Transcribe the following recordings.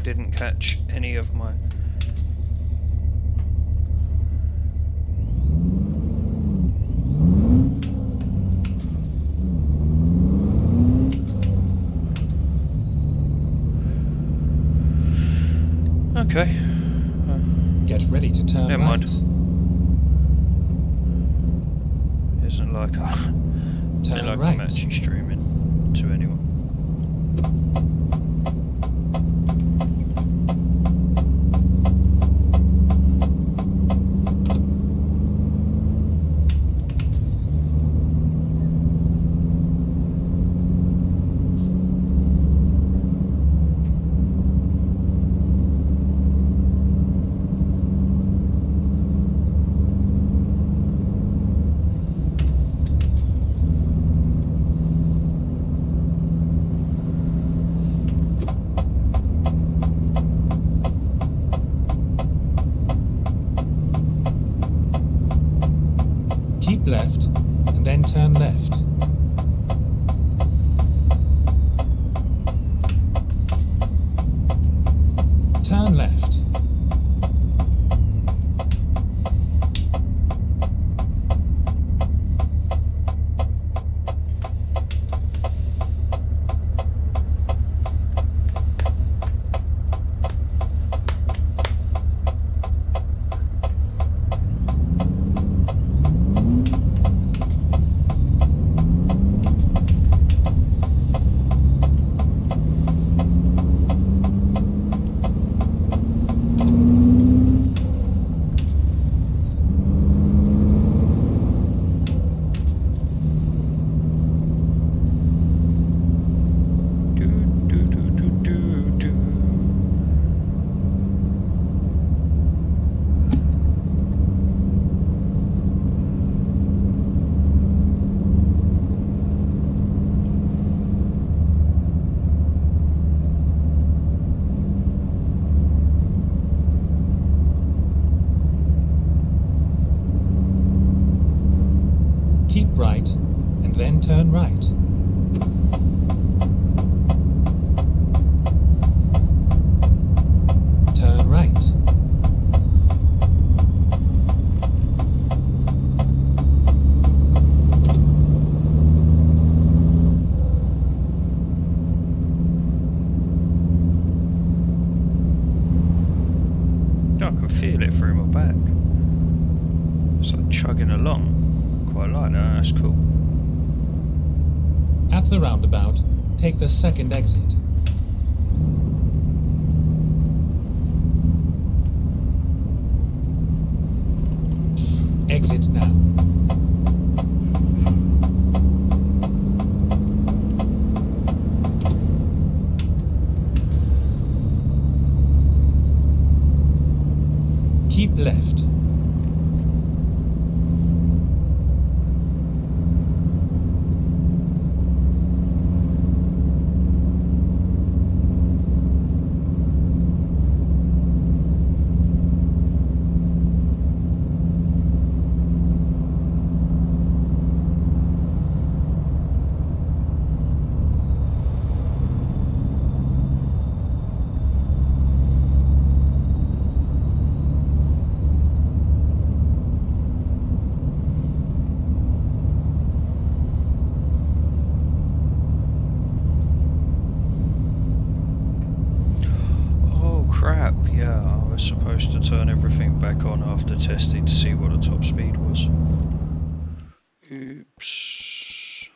didn't catch any of my... Okay. Get ready to turn Never right. mind. Isn't like Turn I'm right. actually streaming to anyone. Keep left and then turn left. Turn left. Keep right and then turn right. Turn right. I can feel it through my back. It's like chugging along. Quite like that, that's cool. At the roundabout, take the second exit. Exit now. Keep left. Crap, yeah, I was supposed to turn everything back on after testing to see what the top speed was. Oops.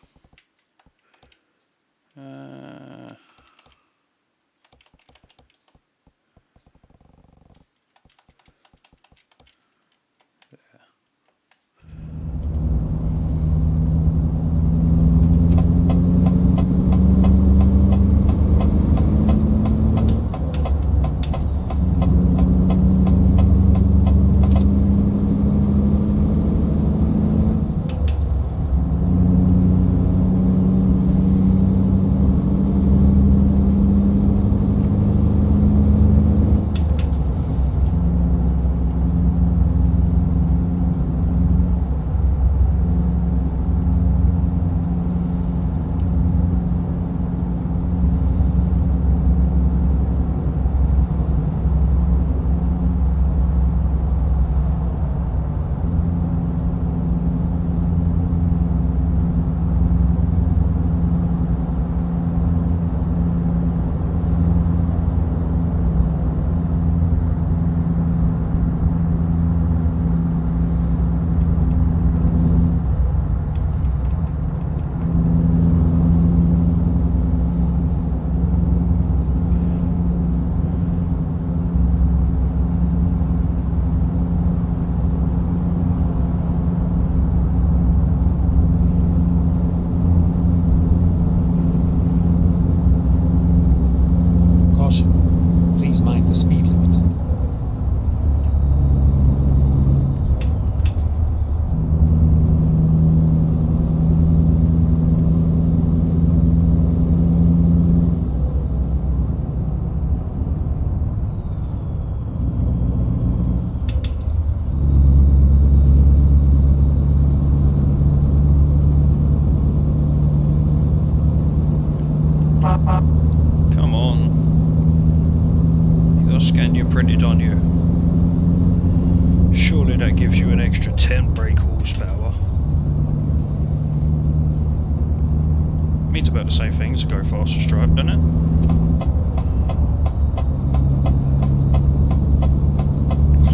the same thing as go faster stripe, doesn't it?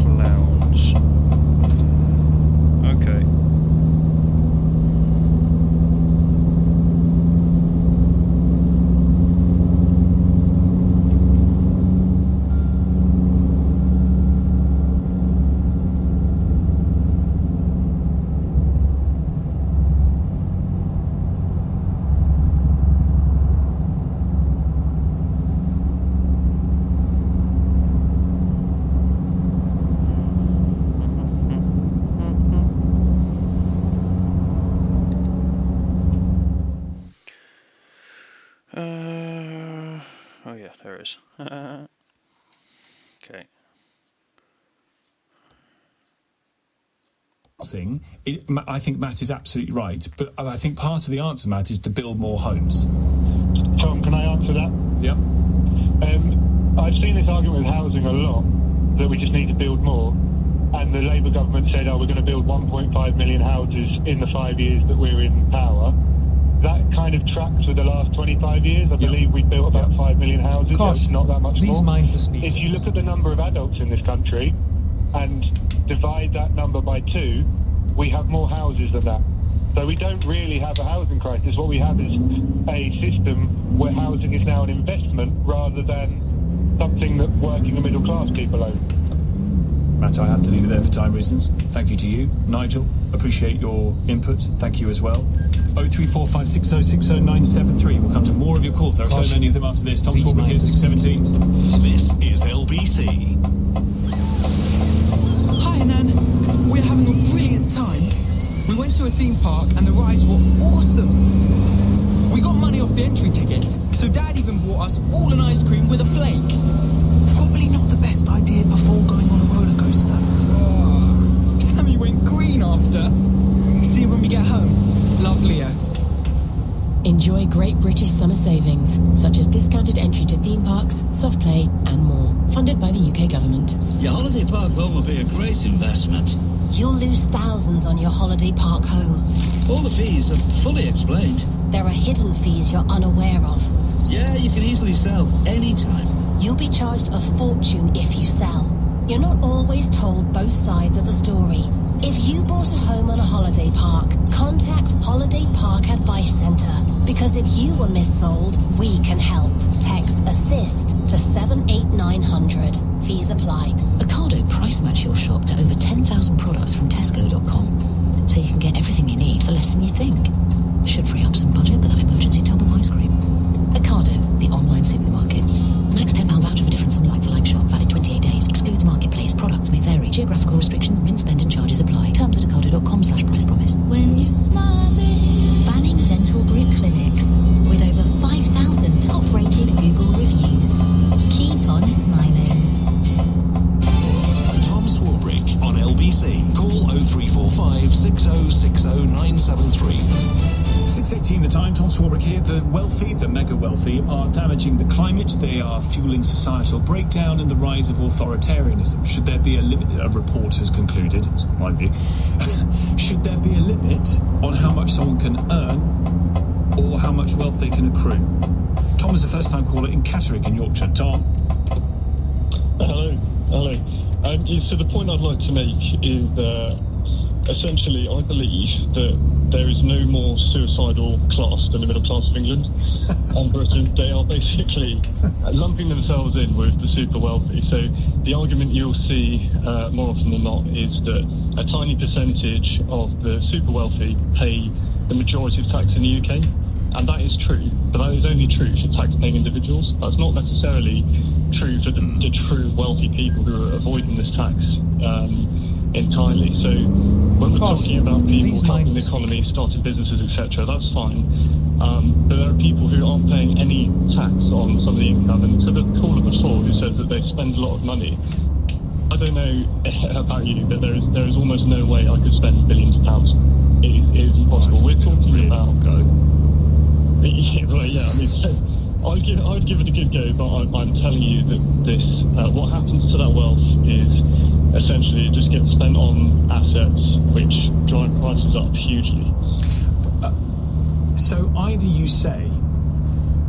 Clouds. Okay. Oh yeah, there it is. Okay. I think Matt is absolutely right, but I think part of the answer, Matt, is to build more homes. Tom, can I answer that? Yep. I've seen this argument with housing a lot, that we just need to build more. And the Labour government said, we're going to build 1.5 million houses in the 5 years that we're in power. That kind of tracks with the last 25 years. I believe we built about 5 million houses. Caution. It's not that much Please more. mind the speed. If you look at the number of adults in this country and divide that number by 2, we have more houses than that. So we don't really have a housing crisis. What we have is a system where housing is now an investment rather than something that working and middle class people own. Matt, I have to leave it there for time reasons. Thank you to you. Nigel, appreciate your input. Thank you as well. 03456060973. We'll come to more of your calls. There are so many of them after this. Tom Swarbrick here, 617. This is LBC. Hi, Nan. We're having a brilliant time. We went to a theme park and the rides were awesome. We got money off the entry tickets, so Dad even bought us all an ice cream with a flake. Probably not the best idea before going on a roller coaster. Oh, Sammy went green after. See you when we get home. Love, Leo. Enjoy great British summer savings, such as discounted entry to theme parks, soft play, and more. Funded by the UK government. Your holiday park home will be a great investment. You'll lose thousands on your holiday park home. All the fees are fully explained. There are hidden fees you're unaware of. Yeah, you can easily sell anytime. You'll be charged a fortune if you sell. You're not always told both sides of the story. If you bought a home on a holiday park, contact Holiday Park Advice Centre. Because if you were missold, we can help. Text ASSIST to 78900. Fees apply. Ocado price match your shop to over 10,000 products from Tesco.com. So you can get everything you need for less than you think. Should free up some budget with that emergency tub of ice cream. Ocado, the online supermarket. Max £10 voucher for difference on like-for-like shop. Valid 28 days. Excludes marketplace. Products may vary. Geographical restrictions, min spend and charges apply. Terms at ocado.com/price promise. When you're smiling. Banning Dental Group clinics. With over 5,000 top-rated Google reviews. Keep on smiling. Tom Swarbrick on LBC. Call 0345 6060973. 6:18 the time. Tom Swarbrick here. The wealthy, the mega wealthy, are damaging the climate. They are fueling societal breakdown and the rise of authoritarianism. Should there be a limit? A report has concluded. It might be. Should there be a limit on how much someone can earn or how much wealth they can accrue? Tom is a first-time caller in Catterick in Yorkshire. Tom. Hello. So the point I'd like to make is essentially I believe that there is no more suicidal class than the middle class of England and Britain. They are basically lumping themselves in with the super wealthy. So the argument you'll see more often than not is that a tiny percentage of the super wealthy pay the majority of tax in the UK. And that is true, but that is only true for tax-paying individuals. That's not necessarily true for the true wealthy people who are avoiding this tax entirely. So when we're talking about people helping the economy, starting businesses, etc., that's fine. But there are people who aren't paying any tax on some of the income. And to the caller before who says that they spend a lot of money, I don't know about you, but there is almost no way I could spend billions of pounds. It is impossible. We're talking about... Yeah, I mean, I'd give it a good go, but I'm telling you that this, what happens to that wealth is essentially it just gets spent on assets which drive prices up hugely. So either you say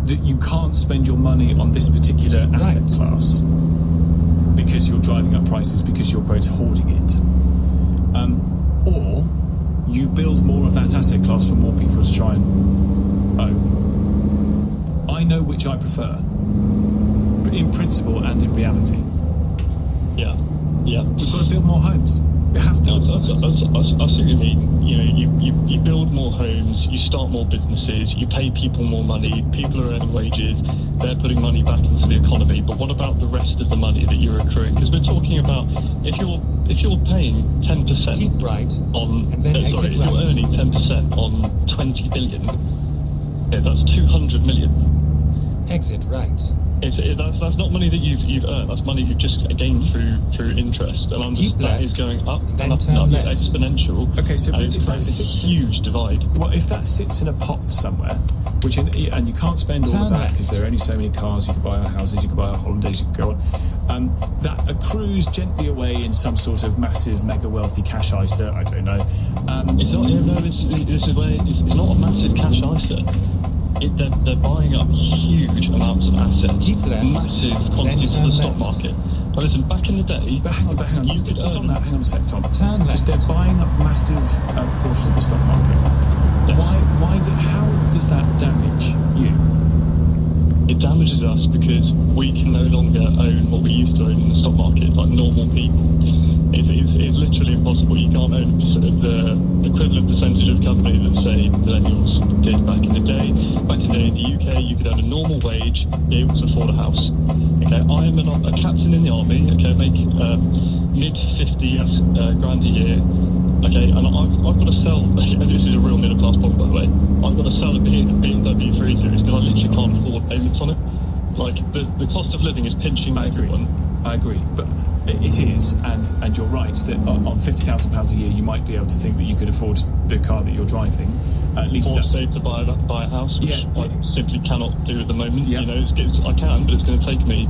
that you can't spend your money on this particular asset Right. class because you're driving up prices because you're, quote, hoarding it. Or you build more of that asset class for more people to try and own. I know which I prefer, but in principle and in reality. Yeah. We've got to build more homes. We have to. I see what you mean. You know, you build more homes, you start more businesses, you pay people more money, people are earning wages, they're putting money back into the economy. But what about the rest of the money that you're accruing? Because we're talking about if you're paying 10% Keep right, on and then exit if you're right. earning 10% on 20 billion, yeah, that's 200 million. Exit right. That's not money that you've earned. That's money you've just gained through interest, and Keep that left, is going up then and up turn and up, left. exponential. Okay, so and if that it's a sits huge divide. Well, if that sits in a pot somewhere, and you can't spend all of Turn that left. because there are only so many cars, you can buy houses, you can buy holidays, you can go on. That accrues gently away in some sort of massive, mega wealthy cash ISA. I don't know. It's not. This is where it's not a massive cash ISA. They're buying up huge amounts of assets, Keep left, massive quantities then of the turn stock left. market. Now listen, back in the day, But hang on. You Just could on earn- that, hang on a sec, Tom. Turn left. Just they're buying up massive proportions of the stock market. How does that damage you? it damages us because we can no longer own what we used to own in the stock market, like normal people. It's literally impossible. You can't own the equivalent percentage of company that, say, millennials did back in the day. Back in the day in the UK, you could earn a normal wage, be able to afford a house. Okay, I am a captain in the army, okay, make mid-50s grand a year. Okay, and I've got to sell, and this is a real middle class problem, by the way, I've got to sell a BMW 3 Series because I literally can't afford payments on it. Like, the cost of living is pinching everyone. I agree, but it is, and you're right that on £50,000 a year you might be able to think that you could afford the car that you're driving. At least Or that's save to buy a house, which Yeah. I simply cannot do at the moment. Yeah. You know, I can, but it's going to take me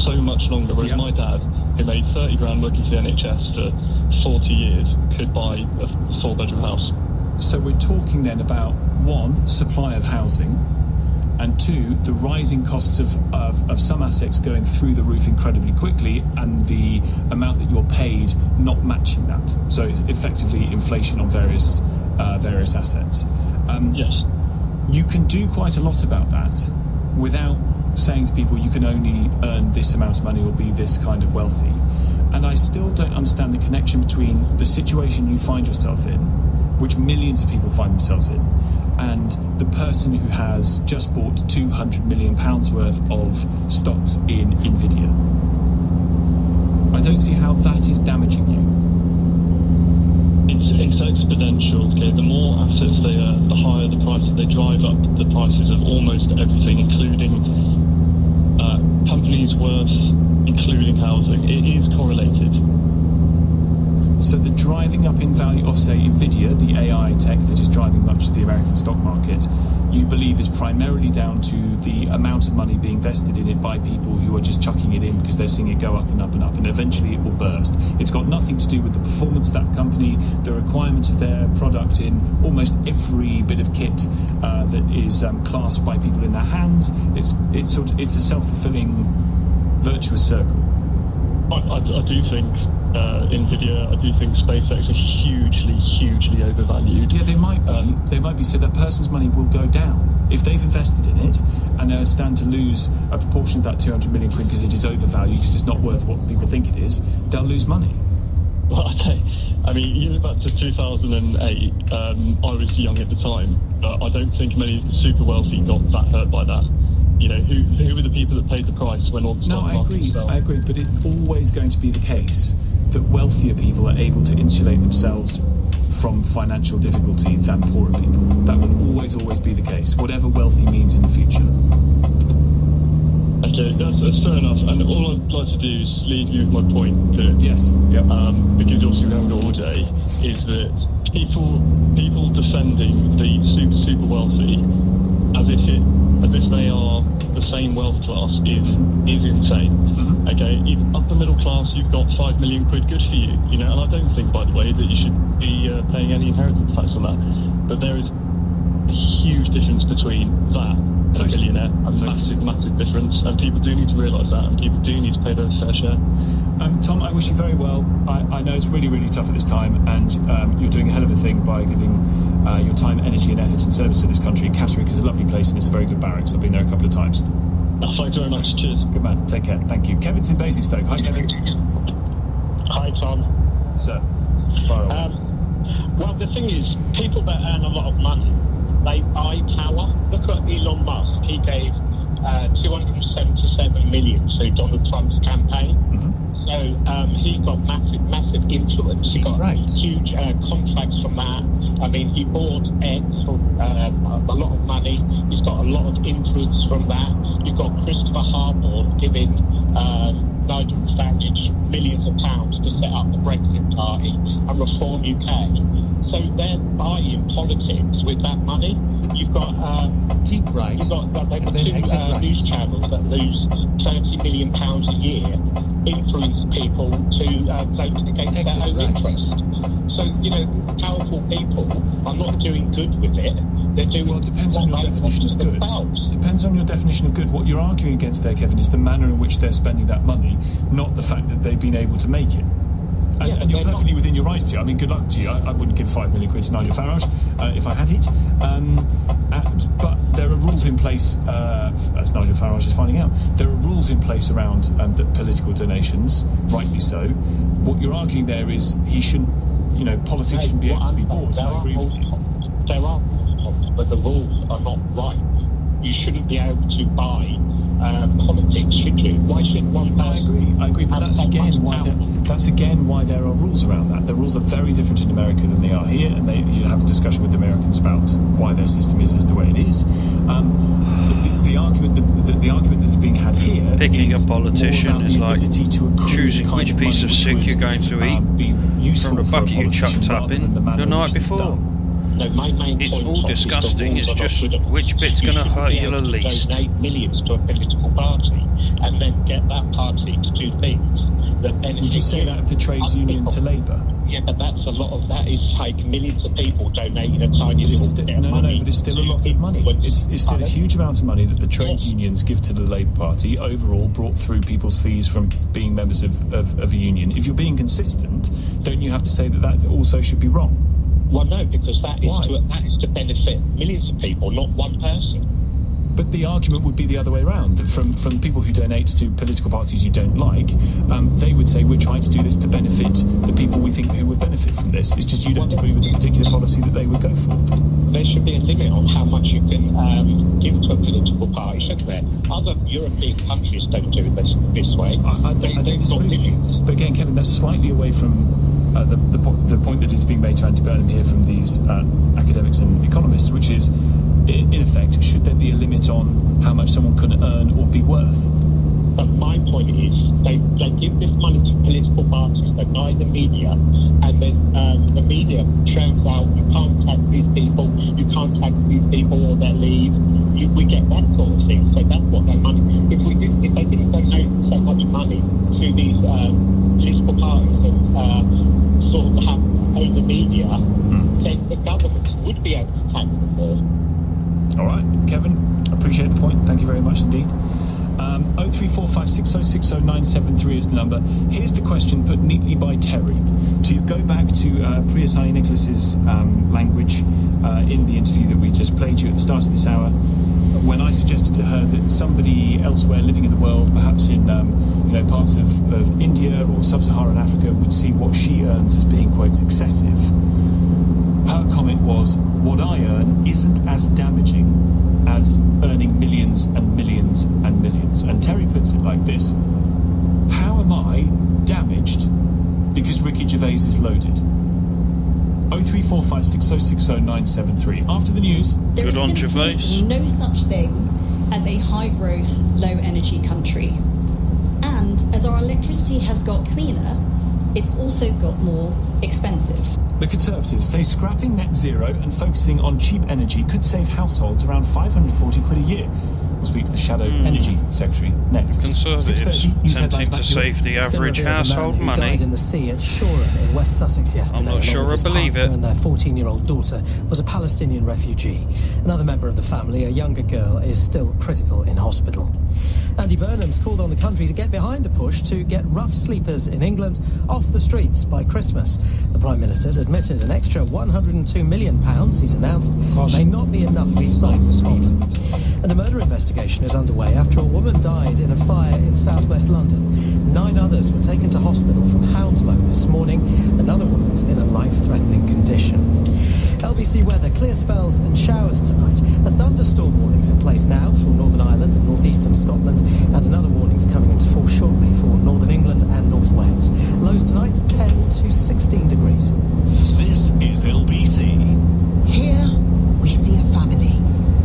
so much longer. Whereas Yeah. my dad, who made 30 grand working for the NHS for 40 years, could buy a 4-bedroom house. So we're talking then about, one, supply of housing, and two, the rising costs of some assets going through the roof incredibly quickly, and the amount that you're paid not matching that. So it's effectively inflation on various assets. Yes. You can do quite a lot about that without saying to people you can only earn this amount of money or be this kind of wealthy. And I still don't understand the connection between the situation you find yourself in, which millions of people find themselves in, and the person who has just bought £200 million worth of stocks in Nvidia. I don't see how that is damaging you. It's exponential. Okay, the more assets they earn, the higher the prices. They drive up the prices of almost everything, including companies' worth, including housing. It is correlated. So the driving up in value of, say, Nvidia, the AI tech that is driving much of the American stock market, you believe is primarily down to the amount of money being invested in it by people who are just chucking it in because they're seeing it go up and up and up, and eventually it will burst. It's got nothing to do with the performance of that company, the requirement of their product in almost every bit of kit that is clasped by people in their hands. It's a self-fulfilling virtuous circle. I do think Nvidia, I do think SpaceX are hugely overvalued. Yeah, they might be. They might be. So that person's money will go down if they've invested in it, and they stand to lose a proportion of that 200 million quid because it is overvalued, because it's not worth what people think it is. They'll lose money. Well, I mean, you look back to 2008. I was young at the time, but I don't think many of the super wealthy got that hurt by that. You know, who were the people that paid the price when all the stock markets fell? I agree, but it's always going to be the case that wealthier people are able to insulate themselves from financial difficulty than poorer people. That will always be the case, whatever wealthy means in the future. Okay, that's fair enough. And all I'd like to do is leave you with my point that Yes. Yep. because obviously we haven't got all day, is that people defending the super wealthy as if they are the same wealth class is insane. Mm-hmm. Okay, upper middle class, you've got 5 million quid, good for you. You know, and I don't think, by the way, that you should be paying any inheritance tax on that. But there is a huge difference between that and a billionaire. A massive difference. And people do need to realise that, and people do need to pay their fair share. Tom, I wish you very well. I know it's really, really tough at this time, and you're doing a hell of a thing by giving your time, energy and effort and service to this country. Catterick is a lovely place, and it's a very good barracks. I've been there a couple of times. Thank you very much. Cheers. Good man. Take care. Thank you. Kevin's in Basingstoke. Hi, Kevin. Hi, Tom. Sir, fire away. Well, the thing is, people that earn a lot of money, they buy power. Look at Elon Musk. He gave 277 million to Donald Trump's campaign. So he got massive influence. He got huge contracts from that. I mean, he bought X for a lot of money. He's got a lot of influence from that. You've got Christopher Harbour giving Nigel Farage millions of pounds to set up the Brexit Party and Reform UK. So they're buying politics with that money. You've got keep right. You've got they've got two news channels that lose £30 million a year, influence people to vote against their own interest. So, you know, powerful people are not doing good with it. They're doing it depends on your definition of good. Depends on your definition of good. What you're arguing against there, Kevin, is the manner in which they're spending that money, not the fact that they've been able to make it. And you're perfectly within your rights to. I mean, good luck to you. I wouldn't give £5 million to Nigel Farage if I had it. But there are rules in place, as Nigel Farage is finding out, there are rules in place around the political donations, rightly so. What you're arguing there is he shouldn't, you know, politics shouldn't be able to be bought. I agree with you. There are rules, but the rules are not right. You shouldn't be able to buy politics, should you? Why should one person... I agree, but that's again why there are rules around that. The rules are very different in America than they are here, and you have a discussion with the Americans about why their system is the way it is. The argument that's being had here, picking a politician is like choosing which piece of sick you're going to eat from the bucket you chucked up in the night before. No, my main it's point all disgusting. It's just which bit's going to hurt you the least. Donate millions to a political party and then get that party to do things that benefit. Would you say that of the trades union to Labour? Yeah, but that's a lot of that. Is like millions of people donating a tiny little bit of money. No, but it's still a lot of money. It's still a huge amount of money that the trade unions give to the Labour Party overall, brought through people's fees from being members of a union. If you're being consistent, don't you have to say that also should be wrong? Well, no, because that is to benefit millions of people, not one person. But the argument would be the other way around. From people who donate to political parties you don't like, they would say we're trying to do this to benefit the people we think who would benefit from this. It's just you don't agree with the particular policy that they would go for. There should be a limit on how much you can give to a political party, shouldn't there? Other European countries don't do it this way. I don't disagree with you. But again, Kevin, that's slightly away from the point that is being made to Andy Burnham here from these academics and economists, which is, in effect, should there be a limit on how much someone can earn or be worth? But my point is, they give this money to political parties, they buy the media, and then the media churns out, you can't tax these people, or they leave. We get that sort of thing. So that's what their money. If they didn't donate so much money to these political parties and sort of have own the media, then the government would be able to tax them more. All right, Kevin, appreciate the point. Thank you very much indeed. 03456060973 is the number. Here's the question put neatly by Terry. To go back to Priya Sani Nicholas's language in the interview that we just played you at the start of this hour, when I suggested to her that somebody elsewhere living in the world, perhaps in parts of India or sub-Saharan Africa, would see what she earns as being, quote, excessive. Her comment was, what I earn isn't as damaging as earning millions and millions and millions. And Terry puts it like this: how am I damaged because Ricky Gervais is loaded? 03456060973. After the news. There is simply no such thing as a high-growth, low-energy country. And as our electricity has got cleaner, it's also got more expensive. The Conservatives say scrapping net zero and focusing on cheap energy could save households around 540 quid a year. We'll speak to the Shadow Energy Secretary next. Conservatives 6:30, news headlines tempting back to to save the It's been average revealed a man household who money. died in the sea at Shoreham in West Sussex yesterday. I'm not sure along with I his believe partner it. And their 14-year-old daughter was a Palestinian refugee. Another member of the family, a younger girl, is still critical in hospital. Andy Burnham's called on the country to get behind a push to get rough sleepers in England off the streets by Christmas. The Prime Minister's admitted an extra £102 million he's announced may not be enough to solve the problem. And a murder investigation is underway after a woman died in a fire in southwest London. 9 others were taken to hospital from Hounslow this morning. Another woman's in a life-threatening condition. LBC weather, clear spells and showers tonight. A thunderstorm warning's in place now for Northern Ireland and northeastern Scotland, and another warning's coming into force shortly for Northern England and North Wales. Lows tonight, 10 to 16 degrees. This is LBC. Here we see a family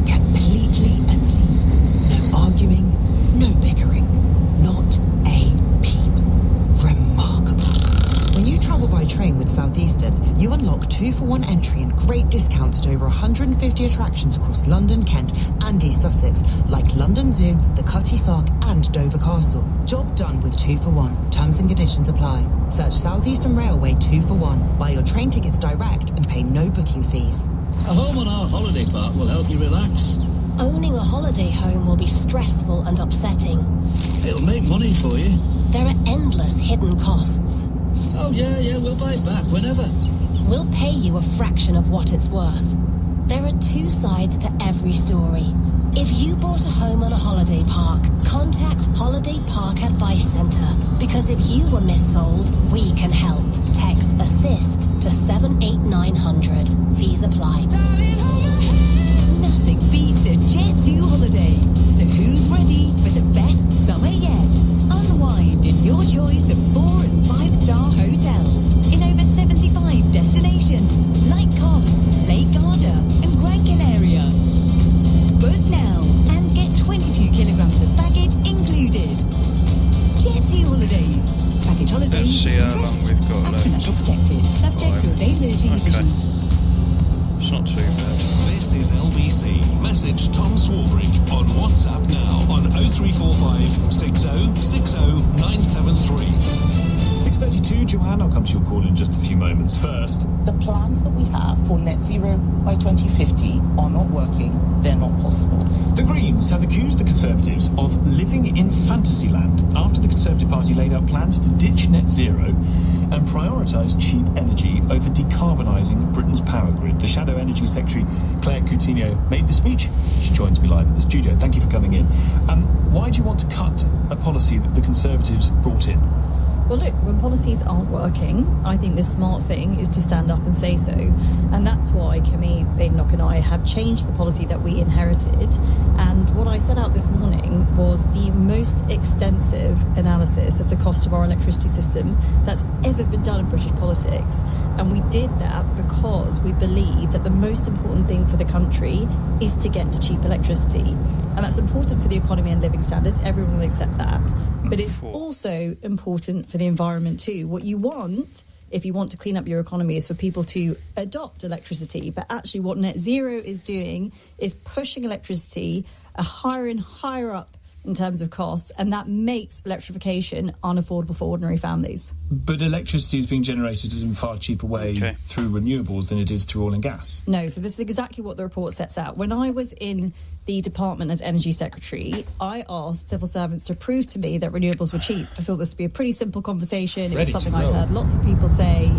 completely asleep. No arguing, no bickering, not a peep. Remarkable. When you travel by train with Southeastern, you unlock 2-for-1 entry and great discounts at over 150 attractions across London, Kent and East Sussex, like London Zoo, the Cutty Sark and Dover Castle. Job done with 2-for-1. Terms and conditions apply. Search Southeastern Railway 2-for-1. Buy your train tickets direct and pay no booking fees. A home on our holiday park will help you relax. Owning a holiday home will be stressful and upsetting. It'll make money for you. There are endless hidden costs. Oh, yeah, we'll buy it back whenever. We'll pay you a fraction of what it's worth. There are 2 sides to every story. If you bought a home on a holiday park, contact Holiday Park Advice Centre, because if you were missold, we can help. Text ASSIST to 78900. Fees apply. Nothing beats a Jet2 holiday. So who's ready for the best summer yet? Unwind in your choice of 4- and 5-star hotels in over 75 destinations like Kos, Lake Garda and Gran Canaria. Book now and get 22 kilograms of baggage included. Jet2 Holidays. Package holidays. Let's see how long we've got left. Commercial protected. Subject to availability revisions. It's not too bad. This is LBC. Message Tom Swarbrick on WhatsApp now on 0345 60 60 973. 6:32, Joanne, I'll come to your call in just a few moments. First, The plans that we have for net zero by 2050 are not working. They're not possible. the Greens have accused the Conservatives of living in fantasyland after the Conservative Party laid out plans to ditch net zero and prioritise cheap energy over decarbonising Britain's power grid. The Shadow Energy Secretary, Claire Coutinho, made the speech. She joins me live in the studio. Thank you for coming in. Why do you want to cut a policy that the Conservatives brought in? Well, look, when policies aren't working, I think the smart thing is to stand up and say so. And that's why Camille Badenoch and I have changed the policy that we inherited. And what I set out this morning was the most extensive analysis of the cost of our electricity system that's ever been done in British politics. And we did that because we believe that the most important thing for the country is to get to cheap electricity. And that's important for the economy and living standards. Everyone will accept that. But it's also important for the environment too. What you want, if you want to clean up your economy, is for people to adopt electricity. But actually what net zero is doing is pushing electricity higher and higher up in terms of costs, and that makes electrification unaffordable for ordinary families. But electricity is being generated in a far cheaper way through renewables than it is through oil and gas. No, so this is exactly what the report sets out. When I was in the department as Energy Secretary, I asked civil servants to prove to me that renewables were cheap. I thought this would be a pretty simple conversation. It was something I heard lots of people say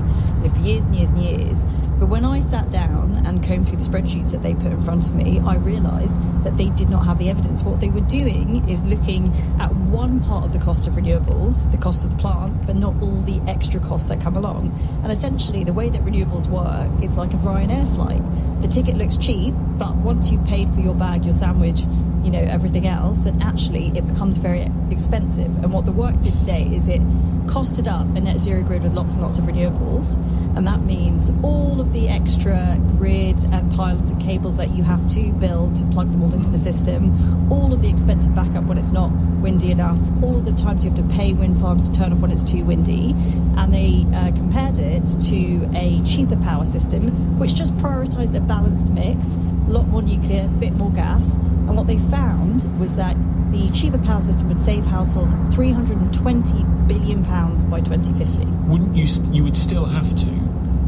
for years and years and years. But when I sat down and combed through the spreadsheets that they put in front of me, I realised that they did not have the evidence. What they were doing is looking at one part of the cost of renewables, the cost of the plant, but not all the extra costs that come along. And essentially, the way that renewables work is like a Ryanair flight. The ticket looks cheap, but once you've paid for your bag, your sandwich, you know, everything else, then actually it becomes very expensive. And what the work did today is it costed up a net zero grid with lots and lots of renewables. And that means all of the extra grid and pylons and cables that you have to build to plug them all into the system, all of the expensive backup when it's not windy enough, all of the times you have to pay wind farms to turn off when it's too windy. And they compared it to a cheaper power system, which just prioritised a balanced mix, a lot more nuclear, a bit more gas. And what they found was that the cheaper power system would save households £320 billion by 2050. Wouldn't you would still have to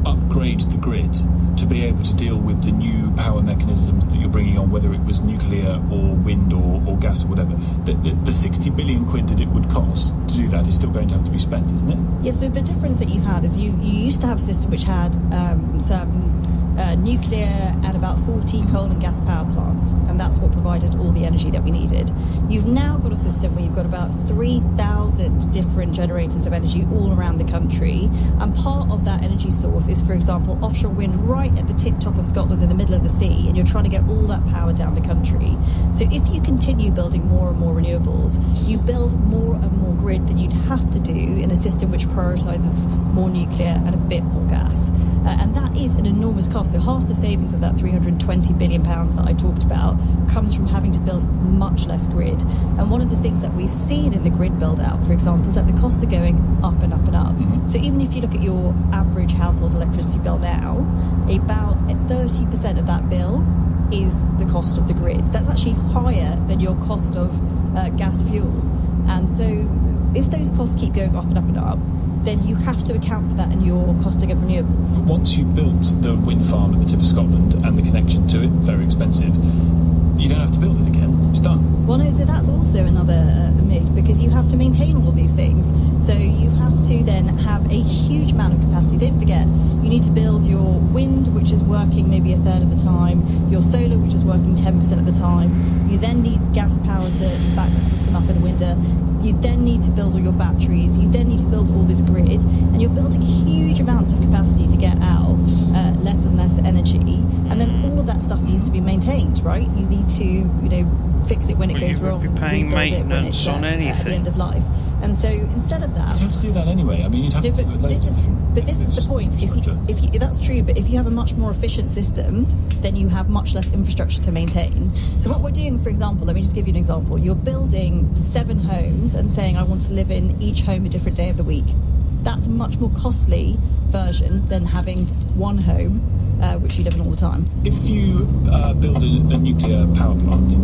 upgrade the grid to be able to deal with the new power mechanisms that you're bringing on, whether it was nuclear or wind or gas or whatever. The 60 billion quid that it would cost to do that is still going to have to be spent, isn't it? Yeah, so the difference that you've had is you used to have a system which had some nuclear and about 14 coal and gas power plants, and that's what provided all the energy that we needed. You've now got a system where you've got about 3,000 different generators of energy all around the country, and part of that energy source is, for example, offshore wind right at the tip top of Scotland in the middle of the sea, and you're trying to get all that power down the country. So if you continue building more and more renewables, you build more and more grid than you'd have to do in a system which prioritises more nuclear and a bit more gas. And that is an enormous cost. So half the savings of that £320 billion that I talked about comes from having to build much less grid. And one of the things that we've seen in the grid build-out, for example, is that the costs are going up and up and up. Mm-hmm. So even if you look at your average household electricity bill now, about 30% of that bill is the cost of the grid. That's actually higher than your cost of gas fuel. And so if those costs keep going up and up and up, then you have to account for that in your costing of renewables. But once you built the wind farm at the tip of Scotland and the connection to it, very expensive, you don't have to build it again. It's done. Well, no, so that's also another myth, because you have to maintain all of these things. So you have to then have a huge amount of capacity. Don't forget, you need to build your wind, which is working maybe a third of the time, your solar, which is working 10% of the time. You then need gas power to back the system up in the winter. You then need to build all your batteries. You then need to build all this grid. And you're building huge amounts of capacity to get out less and less energy. And then all of that stuff needs to be maintained, right? You need to, fix it when it goes wrong. You'd be paying maintenance on anything at the end of life. And so instead of that, you'd have to do that anyway. I mean, you'd have to do it loads of different. But this is the point. If that's true, but if you have a much more efficient system, then you have much less infrastructure to maintain. So what we're doing, for example, let me just give you an example. You're building 7 homes and saying, I want to live in each home a different day of the week. That's a much more costly version than having one home which you live in all the time. If you build a nuclear power plant,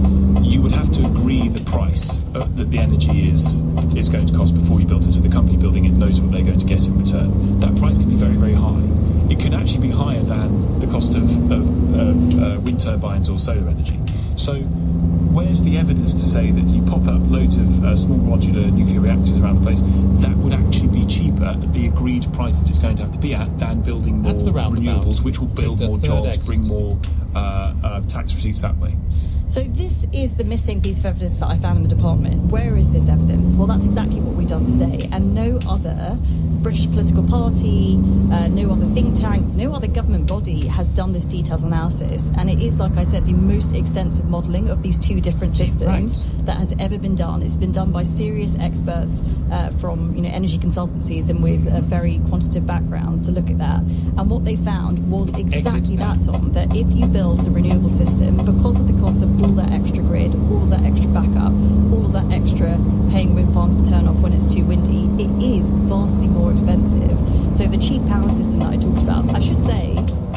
you would have to agree the price that the energy is going to cost before you build it, so the company building it knows what they're going to get in return. That price can be very, very high. It could actually be higher than the cost of wind turbines or solar energy. So where's the evidence to say that you pop up loads of small modular nuclear reactors around the place, that would actually be cheaper at the agreed price that it's going to have to be at than building more renewables, which will build more jobs, bring more tax receipts that way? So this is the missing piece of evidence that I found in the department. Where is this evidence? Well, that's exactly what we've done today. And no other British political party, no other think tank, no other government body has done this detailed analysis. And it is, like I said, the most extensive modelling of these two different systems that has ever been done. It's been done by serious experts from energy consultancies and with very quantitative backgrounds to look at that. And what they found was exactly that, Tom, that if you build the renewable system, because of the cost of all that extra grid, all of that extra backup, all of that extra paying wind farms to turn off when it's too windy, it is vastly more expensive. So the cheap power system that I talked about, I should say,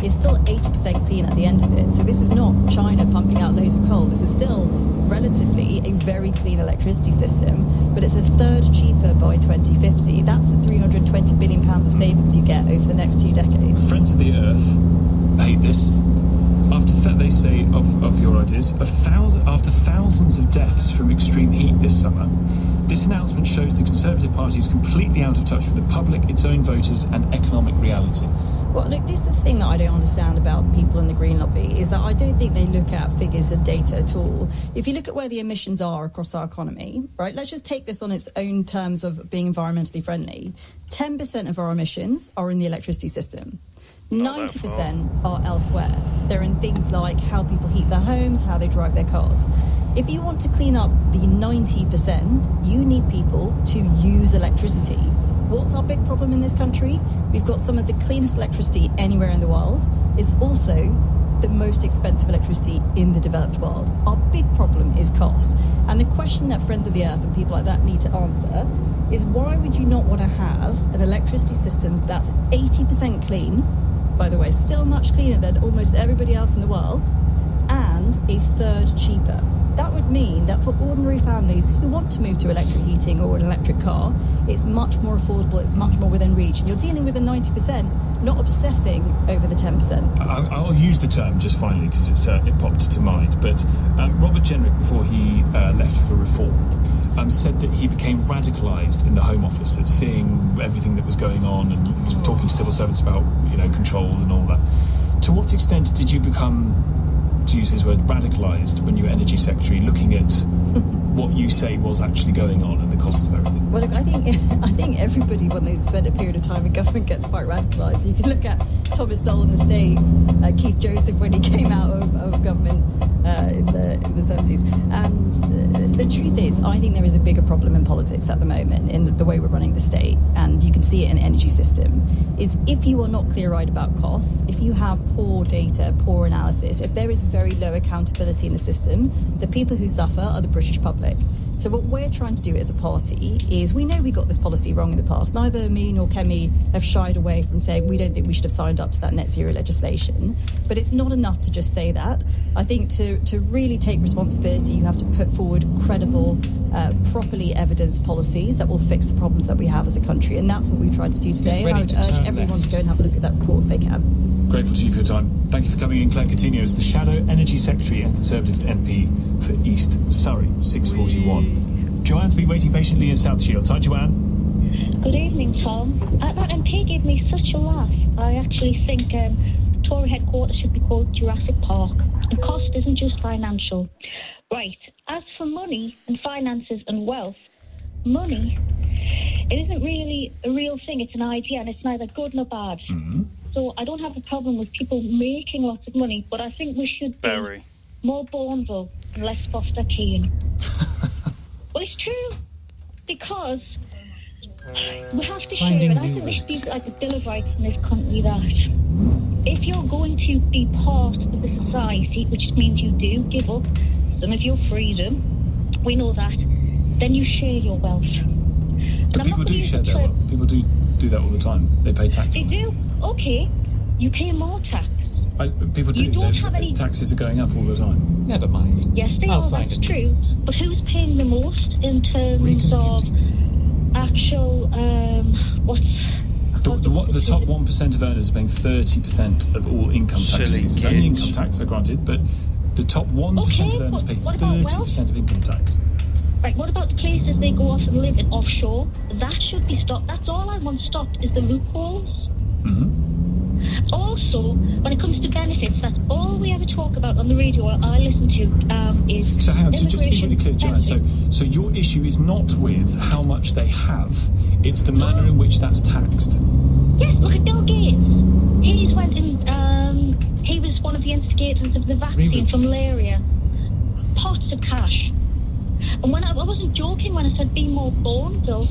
is still 80% clean at the end of it. So this is not China pumping out loads of coal. This is still relatively a very clean electricity system, but it's a third cheaper by 2050. That's the £320 billion of savings you get over the next 2 decades. Friends of the Earth hate this. After they say of your ideas, after thousands of deaths from extreme heat this summer, this announcement shows the Conservative Party is completely out of touch with the public, its own voters, and economic reality. Well, look, this is the thing that I don't understand about people in the Green Lobby, is that I don't think they look at figures and data at all. If you look at where the emissions are across our economy, right, let's just take this on its own terms of being environmentally friendly. 10% of our emissions are in the electricity system. 90% are elsewhere. They're in things like how people heat their homes, how they drive their cars. If you want to clean up the 90%, you need people to use electricity. What's our big problem in this country? We've got some of the cleanest electricity anywhere in the world. It's also the most expensive electricity in the developed world. Our big problem is cost. And the question that Friends of the Earth and people like that need to answer is, why would you not want to have an electricity system that's 80% clean, by the way, still much cleaner than almost everybody else in the world, and a third cheaper. That would mean that for ordinary families who want to move to electric heating or an electric car, it's much more affordable, it's much more within reach. And you're dealing with the 90%, not obsessing over the 10%. I'll use the term just finally because it popped to mind. But Robert Jenrick, before he left for reform, said that he became radicalised in the Home Office at seeing everything that was going on and talking to civil servants about, control and all that. To what extent did you become, to use his word, radicalised when you were Energy Secretary, looking at what you say was actually going on and the costs of everything? Well, look, I think everybody, when they spend a period of time in government, gets quite radicalised. You can look at Thomas Sowell in the States, Keith Joseph when he came out of government in the 70s. And the truth is, I think there is a bigger problem in politics at the moment in the way we're running the state, and you can see it in the energy system, is if you are not clear-eyed about costs, if you have poor data, poor analysis, if there is very low accountability in the system, the people who suffer are the British public. So what we're trying to do as a party is, we know we got this policy wrong in the past. Neither me nor Kemi have shied away from saying we don't think we should have signed up to that net zero legislation. But it's not enough to just say that. I think to really take responsibility, you have to put forward credible, properly evidenced policies that will fix the problems that we have as a country. And that's what we've tried to do today. And I would urge everyone to go and have a look at that report if they can. Grateful to you for your time. Thank you for coming in. Claire Coutinho is the Shadow Energy Secretary and Conservative MP for East Surrey, 641. Joanne's been waiting patiently in South Shields. Hi, Joanne. Good evening, Tom. That MP gave me such a laugh. I actually think Tory headquarters should be called Jurassic Park. And cost isn't just financial. Right, as for money and finances and wealth, money, it isn't really a real thing. It's an idea, and it's neither good nor bad. Mm-hmm. So I don't have a problem with people making lots of money, but I think we should be more Bourneville and less Foster Keane. Well, it's true, because we have to share it. I think there should be like a Bill of Rights in this country that if you're going to be part of the society, which means you do give up some of your freedom, we know that, then you share your wealth. But people do share their wealth. People do that all the time. They pay tax. They do? Okay. You pay more tax. People do. You don't have any... Taxes are going up all the time. Never mind. Yes, they are. That's true. But who's paying the most in terms of actual... The top 1% of earners are paying 30% of all income taxes. It's only income tax, granted, but the top 1% of earners pay 30% of income tax. Right, what about the places they go off and live in offshore? That should be stopped. That's all I want stopped, is the loopholes. Mm-hmm. Also, when it comes to benefits, that's all we ever talk about on the radio or I listen to is... So hang on, so just to be really clear, Joanne, so your issue is not with how much they have, it's the manner in which that's taxed. Yes, look at Bill Gates. He went and he was one of the instigators of the vaccine for malaria. Pots of cash. And when I wasn't joking when I said be more Bourneville,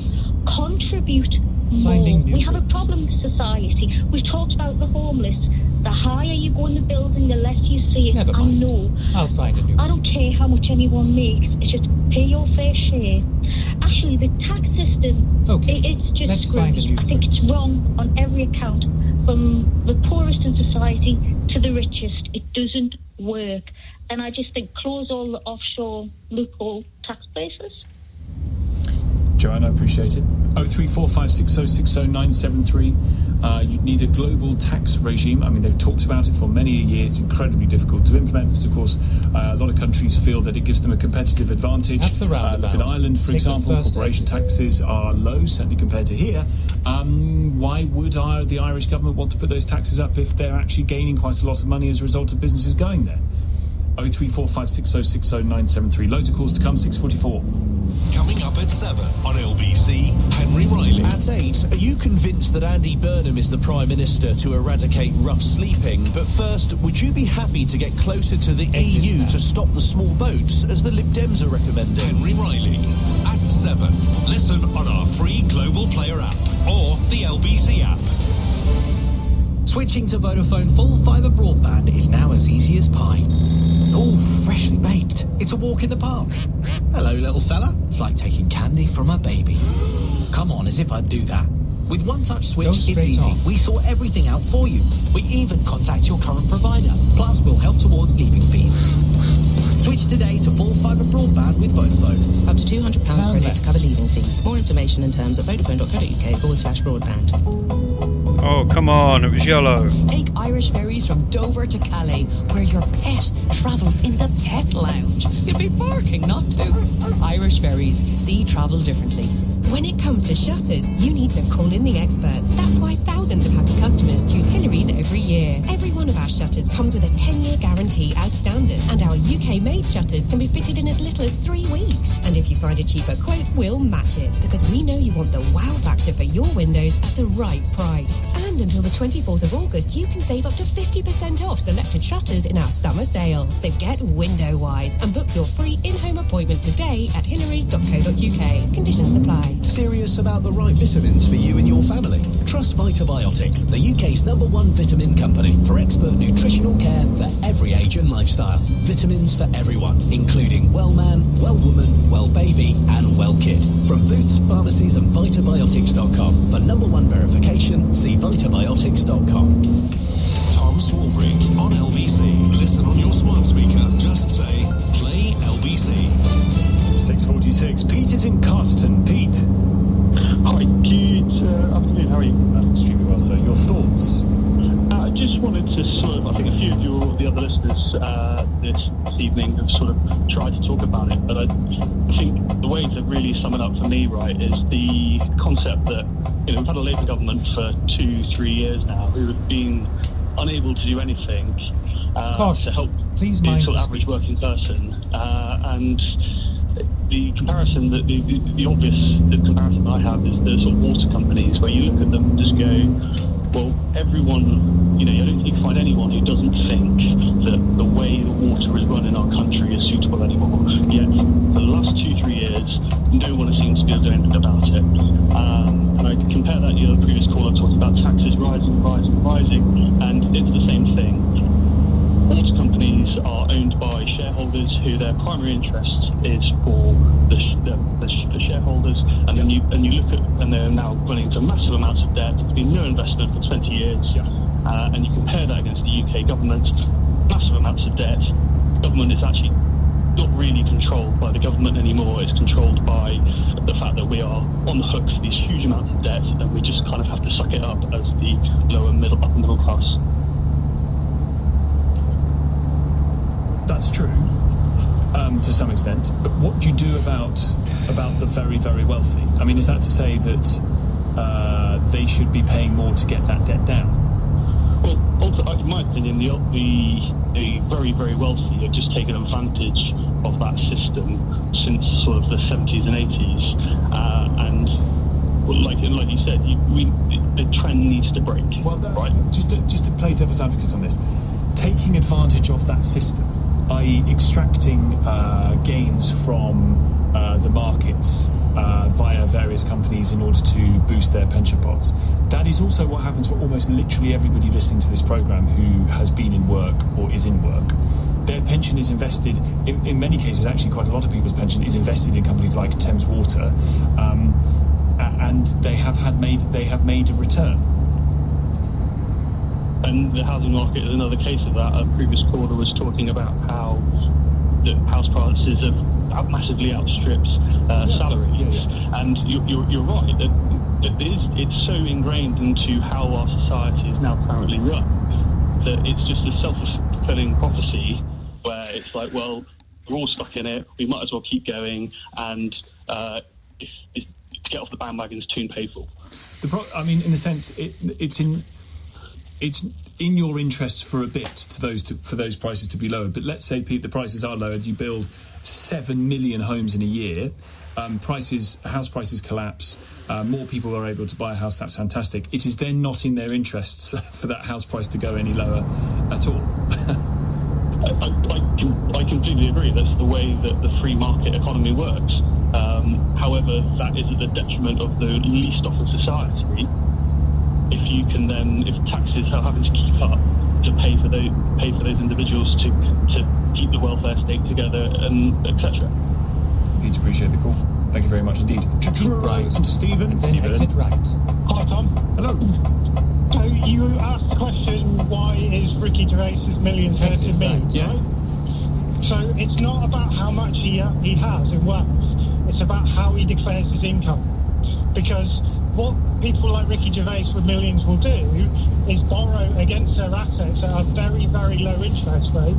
contribute more. We have a problem with society. We've talked about the homeless. The higher you go in the building, the less you see it. Never mind. I know. I'll find a new I don't care how much anyone makes. It's just pay your fair share. Actually, the tax system, it's just screwed. I think it's wrong on every account, from the poorest in society to the richest. It doesn't work. And I just think close all the offshore loophole tax places. Joanne, I appreciate it. 03456060973. You need a global tax regime. I mean, they've talked about it for many a year. It's incredibly difficult to implement because, of course, a lot of countries feel that it gives them a competitive advantage. Look at Ireland, for example. Corporation taxes are low, certainly compared to here. Why would the Irish government want to put those taxes up if they're actually gaining quite a lot of money as a result of businesses going there? 03456060973. Loads of calls to come. 6:44. Coming up at 7 on LBC, Henry Riley. At 8, are you convinced that Andy Burnham is the Prime Minister to eradicate rough sleeping? But first, would you be happy to get closer to the EU to stop the small boats, as the Lib Dems are recommending? Henry Riley, at 7. Listen on our free Global Player app or the LBC app. Switching to Vodafone full fibre broadband is now as easy as pie. Oh, freshly baked. It's a walk in the park. Hello, little fella. It's like taking candy from a baby. Come on, as if I'd do that. With one touch switch, Go it's straight easy. on. We sort everything out for you. We even contact your current provider. Plus, we'll help towards leaving fees. Switch today to full fibre broadband with Vodafone. Up to £200 credit to cover leaving fees. More information and terms at vodafone.co.uk/broadband. Oh, come on, it was yellow. Take Irish ferries from Dover to Calais, where your pet travels in the pet lounge. You'd be barking not to. Irish ferries. See travel differently. When it comes to shutters, you need to call in the experts. That's why thousands of happy customers choose Hillary's every year. Every one of our shutters comes with a 10-year guarantee as standard, and our UK-made shutters can be fitted in as little as 3 weeks. And if you find a cheaper quote, we'll match it, because we know you want the wow factor for your windows at the right price. And until the 24th of August, you can save up to 50% off selected shutters in our summer sale. So get window-wise and book your free in-home appointment today at hillarys.co.uk. Conditions apply. Serious about the right vitamins for you and your family? Trust Vitabiotics, the UK's #1 vitamin company for expert nutritional care for every age and lifestyle. Vitamins for everyone, including well man, well woman, well baby and well kid. From Boots, pharmacies and vitabiotics.com. For #1 verification, see vitabiotics.com. Tom Swarbrick on LBC. Listen on your smart speaker. Just say, play LBC. 6:46. Pete is in Carterton. Pete. Hi, good afternoon. How are you? Extremely well, sir. Your thoughts? I just wanted to sort of, I think a few of the other listeners this evening have sort of tried to talk about it, but I think the way to really sum it up for me, right, is the concept that, we've had a Labour government for 2-3 years now who have been unable to do anything to help the sort of average working person, and the comparison that the obvious comparison I have is the sort of water companies, where you look at them and just go, well, everyone, I don't think you can find anyone who doesn't think that the way the water is run in our country is suitable anymore. Yet, for the last 2-3 years, no one seems to be able to do anything about it. And I compare that, the previous caller talked about taxes rising, and it's the same thing. Water companies are owned by shareholders who their primary interest is for the shareholders, and then you look at, and they're now running into massive amounts of debt. There's been no investment for 20 years, and you compare that against the UK government, massive amounts of debt. The government is actually not really controlled by the government anymore. It's controlled by the fact that we are on the hook for these huge amounts of debt, and we just kind of have to suck it up as the upper middle class. That's true, to some extent. But what do you do about the very, very wealthy? I mean, is that to say that they should be paying more to get that debt down? Well, in my opinion, the very, very wealthy have just taken advantage of that system since sort of the 70s and 80s, and like you said, the trend needs to break. Well, right? Just to play devil's advocate on this, taking advantage of that system, i.e. extracting gains from the markets via various companies in order to boost their pension pots. That is also what happens for almost literally everybody listening to this programme who has been in work or is in work. Their pension is invested, in many cases, actually quite a lot of people's pension is invested in companies like Thames Water, and they have made a return. And the housing market is another case of that. A previous caller was talking about how the house prices have massively outstripped salaries. And you're right, that it's so ingrained into how our society is now currently run that it's just a self-fulfilling prophecy where it's like, well, we're all stuck in it, we might as well keep going, and to get off the bandwagon is too painful. In a sense, it's in your interests for a bit for those prices to be lowered. But let's say, Pete, the prices are lowered. You build 7 million homes in a year. House prices collapse. More people are able to buy a house. That's fantastic. It is then not in their interests for that house price to go any lower at all. I completely agree. That's the way that the free market economy works. However, that is at the detriment of the least off of society. If taxes are having to keep up to pay for those individuals to keep the welfare state together, and etc. Pete, appreciate the call. Thank you very much indeed. Right. And to Stephen. Exit right. Hi, Tom. Hello. So you asked the question, why is Ricky Gervais's millions headed to me? Yes. Right? So it's not about how much he has in wealth. It's about how he declares his income. Because what people like Ricky Gervais with millions will do is borrow against their assets at a very, very low interest rate,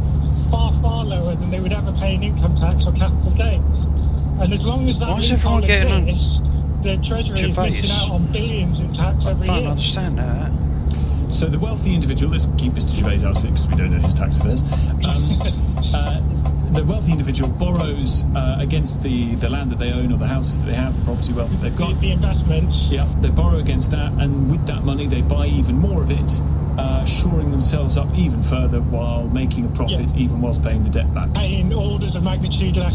far, far lower than they would ever pay in income tax or capital gains. And as long as that loophole exists, the Treasury is missing out on billions in tax every year. I don't understand that. So the wealthy individual, let's keep Mr. Gervais out of it because we don't know his tax affairs. The wealthy individual borrows against the land that they own or the houses that they have, the property wealth that they've got. The investments. Yeah, they borrow against that, and with that money they buy even more of it, shoring themselves up even further while making a profit, even whilst paying the debt back. Paying orders of magnitude less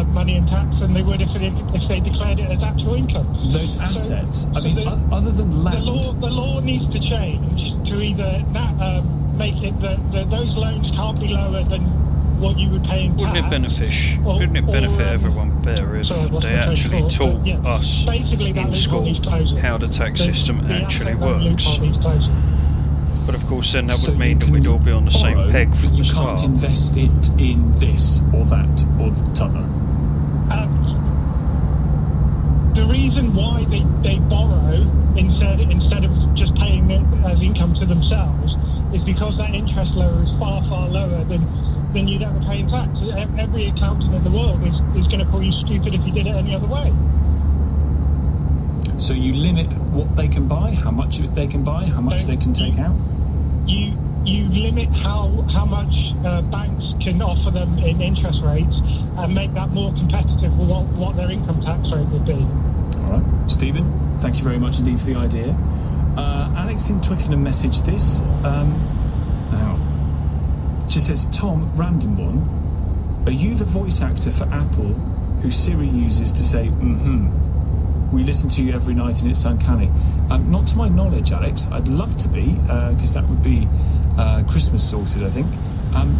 money in tax than they would if they declared it as actual income. Those assets, other than land... The law needs to change to either make it that those loans can't be lower than what you would pay in tax. Wouldn't it benefit everyone better if they actually taught us in school how the tax system actually works? But of course then that would mean that we'd all be on the same peg from the start. You can't invest it in this or that or t'other. The reason why they borrow instead of just paying it as income to themselves is because that interest level is far, far lower than you'd ever pay in tax. Every accountant in the world is going to call you stupid if you did it any other way. So you limit what they can buy, how much of it they can buy, how much they can take out? You limit how much banks can offer them in interest rates and make that more competitive with what their income tax rate would be. All right. Stephen, thank you very much indeed for the idea. Alex in Twickenham messaged this. It just says, Tom, random one. Are you the voice actor for Apple who Siri uses to say, We listen to you every night and it's uncanny. Not to my knowledge, Alex. I'd love to be, because that would be Christmas sorted, I think.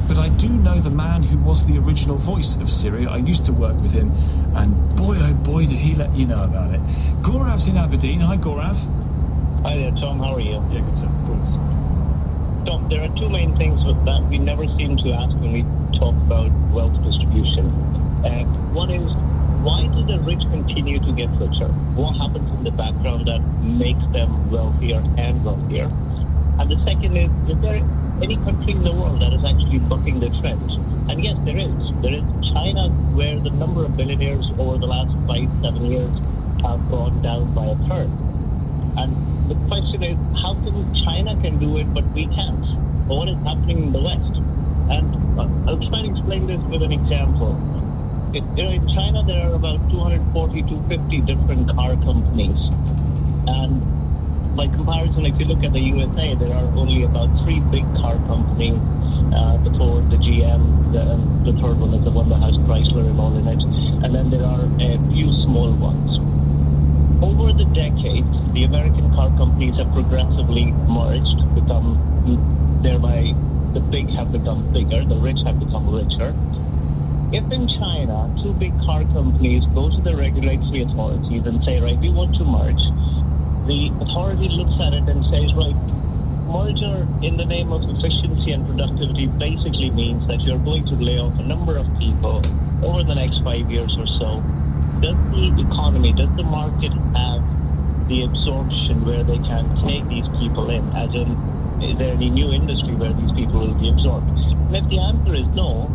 But I do know the man who was the original voice of Siri. I used to work with him, and boy, oh boy, did he let you know about it. Gaurav's in Aberdeen. Hi, Gaurav. Hi there, Tom. How are you? Yeah, good, sir. Thoughts? Tom, there are two main things that we never seem to ask when we talk about wealth distribution. One is, why do the rich continue to get richer? What happens in the background that makes them wealthier and wealthier? And the second is there any country in the world that is actually bucking the trend? And yes, there is. There is China, where the number of billionaires over the last 5-7 years have gone down by a third. And the question is, how come China can do it but we can't? What is happening in the West? And I'll try and explain this with an example. In China, there are about 240 to 50 different car companies. And by comparison, if you look at the USA, there are only about 3 big car companies, the Ford, the GM, the third one is the one that has Chrysler and all in it. And then there are a few small ones. Over the decades, the American car companies have progressively merged, thereby the big have become bigger, the rich have become richer. If in China, 2 big car companies go to the regulatory authorities and say, right, we want to merge, the authority looks at it and says, right, merger in the name of efficiency and productivity basically means that you're going to lay off a number of people over the next 5 years or so. Does the economy, does the market have the absorption where they can take these people in? As in, is there any new industry where these people will be absorbed? And if the answer is no,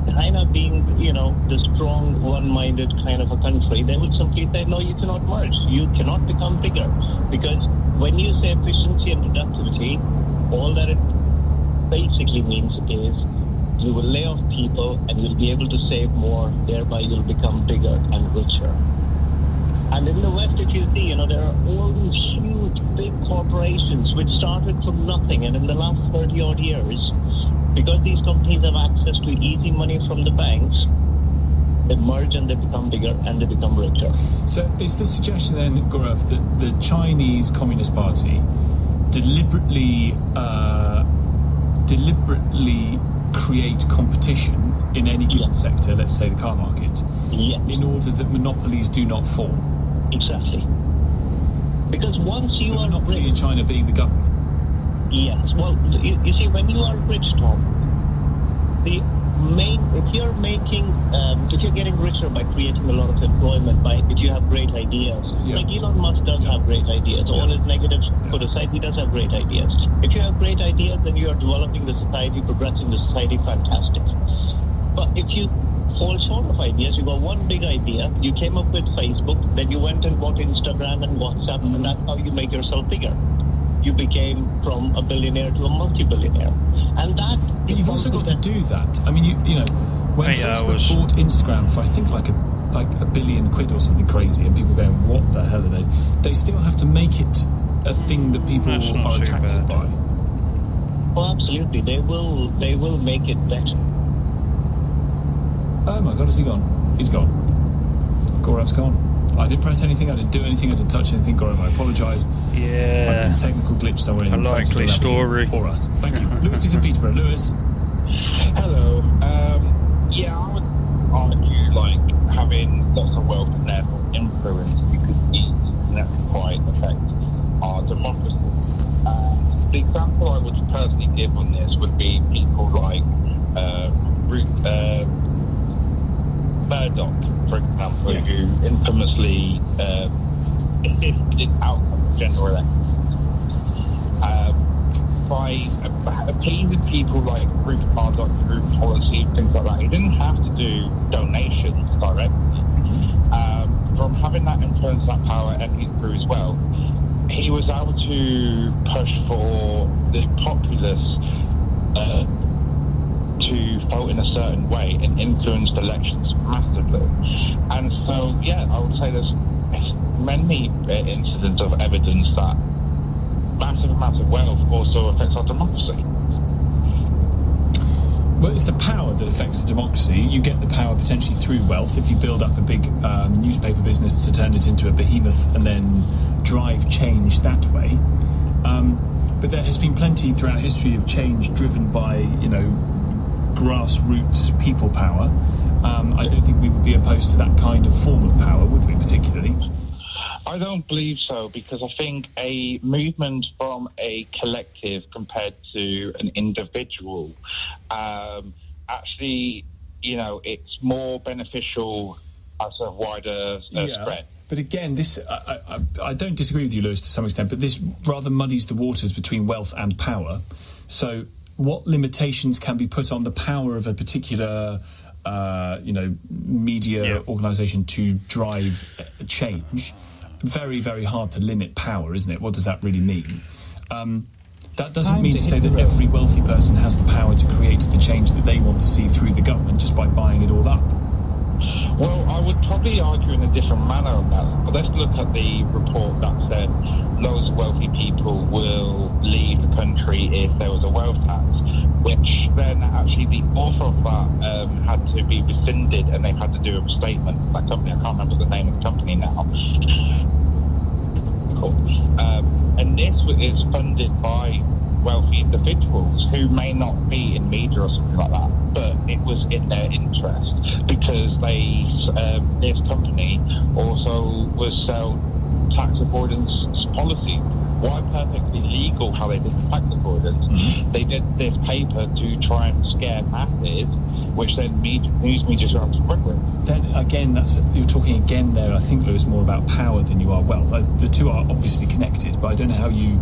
China being, the strong, one-minded kind of a country, they would simply say, no, you cannot merge. You cannot become bigger. Because when you say efficiency and productivity, all that it basically means is you will lay off people and you'll be able to save more, thereby you'll become bigger and richer. And in the West, if you see, there are all these huge, big corporations which started from nothing, and in the last 30-odd years, because these companies have access to easy money from the banks, they merge and they become bigger and they become richer. So is the suggestion then, Gaurav, that the Chinese Communist Party deliberately create competition in any given sector, let's say the car market, in order that monopolies do not form. Exactly. Because once you the are monopoly rich, in China being the government. Yes. Well, you see, when you are rich, Tom, if you're getting richer by creating a lot of employment, if you have great ideas, like Elon Musk does have great ideas. All his negatives put aside, he does have great ideas. If you have great ideas, then you are developing the society, progressing the society, fantastic. But if you fall short of ideas, you got one big idea, you came up with Facebook, then you went and bought Instagram and WhatsApp, and that's how you make yourself bigger. You became from a billionaire to a multi-billionaire. And that... But you've also got to do that. I mean, you know, when Facebook bought Instagram for, I think, like $1 billion or something crazy, and people going, what the hell are they? They still have to make it a thing that people are attracted by. Well, absolutely. They will make it better. Oh my God, has he gone? He's gone. Gaurav's gone. I didn't press anything, I didn't do anything, I didn't touch anything. Gaurav, I apologise. Yeah. A technical glitch somewhere. A likely story. Or us. Thank you. Lewis is in Peterborough. Lewis. Hello. Yeah, I would argue like having lots of wealth and therefore influence you could use, and that could quite affect our democracy. The example I would personally give on this would be people like Murdoch, for example, who infamously assisted outcome of general elections. By appeasing people like Rupert Murdoch through policy and things like that, he didn't have to do donations directly. From having that influence, that power, and his through as well, he was able to push for the populace to vote in a certain way and influenced elections massively. And so, yeah, I would say there's many incidents of evidence that massive amounts of wealth also affects our democracy. Well, it's the power that affects the democracy. You get the power potentially through wealth if you build up a big newspaper business to turn it into a behemoth and then drive change that way. But there has been plenty throughout history of change driven by, you know, grassroots people power. I don't think we would be opposed to that kind of form of power, would we, particularly? I don't believe so, because I think a movement from a collective compared to an individual, actually, you know, it's more beneficial as a wider spread. But again, this I don't disagree with you, Lewis, to some extent, but this rather muddies the waters between wealth and power. So what limitations can be put on the power of a particular media organisation to drive change? Very, very hard to limit power, isn't it? What does that really mean? That doesn't mean to say that every wealthy person has the power to create the change that they want to see through the government just by buying it all up. Well, I would probably argue in a different manner on that. But let's look at the report that said loads of wealthy people will leave the country if there was a wealth tax, which then actually the author of that had to be rescinded, and they had to do a statement. That company, I can't remember the name of the company now. And this is funded by wealthy individuals who may not be in media or something like that, but it was in their interest because this company also was sell tax avoidance policies. Why perfectly legal how they did the tax avoidance? Mm-hmm. They did this paper to try and scare masses, which then news media started to run with. Then again, you're talking again there, I think, Lewis, more about power than you are wealth. The two are obviously connected, but I don't know how you...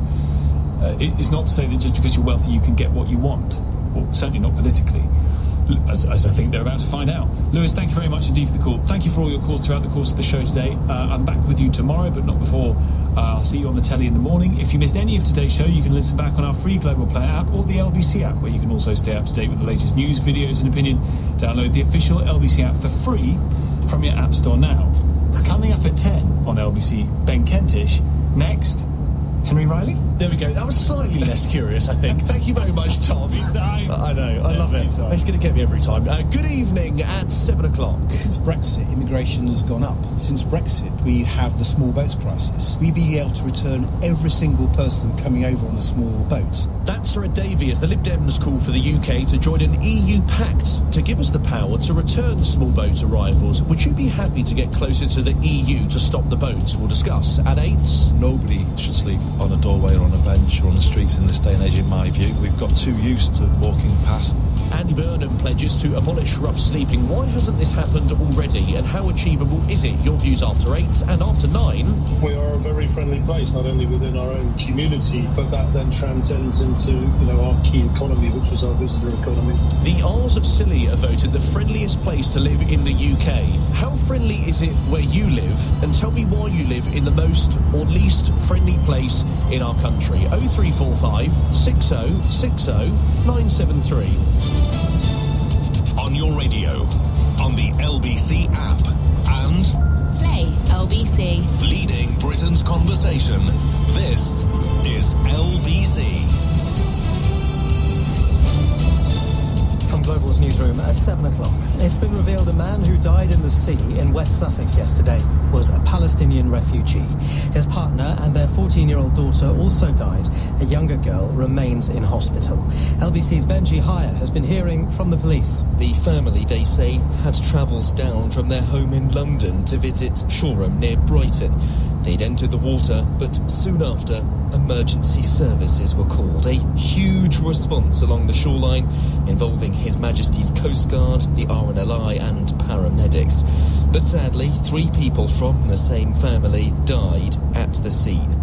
it's not to say that just because you're wealthy you can get what you want, or certainly not politically, as I think they're about to find out. Lewis, thank you very much indeed for the call. Thank you for all your calls throughout the course of the show today. I'm back with you tomorrow, but not before. I'll see you on the telly in the morning. If you missed any of today's show, you can listen back on our free Global Player app or the LBC app, where you can also stay up to date with the latest news, videos and opinion. Download the official LBC app for free from your app store now. Coming up at 10 on LBC, Ben Kentish. Next, Henry Riley? There we go. That was slightly less curious, I think. Thank you very much, Tom. I know. I love it. It's going to get me every time. Good evening at 7 o'clock. Since Brexit, immigration has gone up. Since Brexit, we have the small boats crisis. We'd be able to return every single person coming over on a small boat. That's Sir Ed Davey as the Lib Dems call for the UK to join an EU pact to give us the power to return small boat arrivals. Would you be happy to get closer to the EU to stop the boats? We'll discuss at 8. Nobody should sleep on a doorway or on a bench or on the streets in this day and age, in my view. We've got too used to walking past. Andy Burnham pledges to abolish rough sleeping. Why hasn't this happened already, and how achievable is it? Your views after 8 and after 9. We are a very friendly place, not only within our own community, but that then transcends into, our key economy, which is our visitor economy. The Isles of Scilly are voted the friendliest place to live in the UK. How friendly is it where you live? And tell me why you live in the most or least friendly place in our country. 0345 6060 973. On your radio, on the LBC app, and Play LBC. Leading Britain's conversation. This is LBC. From Global's newsroom at 7 o'clock. It's been revealed a man who died in the sea in West Sussex yesterday was a Palestinian refugee. His partner and their 14-year-old daughter also died. A younger girl remains in hospital. LBC's Benji Hire has been hearing from the police. The family, they say, had travelled down from their home in London to visit Shoreham near Brighton. They'd entered the water, but soon after, emergency services were called. A huge response along the shoreline involving His Majesty's Coast Guard, the RNLI and paramedics. But sadly, 3 people from the same family died at the scene.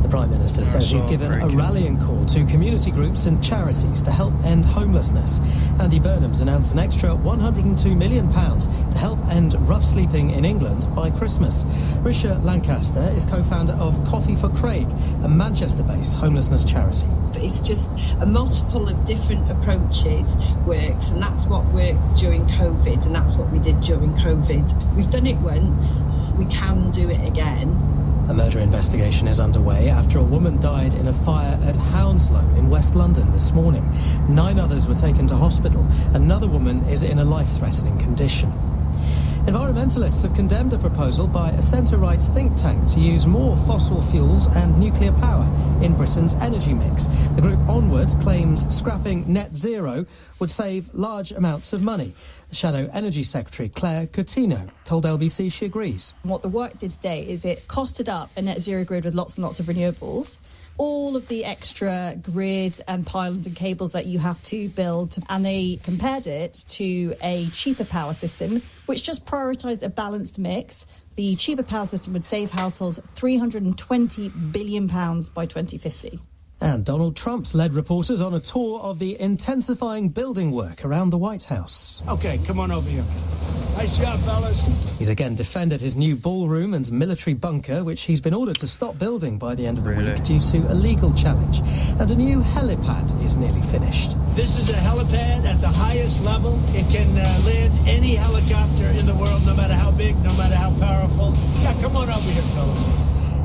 The Prime Minister says he's given a rallying call to community groups and charities to help end homelessness. Andy Burnham's announced an extra £102 million to help end rough sleeping in England by Christmas. Risha Lancaster is co-founder of Coffee for Craig, a Manchester-based homelessness charity. It's just a multiple of different approaches works, and that's what worked during COVID, and that's what we did during COVID. We've done it once, we can do it again. A murder investigation is underway after a woman died in a fire at Hounslow in West London this morning. 9 others were taken to hospital. Another woman is in a life-threatening condition. Environmentalists have condemned a proposal by a centre-right think tank to use more fossil fuels and nuclear power in Britain's energy mix. The group Onward claims scrapping net zero would save large amounts of money. The Shadow Energy Secretary Claire Coutinho told LBC she agrees. What the work did today is it costed up a net zero grid with lots and lots of renewables. All of the extra grid and pylons and cables that you have to build, and they compared it to a cheaper power system, which just prioritised a balanced mix. The cheaper power system would save households £320 billion by 2050. And Donald Trump's led reporters on a tour of the intensifying building work around the White House. OK, come on over here. Nice job, fellas. He's again defended his new ballroom and military bunker, which he's been ordered to stop building by the end of the week due to a legal challenge. And a new helipad is nearly finished. This is a helipad at the highest level. It can land any helicopter in the world, no matter how big, no matter how powerful. Yeah, come on over here, fellas.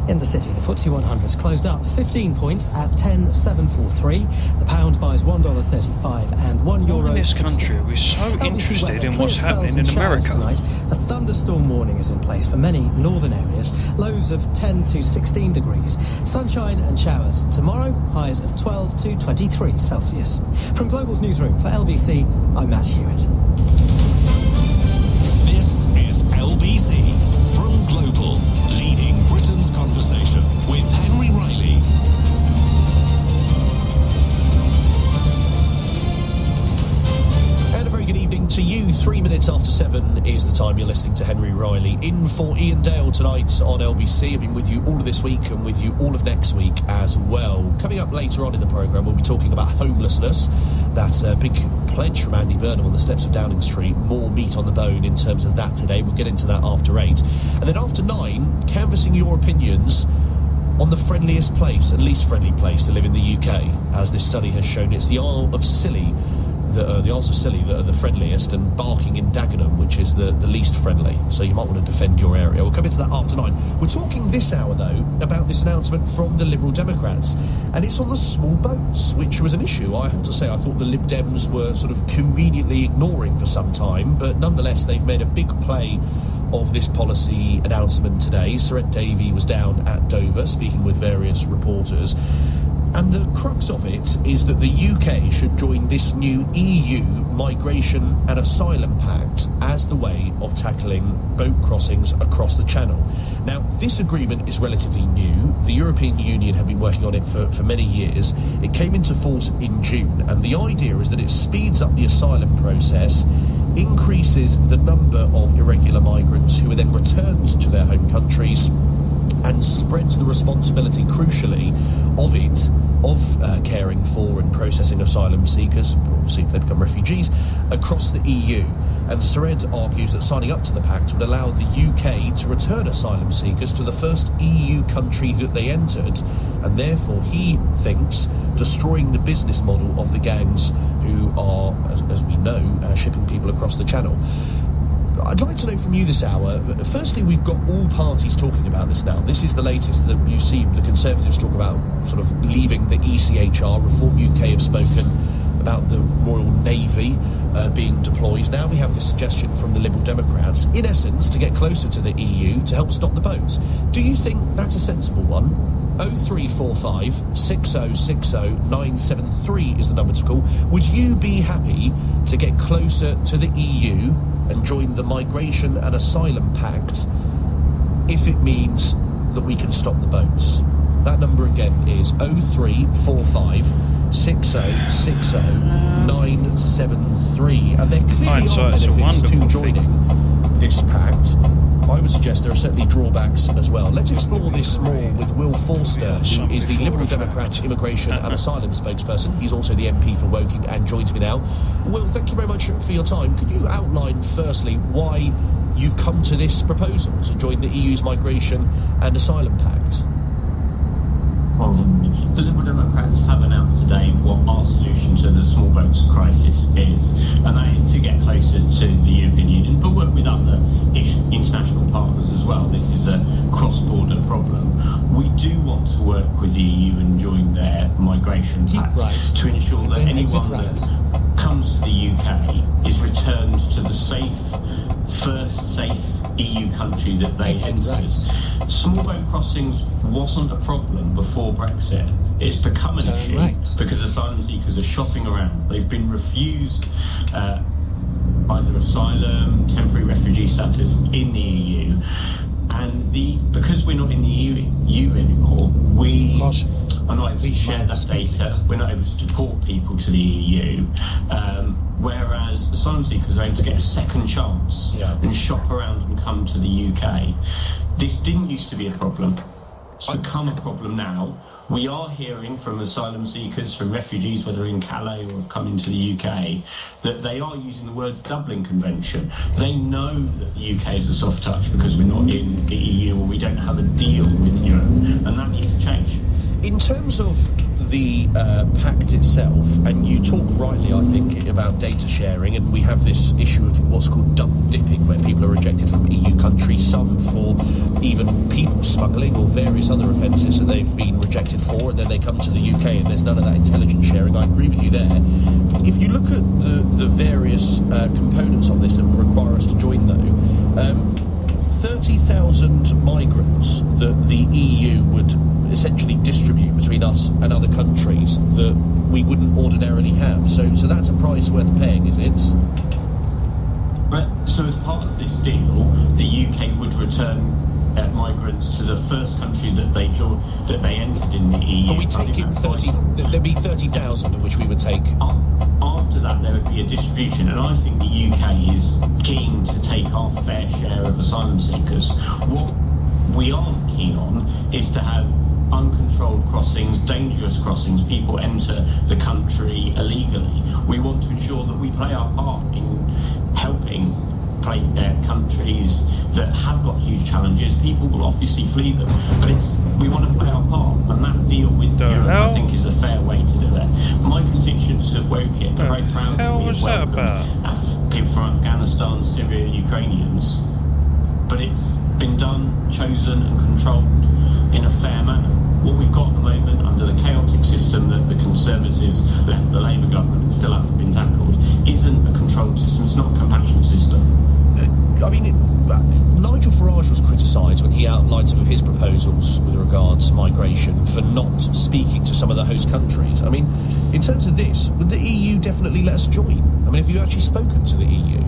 In the city, the FTSE 100's closed up 15 points at 10,743. The pound buys $1.35 and €1. In this country, we're so interested in what's happening in America. Tonight, a thunderstorm warning is in place for many northern areas. Lows of 10 to 16 degrees. Sunshine and showers tomorrow. Highs of 12 to 23 Celsius. From Global's newsroom for LBC, I'm Matt Hewitt. This is LBC from Global, leading Britain's conversation with Henry Riley. And a very good evening to you. 3 minutes after 7 is the time you're listening to Henry Riley. In for Ian Dale tonight on LBC. I've been with you all of this week and with you all of next week as well. Coming up later on in the programme, we'll be talking about homelessness. That's a big pledge from Andy Burnham on the steps of Downing Street. More meat on the bone in terms of that today. We'll get into that after 8. And then after 9, canvassing your opinions on the friendliest place and least friendly place to live in the UK. As this study has shown, it's the Isle of Scilly that are, the Isles of Scilly, that are the friendliest, and Barking in Dagenham, which is the least friendly. So you might want to defend your area. We'll come into that after 9. We're talking this hour, though, about this announcement from the Liberal Democrats, and it's on the small boats, which was an issue. I have to say, I thought the Lib Dems were sort of conveniently ignoring for some time, but nonetheless, they've made a big play of this policy announcement today. Sir Ed Davey was down at Dover speaking with various reporters. And the crux of it is that the UK should join this new EU Migration and Asylum Pact as the way of tackling boat crossings across the Channel. Now, this agreement is relatively new. The European Union have been working on it for many years. It came into force in June, and the idea is that it speeds up the asylum process, increases the number of irregular migrants who are then returned to their home countries, and spreads the responsibility, crucially, of caring for and processing asylum seekers, obviously if they become refugees, across the EU. And Sir Ed argues that signing up to the pact would allow the UK to return asylum seekers to the first EU country that they entered, and therefore he thinks destroying the business model of the gangs who are, as we know, shipping people across the Channel. I'd like to know from you this hour, firstly, we've got all parties talking about this now. This is the latest that you see the Conservatives talk about sort of leaving the ECHR. Reform UK have spoken about the Royal Navy being deployed. Now we have this suggestion from the Liberal Democrats, in essence, to get closer to the EU to help stop the boats. Do you think that's a sensible one? 0345 6060 973 is the number to call. Would you be happy to get closer to the EU and join the Migration and Asylum Pact if it means that we can stop the boats? That number again is 0345 6060 973. And there clearly are benefits to joining this pact. I would suggest there are certainly drawbacks as well. Let's explore this more with Will Forster, who is the Liberal Democrat Immigration and Asylum spokesperson. He's also the MP for Woking and joins me now. Will, thank you very much for your time. Could you outline firstly why you've come to this proposal to join the EU's Migration and Asylum Pact? Well, the Liberal Democrats have announced today what our solution to the small boats crisis is, and that is to get closer to the European Union, but work with other international partners as well. This is a cross-border problem. We do want to work with the EU and join their migration pact to ensure that anyone that comes to the UK is returned to the first safe EU country that they entered. Small boat crossings wasn't a problem before Brexit. It's become an issue because asylum seekers are shopping around. They've been refused either asylum, temporary refugee status in the EU, and because we're not in the EU anymore, we are not able to share that data. We're not able to deport people to the EU. Whereas asylum seekers are able to get a second chance and shop around and come to the UK. This didn't used to be a problem. It's become a problem now. We are hearing from asylum seekers, from refugees, whether in Calais or have come into the UK, that they are using the words Dublin Convention. They know that the UK is a soft touch because we're not in the EU or we don't have a deal with Europe, and that needs to change. In terms of the pact itself, and you talk rightly, I think, about data sharing, and we have this issue of what's called dump dipping, where people are rejected from EU countries, some for even people smuggling or various other offences that they've been rejected for, and then they come to the UK and there's none of that intelligence sharing. I agree with you there. If you look at the various components of this that would require us to join, though, 30,000 migrants that the EU would essentially distribute between us and other countries that we wouldn't ordinarily have. So that's a price worth paying, is it? Right. So as part of this deal, the UK would return migrants to the first country that they entered in the EU. Are we taking 30? There'd be 30,000 of which we would take. After that, there would be a distribution, and I think the UK is keen to take our fair share of asylum seekers. What we aren't keen on is to have uncontrolled crossings, dangerous crossings, people enter the country illegally. We want to ensure that we play our part in helping countries that have got huge challenges, people will obviously flee them. But we want to play our part, and that deal with Europe, I think, is a fair way to do it. My constituents of Woking are very proud that we have welcomed people from Afghanistan, Syria, Ukrainians. But it's been done, chosen and controlled in a fair manner. What we've got at the moment under the chaotic system that the Conservatives left the Labour government and still hasn't been tackled isn't a controlled system, it's not a compassionate system. I mean, Nigel Farage was criticised when he outlined some of his proposals with regards to migration for not speaking to some of the host countries. I mean, in terms of this, would the EU definitely let us join? I mean, have you actually spoken to the EU?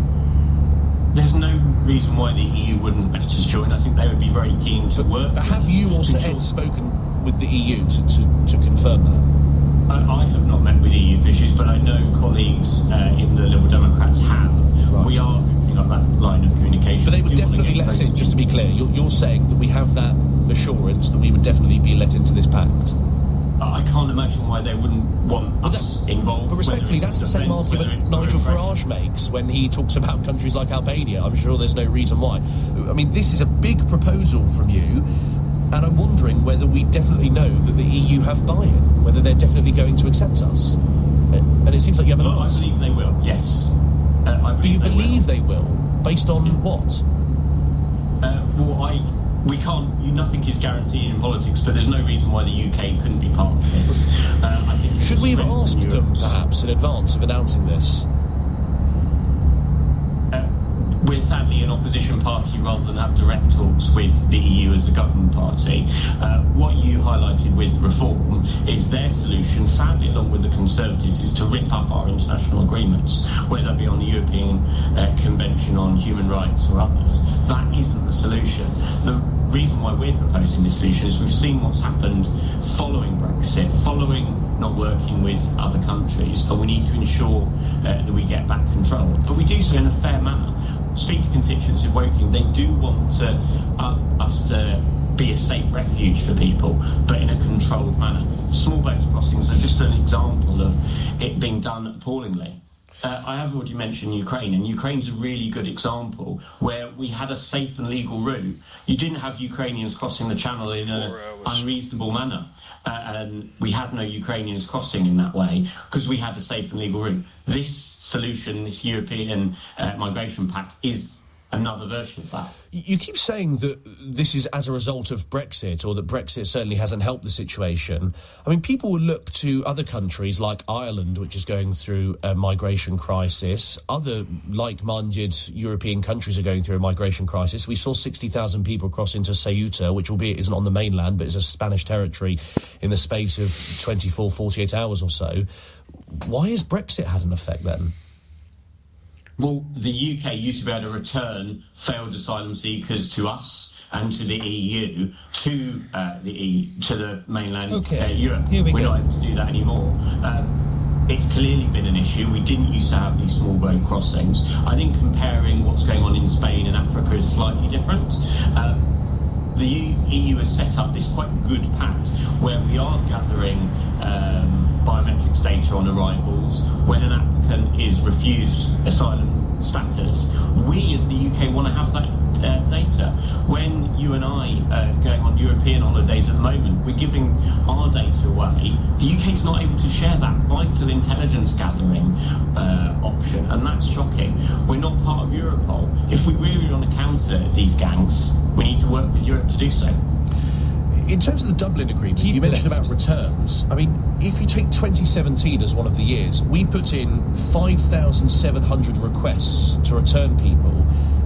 There's no reason why the EU wouldn't let us join. I think they would be very keen to work. But have you also spoken with the EU to confirm that? I have not met with EU officials, but I know colleagues in the Liberal Democrats have. Right. We are opening up that line of communication. But they would definitely let us in, just to be clear. You're saying that we have that assurance that we would definitely be let into this pact? I can't imagine why they wouldn't want us involved. But respectfully, that's the same argument Nigel Farage makes when he talks about countries like Albania. I'm sure there's no reason why. I mean, this is a big proposal from you, and I'm wondering whether we definitely know that the EU have buy-in, whether they're definitely going to accept us. And it seems like you haven't asked. I believe they will, yes. Do you believe they will? Based on what? We can't. Nothing is guaranteed in politics, but there's no reason why the UK couldn't be part of this. I think should we have asked them, perhaps, in advance of announcing this? We're sadly an opposition party rather than have direct talks with the EU as a government party. What you highlighted with reform is their solution, sadly along with the Conservatives, is to rip up our international agreements, whether it be on the European Convention on Human Rights or others. That isn't the solution. The reason why we're proposing this solution is we've seen what's happened following Brexit, following not working with other countries, and we need to ensure that we get back control. But we do so in a fair manner. Speak to constituents of Woking, they do want us to be a safe refuge for people, but in a controlled manner. Small boats crossings are just an example of it being done appallingly. I have already mentioned Ukraine, and Ukraine's a really good example where we had a safe and legal route. You didn't have Ukrainians crossing the channel in an unreasonable manner, and we had no Ukrainians crossing in that way because we had a safe and legal route. This solution, this European migration pact, is another version of that. You keep saying that this is as a result of Brexit, or that Brexit certainly hasn't helped the situation. I mean, people will look to other countries like Ireland, which is going through a migration crisis. Other like-minded European countries are going through a migration crisis. We saw 60,000 people cross into Ceuta, which albeit isn't on the mainland, but is a Spanish territory, in the space of 24, 48 hours or so. Why has Brexit had an effect then? Well, the UK used to be able to return failed asylum seekers to us and to the EU, to the mainland Europe. We're not able to do that anymore. It's clearly been an issue. We didn't used to have these small boat crossings. I think comparing what's going on in Spain and Africa is slightly different. The EU has set up this quite good pact where we are gathering biometrics data on arrivals. When an applicant is refused asylum status, we as the UK want to have that data. When you and I are going on European holidays at the moment, we're giving our data away. The UK's not able to share that vital intelligence gathering option, and that's shocking. We're not part of Europol. If we really want to counter these gangs, we need to work with Europe to do so. In terms of the Dublin Agreement, you mentioned about returns. I mean, if you take 2017 as one of the years, we put in 5,700 requests to return people,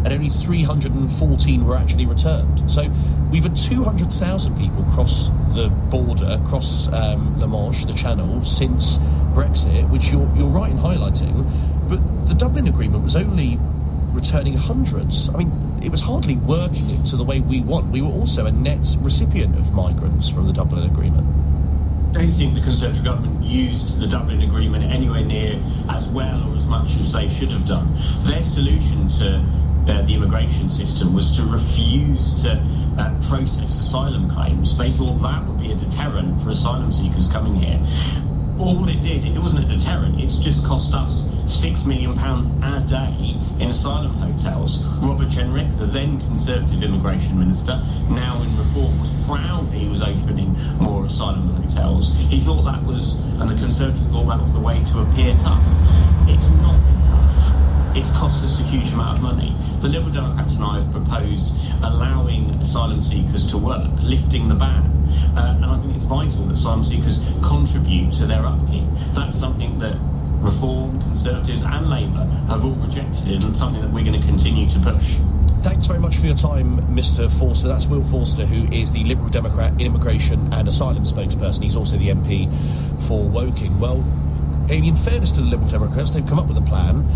and only 314 were actually returned. So we've had 200,000 people cross the border, cross La Manche, the Channel, since Brexit, which you're right in highlighting. But the Dublin Agreement was only returning hundreds. I mean, it was hardly working it to the way we want. We were also a net recipient of migrants from the Dublin Agreement. I don't think the Conservative government used the Dublin Agreement anywhere near as well or as much as they should have done. Their solution to the immigration system was to refuse to process asylum claims. They thought that would be a deterrent for asylum seekers coming here. all it did, it wasn't a deterrent, it's just cost us £6 million a day in asylum hotels. Robert Jenrick, the then Conservative Immigration Minister, now in reform, was proud that he was opening more asylum hotels. He thought that was, and the Conservatives thought that was the way to appear tough. It's not been tough. It's cost us a huge amount of money. The Liberal Democrats and I have proposed allowing asylum seekers to work, lifting the ban. And I think it's vital that asylum seekers contribute to their upkeep. That's something that Reform, Conservatives and Labour have all rejected, and something that we're going to continue to push. Thanks very much for your time, Mr. Forster. That's Will Forster, who is the Liberal Democrat Immigration and Asylum spokesperson. He's also the MP for Woking. Well, in fairness to the Liberal Democrats, they've come up with a plan.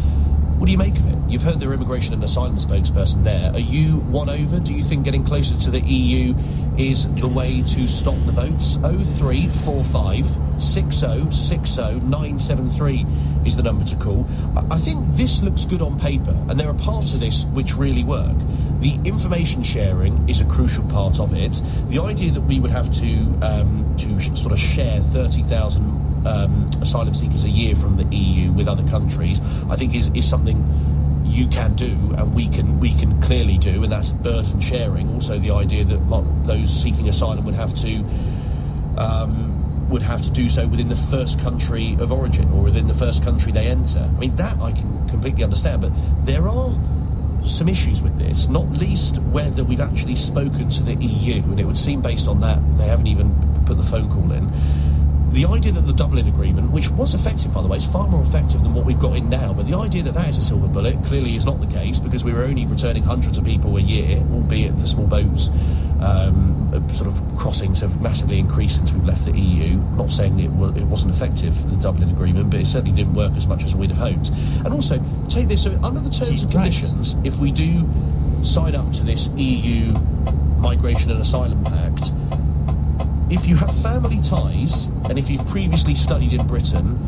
What do you make of it? You've heard their immigration and asylum spokesperson there. Are you won over? Do you think getting closer to the EU is the way to stop the boats? 0345 6060 973 is the number to call. I think this looks good on paper, and there are parts of this which really work. The information sharing is a crucial part of it. The idea that we would have to sort of share 30,000 asylum seekers a year from the EU with other countries, I think is something you can do, and we can clearly do, and that's burden sharing. Also, the idea that those seeking asylum would have to do so within the first country of origin or within the first country they enter. I mean, that I can completely understand, but there are some issues with this, not least whether we've actually spoken to the EU, and it would seem based on that they haven't even put the phone call in. The idea that the Dublin Agreement, which was effective, by the way, is far more effective than what we've got in now, but the idea that that is a silver bullet clearly is not the case, because we were only returning hundreds of people a year, albeit the small boats sort of crossings have massively increased since we've left the EU. I'm not saying it wasn't effective, the Dublin Agreement, but it certainly didn't work as much as we'd have hoped. And also, take this, so under the terms and conditions, if we do sign up to this EU Migration and Asylum Pact, if you have family ties, and if you've previously studied in Britain,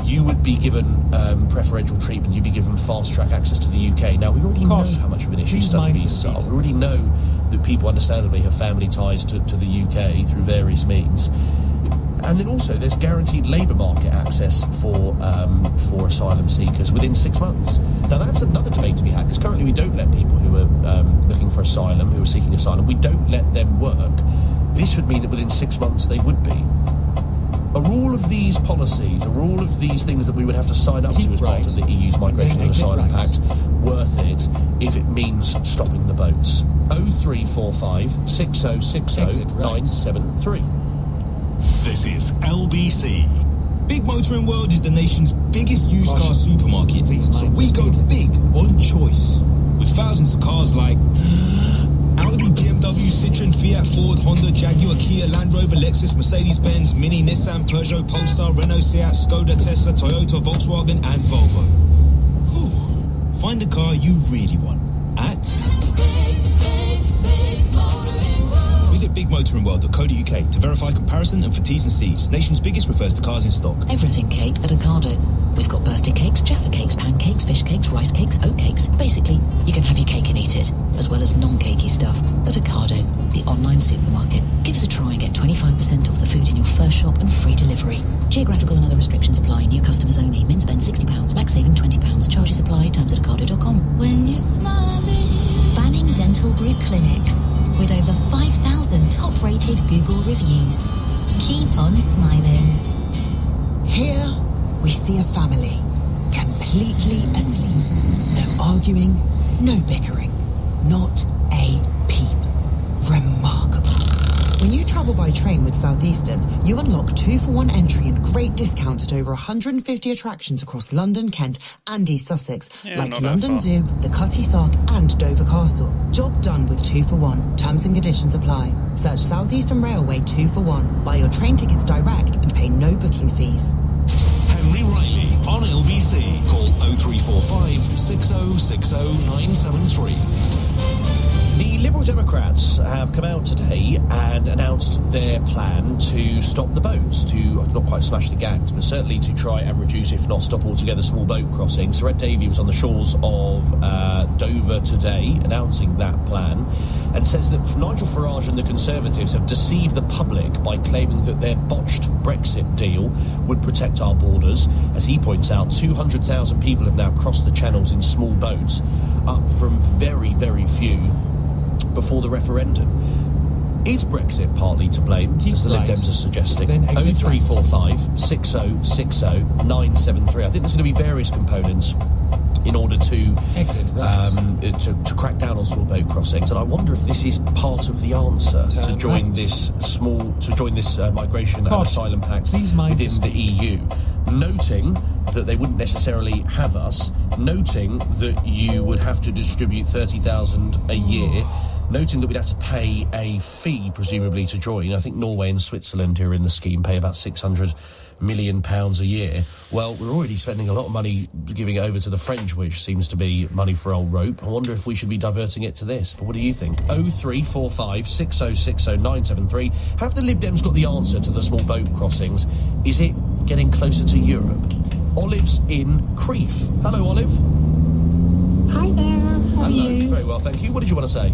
you would be given preferential treatment. You'd be given fast-track access to the UK. Now, we already know how much of an issue study visas are. We already know that people, understandably, have family ties to the UK through various means. And then also, there's guaranteed labour market access for asylum seekers within 6 months. Now, that's another debate to be had, because currently we don't let people who are looking for asylum, who are seeking asylum, we don't let them work. This would mean that within 6 months they would be. Are all of these policies, are all of these things that we would have to sign up to as part of the EU's Migration and Asylum Pact worth it if it means stopping the boats? 0345 6060 973. This is LBC. Big Motoring World is the nation's biggest used car supermarket, so we go big on choice. With thousands of cars like Audi, BMW, Citroen, Fiat, Ford, Honda, Jaguar, Kia, Land Rover, Lexus, Mercedes-Benz, Mini, Nissan, Peugeot, Polestar, Renault, Seat, Skoda, Tesla, Toyota, Volkswagen and Volvo. Whew. Find the car you really want at Visit bigmotoringworld.co.uk to verify comparison and for T's and C's. Nation's biggest refers to cars in stock. Everything cake at Ocado. We've got birthday cakes, Jaffa cakes, pancakes, fish cakes, rice cakes, oat cakes. Basically, you can have your cake and eat it, as well as non-cakey stuff. At Ocado, the online supermarket. Give us a try and get 25% off the food in your first shop and free delivery. Geographical and other restrictions apply. New customers only. Min spend £60. Max saving £20. Charges apply. Terms at ocado.com. When you're smiling. Banning Dental Group Clinics. With over 5,000 top-rated Google reviews. Keep on smiling. Here we see a family, completely asleep. No arguing, no bickering, not a peep. Remarkable. When you travel by train with Southeastern, you unlock 2-for-1 entry and great discounts at over 150 attractions across London, Kent and East Sussex, like London Zoo, the Cutty Sark and Dover Castle. Job done with 2-for-1. Terms and conditions apply. Search Southeastern Railway 2-for-1. Buy your train tickets direct and pay no booking fees. Henry Riley on LBC. Call 0345 6060 973. The Liberal Democrats have come out today and announced their plan to stop the boats, to not quite smash the gangs, but certainly to try and reduce, if not stop altogether, small boat crossings. Sir Ed Davey was on the shores of Dover today announcing that plan and says that Nigel Farage and the Conservatives have deceived the public by claiming that their botched Brexit deal would protect our borders. As he points out, 200,000 people have now crossed the channels in small boats, up from very, very few before the referendum. Is Brexit partly to blame, as the Lib Dems are suggesting? 0345 6060 973. I think there's going to be various components in order to crack down on small boat crossings, and I wonder if this is part of the answer to join this migration and asylum pact within the EU. Noting that they wouldn't necessarily have us, noting that you would have to distribute 30,000 a year, noting that we'd have to pay a fee, presumably, to join. I think Norway and Switzerland, who are in the scheme, pay about £600 million a year. Well, we're already spending a lot of money giving it over to the French, which seems to be money for old rope. I wonder if we should be diverting it to this. But what do you think? 0345 6060 973. Have the Lib Dems got the answer to the small boat crossings? Is it getting closer to Europe? Olive's in Crieff. Hello, Olive. Hi there. How are you? Very well, thank you. What did you want to say?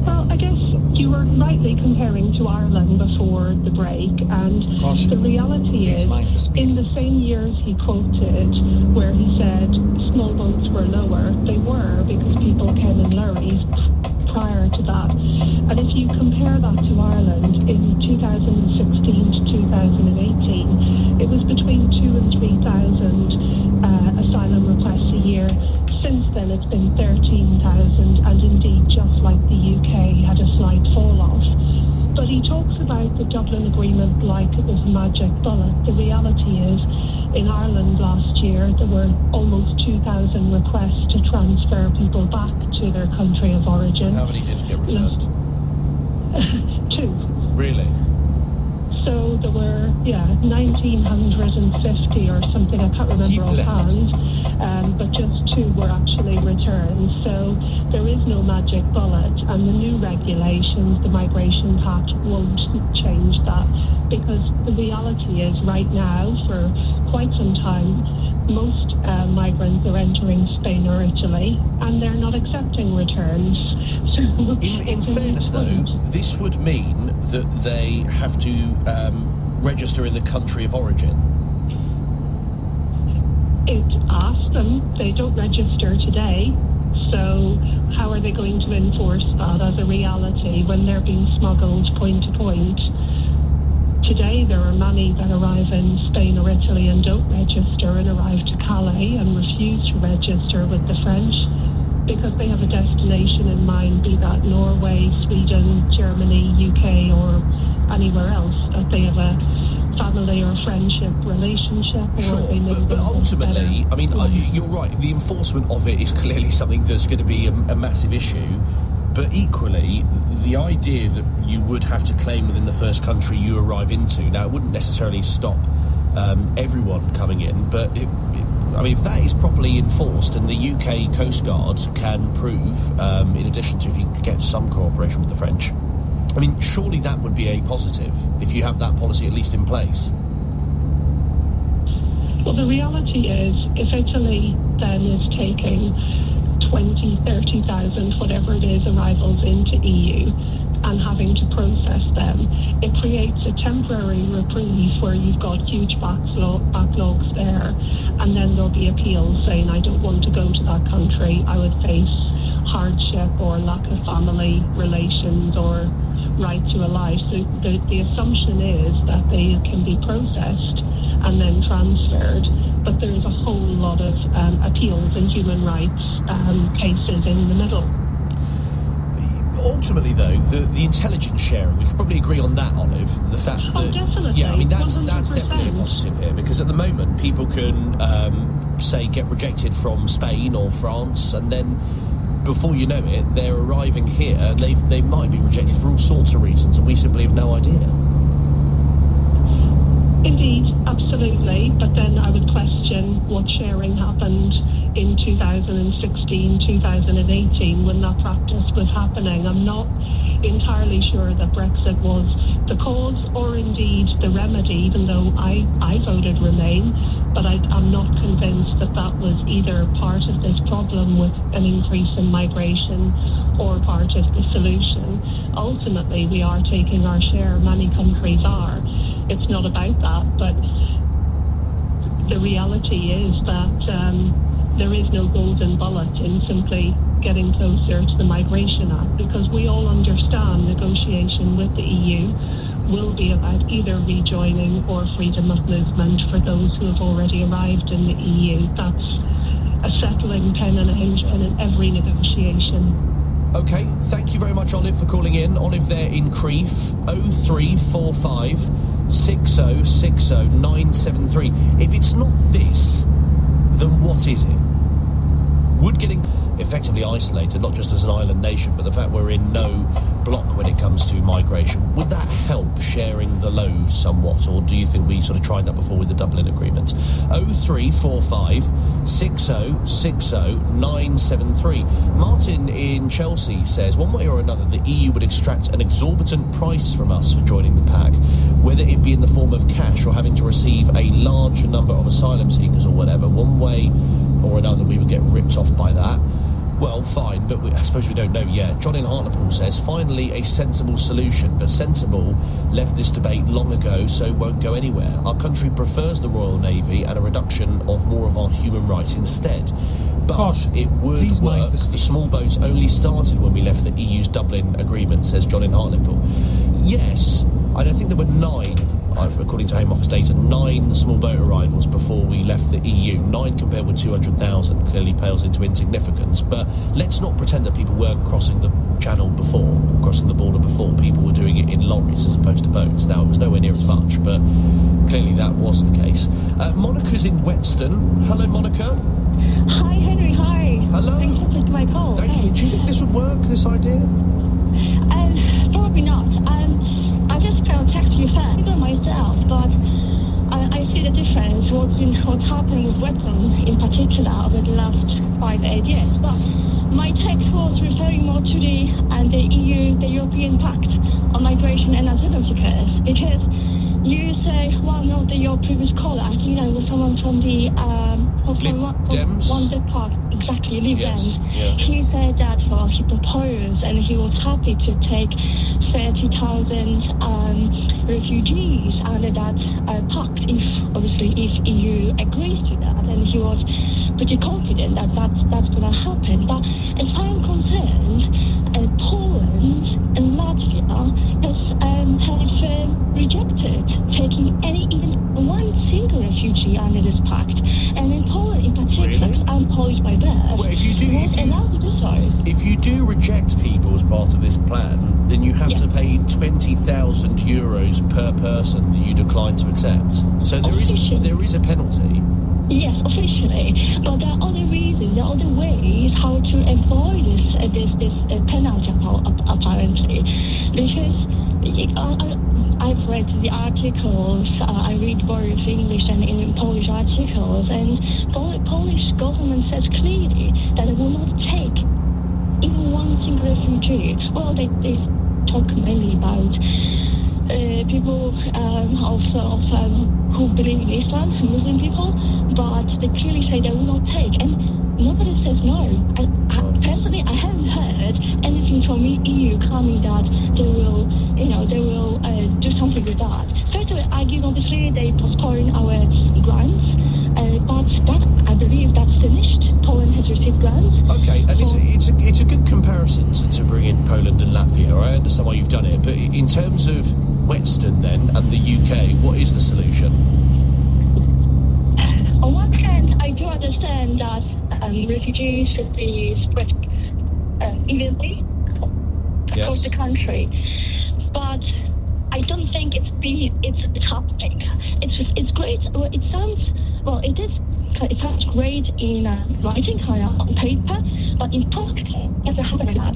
Well, I guess you were rightly comparing to Ireland before the break, and the reality is, in the same years he quoted, where he said small boats were lower, they were, because people came in lorries prior to that. And if you compare that to Ireland, in 2016 to 2018, it was between 2,000 and 3,000 asylum requests a year. Since then, it's been 13,000, and indeed, just like the UK, had a slight fall-off. But he talks about the Dublin Agreement like it was a magic bullet. The reality is, in Ireland last year, there were almost 2,000 requests to transfer people back to their country of origin. How many did get returned? 2. Really? So there were, 1,950 or something, I can't remember offhand, but just 2 were actually returned. So there is no magic bullet, and the new regulations, the Migration Pact, won't change that, because the reality is right now, for quite some time, most migrants are entering Spain or Italy, and they're not accepting returns. So in fairness, though, this would mean that they have to register in the country of origin. It asks them. They don't register today. So how are they going to enforce that as a reality when they're being smuggled point to point? Today, there are many that arrive in Spain or Italy and don't register, and arrive to Calais and refuse to register with the French because they have a destination in mind, be that Norway, Sweden, Germany, UK, or anywhere else, that they have a family or friendship relationship. Sure, but ultimately, I mean, you're right, the enforcement of it is clearly something that's going to be a massive issue. But equally, the idea that you would have to claim within the first country you arrive into, now it wouldn't necessarily stop everyone coming in, but I mean, if that is properly enforced and the UK Coast Guard can prove, in addition to if you get some cooperation with the French, I mean, surely that would be a positive if you have that policy at least in place. Well, the reality is, if Italy then is taking 20, 30,000, whatever it is, arrivals into EU and having to process them, it creates a temporary reprieve where you've got huge backlogs there, and then there'll be appeals saying, I don't want to go to that country, I would face hardship or lack of family relations or right to a life. So the assumption is that they can be processed and then transferred, but there's a whole lot of appeals and human rights cases in the middle. Ultimately, though, the intelligence sharing, we could probably agree on that, Olive. The fact that, definitely. Yeah, I mean that's 100%. definitely a positive here, because at the moment people can say get rejected from Spain or France, and then before you know it, they're arriving here and they might be rejected for all sorts of reasons, and we simply have no idea. Indeed, absolutely. But then I would question what sharing happened in 2016, 2018 when that practice was happening. I'm not entirely sure that Brexit was the cause or indeed the remedy, even though I voted Remain, but I'm not convinced that that was either part of this problem with an increase in migration or part of the solution. Ultimately, we are taking our share. Many countries are. It's not about that, but the reality is that there is no golden bullet in simply getting closer to the Migration Act, because we all understand negotiation with the EU will be about either rejoining or freedom of movement for those who have already arrived in the EU. That's a settling pen and a hinge pin in every negotiation. OK, thank you very much, Olive, for calling in. Olive there in Crieff, 0345 6060 973. If it's not this, then what is it? Would getting effectively isolated, not just as an island nation, but the fact we're in no block when it comes to migration, would that help sharing the load somewhat, or do you think we sort of tried that before with the Dublin Agreement? 0345 6060 973. Martin in Chelsea says, one way or another, the EU would extract an exorbitant price from us for joining the pack, whether it be in the form of cash or having to receive a large number of asylum seekers or whatever. One way or another, we would get ripped off by that. Well, fine, but I suppose we don't know yet. John in Hartlepool says, finally a sensible solution, but sensible left this debate long ago, so won't go anywhere. Our country prefers the Royal Navy and a reduction of more of our human rights instead. But it would work. The small boats only started when we left the EU's Dublin Agreement, says John in Hartlepool. Yes, I don't think there were 9, according to Home Office data, 9 small boat arrivals before we left the EU. 9 compared with 200,000 clearly pales into insignificance. But let's not pretend that people weren't crossing the channel before, crossing the border before. People were doing it in lorries as opposed to boats. Now, it was nowhere near as much, but clearly that was the case. Monica's in Whetstone. Hello, Monica. Hi, Henry. Hi. Hello. Thanks for taking my call. Thank you. Do you think this would work, this idea? Probably not. I just text you first, even myself, but I see the difference, what's happening with Whetstone in particular over the last 5-8 years. But my text was referring more to the EU, the European Pact on Migration and Asylum Seekers, because you say one of your previous caller, I think that was someone from the one part, exactly, Lib Dems. Yeah. He said that he proposed and he was happy to take 30,000 refugees under that pact, if EU agrees to that, and he was pretty confident that that's going to happen. But as far as I'm concerned, Poland and Latvia have rejected taking even one single refugee under this pact, and in Poland in particular, really? I'm Polish by birth. Well, if you do reject people as part of this plan, then you have to pay €20,000 per person that you decline to accept. So there is a penalty. Yes, officially, but there are other reasons, there are other ways how to avoid this penalty apparently, because I've read the articles, I read both English and in Polish articles, and Polish government says clearly that it will not take even one single refugee. Well, they talk mainly about people who believe in Islam, Muslim people, but they clearly say they will not take, and nobody says no. Personally, I haven't heard anything from the EU coming that they will do something with that. First of all, obviously they postpone our grants, but that, I believe that's finished. Poland has received grants. Okay, and it's a good comparison to bring in Poland and Latvia. I understand why you've done it, but in terms of Whetstone then and the UK, what is the solution? On one hand, I do understand that refugees should be spread evenly across the country, but I don't think it's happening. It's great. Well, it sounds great in writing on paper, but in practice, it doesn't happen like that.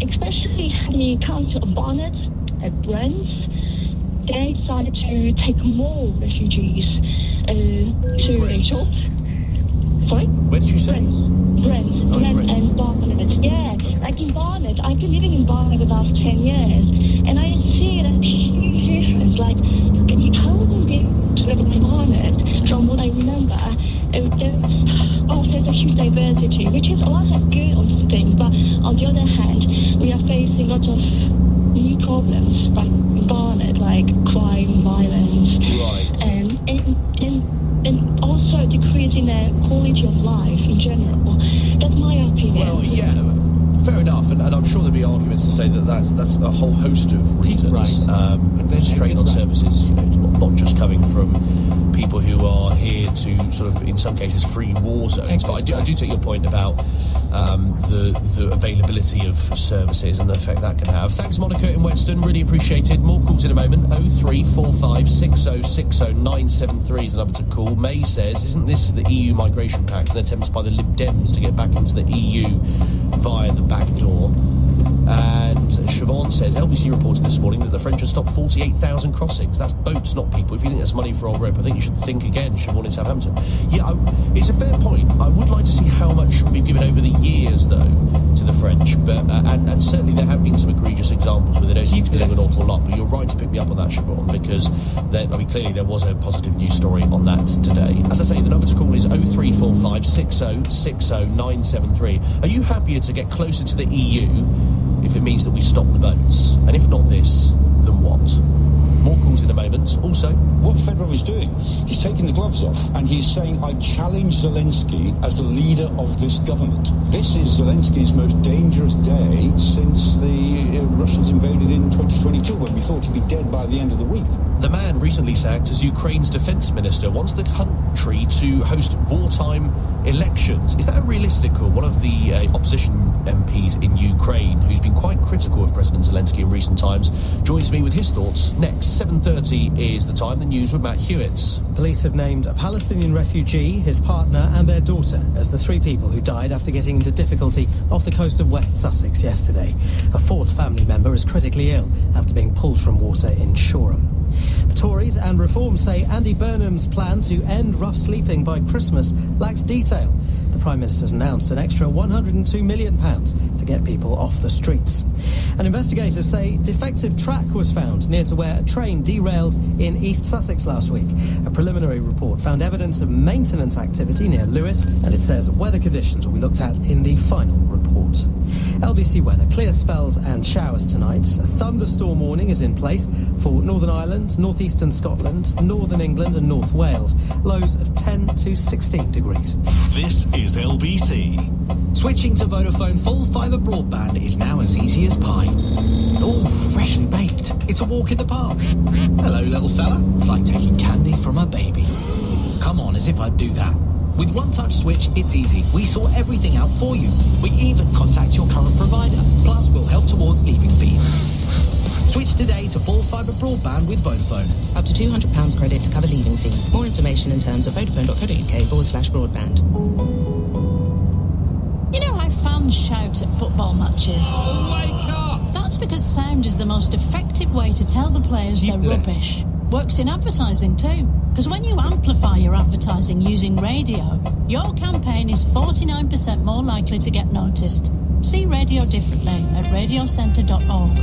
Especially the Council of Barnet at Brents, they decided to take more refugees to the Yacht. Sorry? Where did you say? Brent and Barnet. Yeah, like in Barnet. I've been living in Barnet the last 10 years, and I see that huge difference. Like, how would be to live in Barnet, from what I remember, there's a huge diversity, which is also good on things, but on the other hand, we are facing lots of new problems, like in Barnet, like crime, violence, and also decreasing the quality of life in general. That's my opinion. Well, yeah, fair enough, and I'm sure there'll be arguments to say that that's a whole host of reasons. Right. Strain on services, not just coming from people who are here to sort of, in some cases, free war zones. But I do take your point about the availability of services and the effect that can have. Thanks, Monica in Weston. Really appreciated. More calls in a moment. 0345 6060 973 is the number to call. May says, isn't this the EU migration pact, an attempt by the Lib Dems to get back into the EU via the back door? And Siobhan says, LBC reported this morning that the French have stopped 48,000 crossings. That's boats, not people. If you think that's money for old rope, I think you should think again. Siobhan in Southampton. Yeah, it's a fair point. I would like to see how much we've given over the years, though, to the French. But and certainly there have been some egregious examples where they don't seem to be doing an awful lot. But you're right to pick me up on that, Siobhan, because clearly there was a positive news story on that today. As I say, the number to call is 0345 6060 973. Are you happier to get closer to the EU if it means that we stop the boats? And if not this, then what? More calls in a moment. Also, what Fedorov is doing, he's taking the gloves off and he's saying, I challenge Zelensky as the leader of this government. This is Zelensky's most dangerous day since the Russians invaded in 2022, when we thought he'd be dead by the end of the week. The man recently sacked as Ukraine's defence minister wants the country to host wartime elections. Is that a realistic call? One of the opposition MPs in Ukraine, who's been quite critical of President Zelensky in recent times, joins me with his thoughts next. 7:30 is the time. The news with Matt Hewitt. Police have named a Palestinian refugee, his partner and their daughter as the three people who died after getting into difficulty off the coast of West Sussex yesterday. A fourth family member is critically ill after being pulled from water in Shoreham. The Tories and Reform say Andy Burnham's plan to end rough sleeping by Christmas lacks detail. The Prime Minister's announced an extra £102 million to get people off the streets. And investigators say defective track was found near to where a train derailed in East Sussex last week. A preliminary report found evidence of maintenance activity near Lewes, and it says weather conditions will be looked at in the final report. LBC weather, clear spells and showers tonight. A thunderstorm warning is in place for Northern Ireland, northeastern Scotland, northern England and North Wales. Lows of 10 to 16 degrees. This is LBC. Switching to Vodafone full fibre broadband is now as easy as pie. Oh, freshly baked. It's a walk in the park. Hello, little fella. It's like taking candy from a baby. Come on, as if I'd do that. With One Touch Switch, it's easy. We sort everything out for you. We even contact your current provider. Plus, we'll help towards leaving fees. Switch today to full fibre broadband with Vodafone. Up to £200 credit to cover leaving fees. More information in terms of vodafone.co.uk/broadband. You know how fans shout at football matches? Oh, wake up! That's because sound is the most effective way to tell the players they're rubbish. Works in advertising too, because when you amplify your advertising using radio, your campaign is 49% more likely to get noticed. See radio differently at radiocentre.org.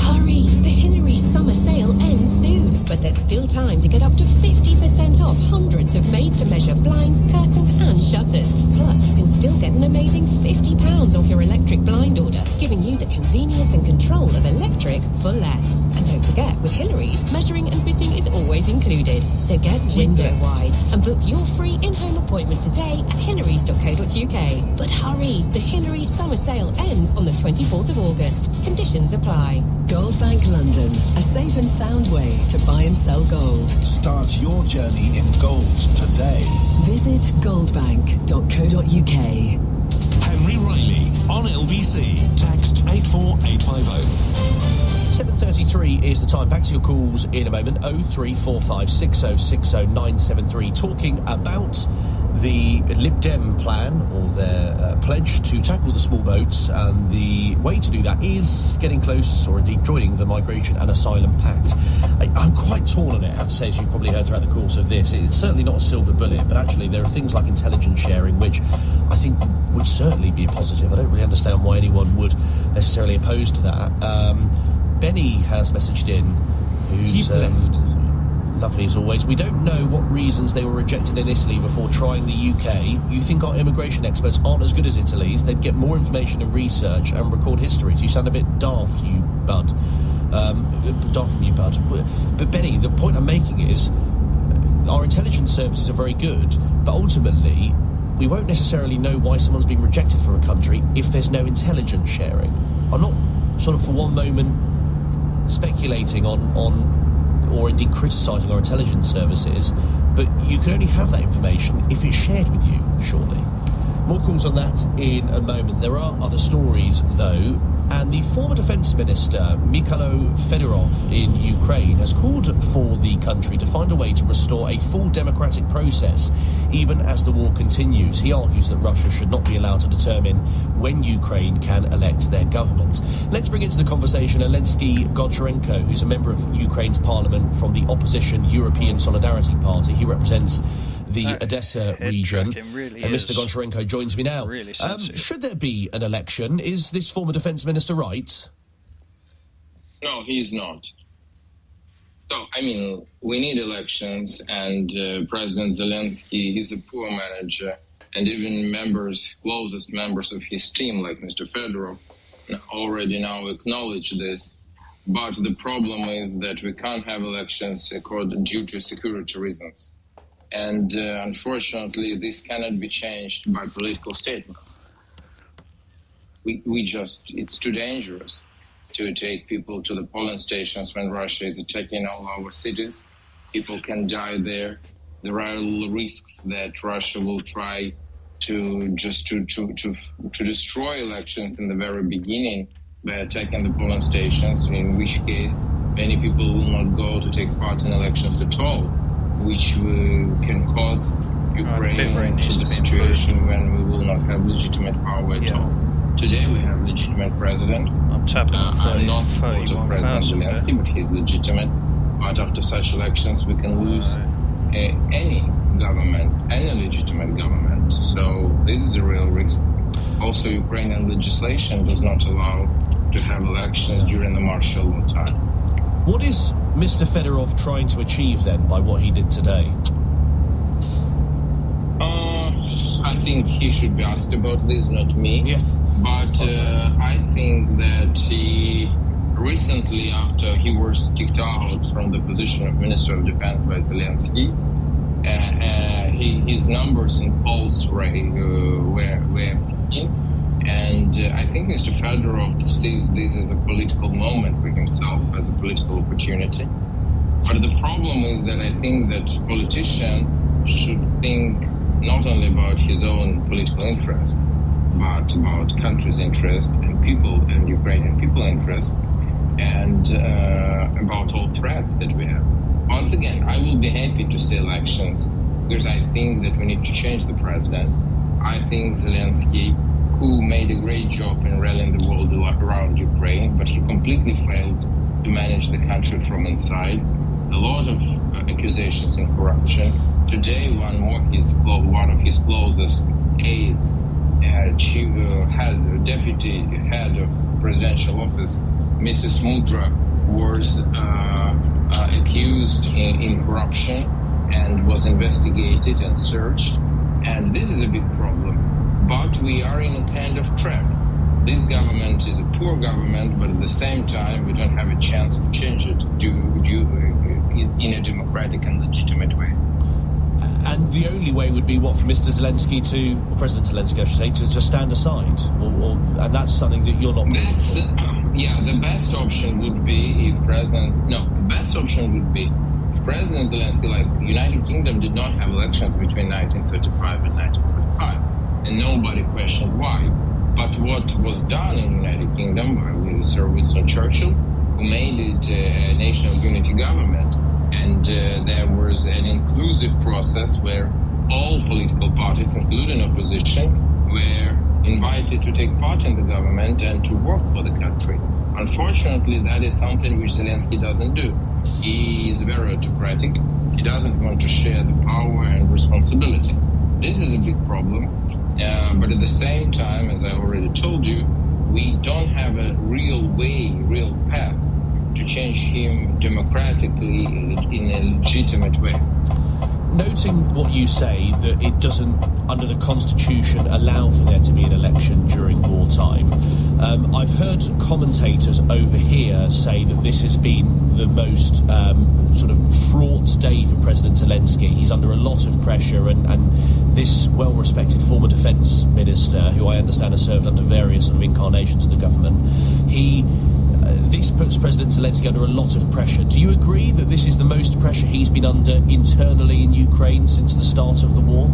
Hurry! The Hillary summer sale ends soon, but there's still time to get up to 50% off hundreds of made-to-measure blinds, curtains and shutters. Plus, you can still get an amazing £50 off your electric blind order, giving you the convenience and control of electric for less. And don't forget, with Hillary's, measuring and fitting is always included. So get window-wise and book your free in-home appointment today at hillarys.co.uk. But hurry! The Hillary summer sale ends on the 24th of August. Conditions apply. Gold Bank London, a safe and sound way to buy and sell gold. Start your journey in gold today. Visit goldbank.co.uk. Henry Riley on LBC. Text 84850. 7:33 is the time. Back to your calls in a moment. 0345 6060 973. Talking about the Lib Dem plan, or their pledge to tackle the small boats, and the way to do that is getting close, or indeed joining, the Migration and Asylum Pact. I'm quite torn on it, I have to say, as you've probably heard throughout the course of this. It's certainly not a silver bullet, but actually there are things like intelligence sharing, which I think would certainly be a positive. I don't really understand why anyone would necessarily oppose to that. Benny has messaged in, who's lovely as always. We don't know what reasons they were rejected in Italy before trying the UK. You think our immigration experts aren't as good as Italy's? They'd get more information and research and record histories. You sound a bit daft, you bud. Daft from you, bud. But Benny, the point I'm making is our intelligence services are very good, but ultimately we won't necessarily know why someone's been rejected from a country if there's no intelligence sharing. I'm not sort of for one moment speculating on or indeed criticising our intelligence services, but you can only have that information if it's shared with you, surely. More calls on that in a moment. There are other stories, though, and the former Defence Minister, Mykhailo Fedorov, in Ukraine, has called for the country to find a way to restore a full democratic process, even as the war continues. He argues that Russia should not be allowed to determine when Ukraine can elect their government. Let's bring into the conversation Olensky Goncharenko, who's a member of Ukraine's parliament from the opposition European Solidarity Party. He represents the Odessa region. Really and Mr. Goncharenko joins me now. Really should there be an election? Is this former defence minister right? No, he is not. So, I mean, we need elections, and President Zelensky is a poor manager, and even closest members of his team, like Mr. Fedorov, already now acknowledge this. But the problem is that we can't have elections due to security reasons. And unfortunately, this cannot be changed by political statements. It's too dangerous to take people to the polling stations when Russia is attacking all our cities. People can die there. There are risks that Russia will try to destroy elections in the very beginning by attacking the polling stations, in which case many people will not go to take part in elections at all, which can cause Ukraine to the situation when we will not have legitimate power at all. Today we have legitimate president. I'm tapping I'm not supporting President Zelensky, but he's legitimate. But after such elections, we can lose any government, any legitimate government. So this is a real risk. Also, Ukrainian legislation does not allow to have elections during the martial law time. What is Mr. Fedorov trying to achieve, then, by what he did today? I think he should be asked about this, not me. Yeah. But I think that he recently, after he was kicked out from the position of Minister of Defense by Zelensky, his numbers in polls were peaking. And I think Mr. Fedorov sees this as a political moment for himself, as a political opportunity. But the problem is that I think that politicians should think not only about his own political interest, but about country's interest and people and Ukrainian people interest, and about all threats that we have. Once again, I will be happy to see elections because I think that we need to change the president. I think Zelensky, who made a great job in rallying the world around Ukraine, but he completely failed to manage the country from inside. A lot of accusations in corruption. Today, one of his closest aides, deputy head of presidential office, Mrs. Mudra, was accused in corruption and was investigated and searched. And this is a big problem. But we are in a kind of trap. This government is a poor government, but at the same time, we don't have a chance to change it in a democratic and legitimate way. And the only way would be, what, for Mr. Zelensky or President Zelensky, I should say, to stand aside? And that's something that you're not willing for? The best option would be if President Zelensky, like the United Kingdom, did not have elections between 1935 and 1945. And nobody questioned why. But what was done in the United Kingdom by Sir Winston Churchill, who made it a national unity government, and there was an inclusive process where all political parties, including opposition, were invited to take part in the government and to work for the country. Unfortunately, that is something which Zelensky doesn't do. He is very autocratic. He doesn't want to share the power and responsibility. This is a big problem. But at the same time, as I already told you, we don't have a real path to change him democratically in a legitimate way. Noting what you say, that it doesn't, under the Constitution, allow for there to be an election during wartime, I've heard commentators over here say that this has been the most sort of fraught day for President Zelensky. He's under a lot of pressure, and this well-respected former defence minister, who I understand has served under various sort of incarnations of the government, this puts President Zelensky under a lot of pressure. Do you agree that this is the most pressure he's been under internally in Ukraine since the start of the war?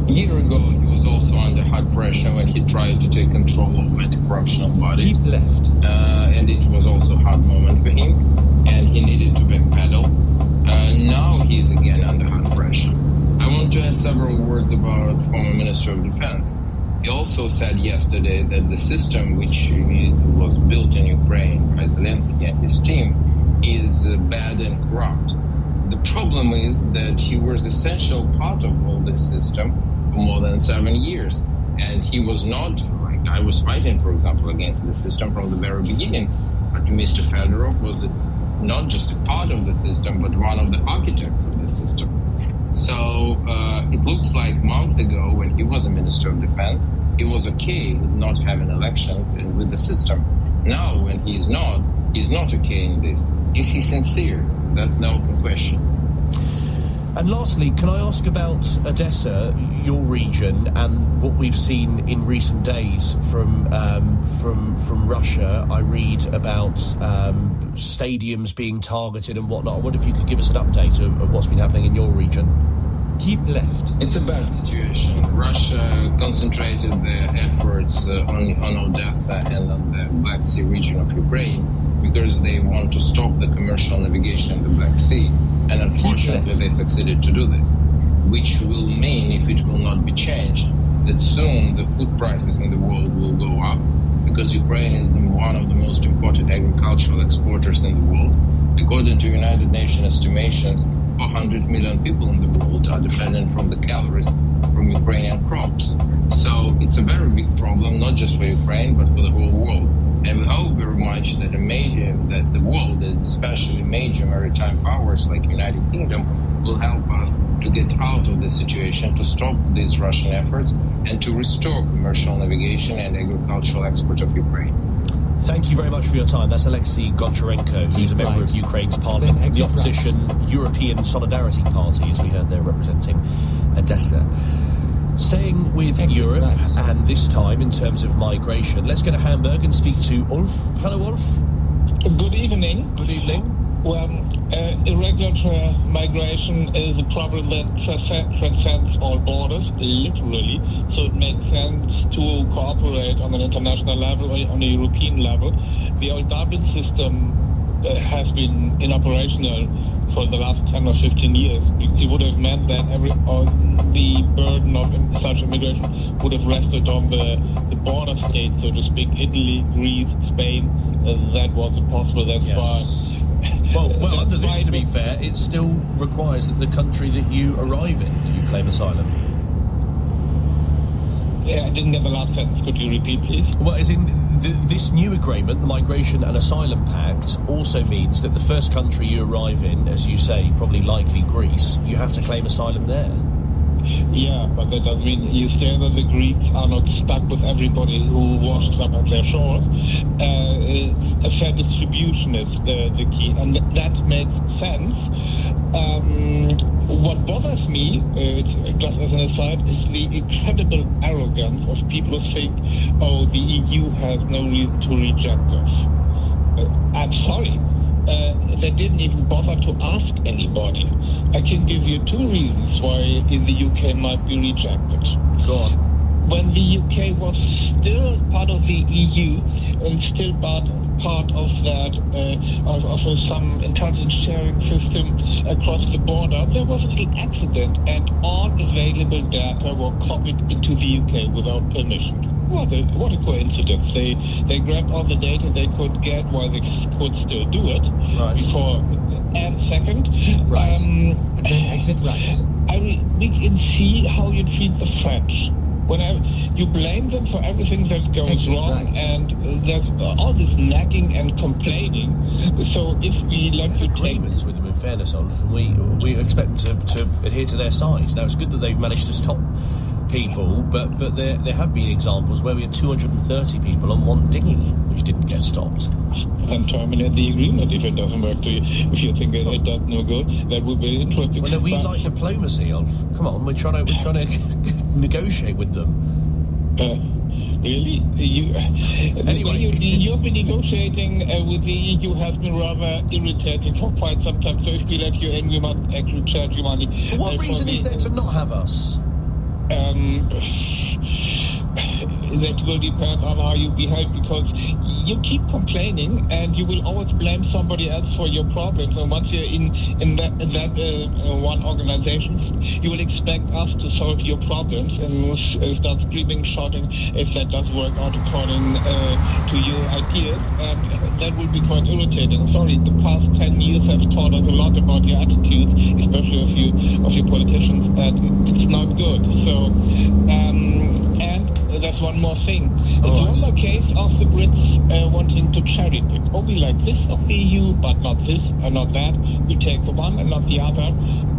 A year ago, he was also under hard pressure when he tried to take control of anti-corruptional bodies. He's left. And it was also a hard moment for him, and he needed to backpedal. Now he's again under hard pressure. I want to add several words about former Minister of Defense. He also said yesterday that the system which was built in Ukraine by Zelensky and his team is bad and corrupt. The problem is that he was essential part of all this system for more than 7 years. And he was not, like I was fighting, for example, against the system from the very beginning. But Mr. Fedorov was not just a part of the system, but one of the architects of the system. So it looks like a month ago, when he was a Minister of Defense, he was okay with not having elections and with the system. Now, when he's not okay in this. Is he sincere? That's the open question. And lastly, can I ask about Odessa, your region, and what we've seen in recent days from Russia? I read about stadiums being targeted and whatnot. I wonder if you could give us an update of what's been happening in your region. Keep left. It's a bad situation. Russia concentrated their efforts on Odessa and on the Black Sea region of Ukraine because they want to stop the commercial navigation in the Black Sea. And unfortunately, they succeeded to do this, which will mean, if it will not be changed, that soon the food prices in the world will go up, because Ukraine is one of the most important agricultural exporters in the world. According to United Nations estimations, 400 million people in the world are dependent from the calories from Ukrainian crops. So it's a very big problem, not just for Ukraine, but for the whole world. And we hope very much that the world, especially major maritime powers like United Kingdom, will help us to get out of this situation, to stop these Russian efforts, and to restore commercial navigation and agricultural export of Ukraine. Thank you very much for your time. That's Alexei Goncharenko, who's a member of Ukraine's parliament from the opposition European Solidarity Party, as we heard there, representing Odessa. Staying with Europe, and this time in terms of migration, let's go to Hamburg and speak to Ulf. Hello, Ulf. Good evening. Good evening. Well, irregular migration is a problem that transcends all borders, literally. So it makes sense to cooperate on an international level or on a European level. The old Dublin system has been inoperational for the last 10 or 15 years. It would have meant that the burden of such immigration would have rested on the border states, so to speak, Italy, Greece, Spain. That was impossible. That's why. Well, under this, to be fair, it still requires that the country that you arrive in, that you claim asylum. Yeah, I didn't get the last sentence. Could you repeat, please? Well, as in this new agreement, the Migration and Asylum Pact, also means that the first country you arrive in, as you say, probably likely Greece, you have to claim asylum there. Yeah, but that doesn't mean you say that the Greeks are not stuck with everybody who washes up at their shores. A fair distribution is the key, and that makes sense. What bothers me, just as an aside, is the incredible arrogance of people who think, oh, the EU has no reason to reject us. I'm sorry. They didn't even bother to ask anybody. I can give you two reasons why the UK might be rejected. Go on. When the UK was still part of the EU and still part part of that, of some intelligence sharing system across the border, there was a little accident and all available data were copied into the UK without permission. What a coincidence. They grabbed all the data they could get while they could still do it. Right. And second, keep right and then exit right. We can see how you treat the French. You blame them for everything that goes wrong, right. And there's all this nagging and complaining. So if we let you agreements with them, in fairness, Ulf, and we expect them to adhere to their sides. Now, it's good that they've managed to stop people, but there have been examples where we had 230 people on one dinghy which didn't get stopped. And terminate the agreement if it doesn't work to you. If you think it does no good, that would be interesting. Well, no, we like diplomacy, Ulf. Come on, we're trying to negotiate with them. Really? Anyway, you've been negotiating with the EU has been rather irritating for quite some time. So if we let you in, we must actually charge you money. For what reason is there to not have us? That will depend on how you behave, because you keep complaining and you will always blame somebody else for your problems. And once you're in that one organization, you will expect us to solve your problems and start screaming, shouting if that does work out according to your ideas. And that will be quite irritating. Sorry, the past 10 years have taught us a lot about your attitudes, especially of your politicians, and it's not good. So, and there's one more thing. It's not the case of the Brits wanting to cherry pick. Oh, we like this of the EU, but not this and not that. We take the one and not the other.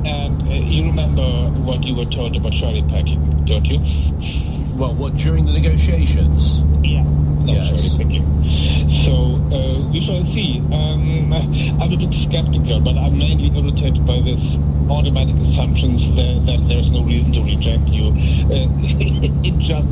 And you remember what you were told about cherry picking, don't you? Well, what, during the negotiations? Yeah, yes. Cherry picking. So we shall see. I'm a bit skeptical, but I'm mainly irritated by this automatic assumptions that there's no reason to reject you. It just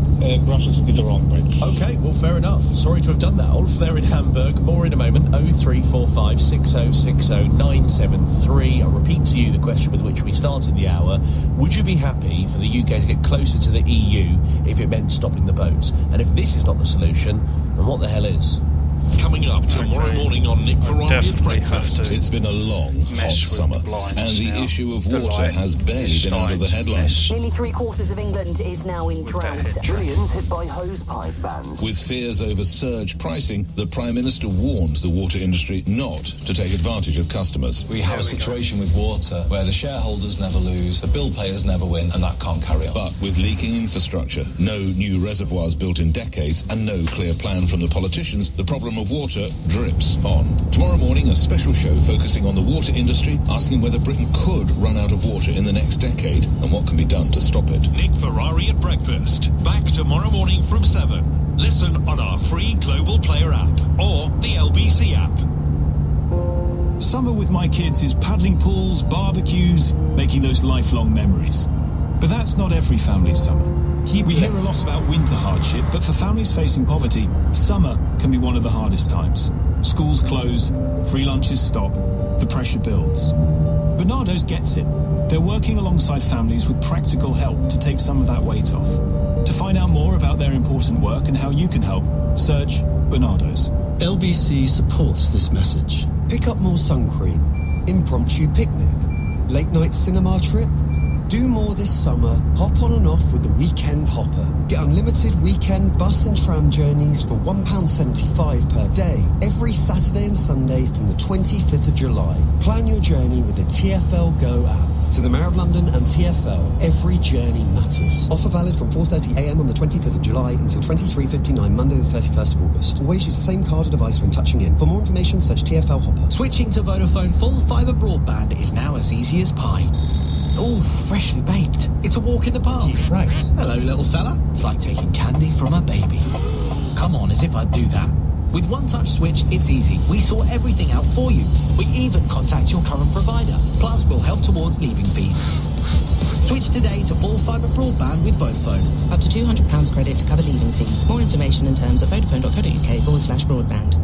brushes me the wrong way. Okay, well, fair enough. Sorry to have done that, Ulf. There in Hamburg. More in a moment. 0345 6060 973. I'll repeat to you the question with which we started the hour. Would you be happy for the UK to get closer to the EU if it meant stopping the boats? And if this is not the solution, then what the hell is? Coming up tomorrow morning on Nick Ferrari at Breakfast. It's been a long, hot summer, and the issue of water has barely been out of the headlines. Nearly 3/4 of England is now in drought. Millions hit by hosepipe bans. With fears over surge pricing, the Prime Minister warned the water industry not to take advantage of customers. We have a situation with water where the shareholders never lose, the bill payers never win, and that can't carry on. But with leaking infrastructure, no new reservoirs built in decades, and no clear plan from the politicians, the problem of water drips on. Tomorrow morning, a special show focusing on the water industry, asking whether Britain could run out of water in the next decade and what can be done to stop it. Nick Ferrari at Breakfast. Back tomorrow morning from 7. Listen on our free Global Player app or the LBC app. Summer with my kids is paddling pools, barbecues, making those lifelong memories. But that's not every family's summer. We hear a lot about winter hardship, but for families facing poverty, summer can be one of the hardest times. Schools close, free lunches stop, the pressure builds. Bernardo's gets it. They're working alongside families with practical help to take some of that weight off. To find out more about their important work and how you can help, search Bernardo's. LBC supports this message. Pick up more sun cream. Impromptu picnic. Late night cinema trip. Do more this summer. Hop on and off with the Weekend Hopper. Get unlimited weekend bus and tram journeys for £1.75 per day every Saturday and Sunday from the 25th of July. Plan your journey with the TfL Go app. To the Mayor of London and TfL, every journey matters. Offer valid from 4:30 a.m. on the 25th of July until 23:59 Monday the 31st of August. Always use the same card or device when touching in. For more information, search TfL Hopper. Switching to Vodafone full fibre broadband is now as easy as pie. Oh, freshly baked. It's a walk in the park. Yeah, right. Hello, little fella. It's like taking candy from a baby. Come on, as if I'd do that. With One Touch Switch, it's easy. We sort everything out for you. We even contact your current provider. Plus, we'll help towards leaving fees. Switch today to full fibre broadband with Vodafone. Up to £200 credit to cover leaving fees. More information and terms at vodafone.co.uk/broadband.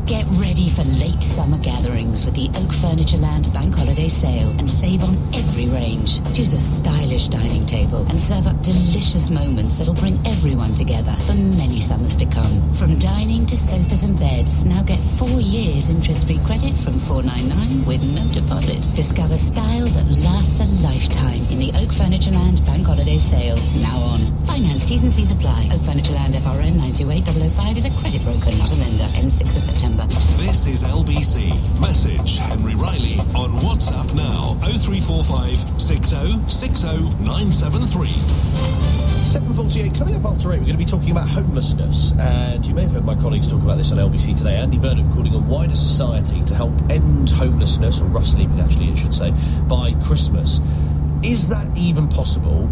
Get ready for late summer gatherings with the Oak Furniture Land Bank Holiday Sale and save on every range. Choose a stylish dining table and serve up delicious moments that'll bring everyone together for many summers to come. From dining to sofas and beds, now get 4 years interest-free credit from $4.99 with no deposit. Discover style that lasts a lifetime in the Oak Furniture Land Bank Holiday Sale. Now on. Finance T's and C's apply. Oak Furniture Land FRN 928005 is a credit broker, not a lender. Ends 6th of September. This is LBC. Message Henry Riley on WhatsApp now. 0345 6060 973. 7:48, coming up after 8, we're going to be talking about homelessness, and you may have heard my colleagues talk about this on LBC today. Andy Burnham calling on wider society to help end homelessness, or rough sleeping actually, it should say, by Christmas. Is that even possible?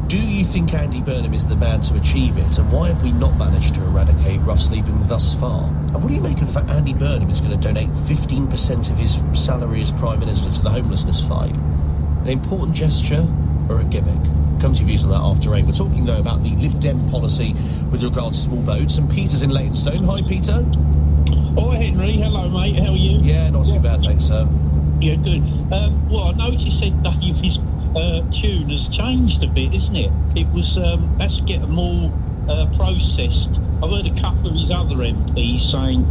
Do you think Andy Burnham is the man to achieve it, and why have we not managed to eradicate rough sleeping thus far? And what do you make of the fact Andy Burnham is going to donate 15% of his salary as Prime Minister to the homelessness fight? An important gesture or a gimmick? Come to your views on that after 8. We're talking, though, about the Lib Dem policy with regards to small boats, and Peter's in Leytonstone. Hi, Peter. Oh, Henry. Hello, mate. How are you? Yeah, not too bad, thanks, sir. Yeah, good. Well, I noticed that Davy's tune has changed a bit, isn't it? It was, let's get them all processed. I've heard a couple of his other MPs saying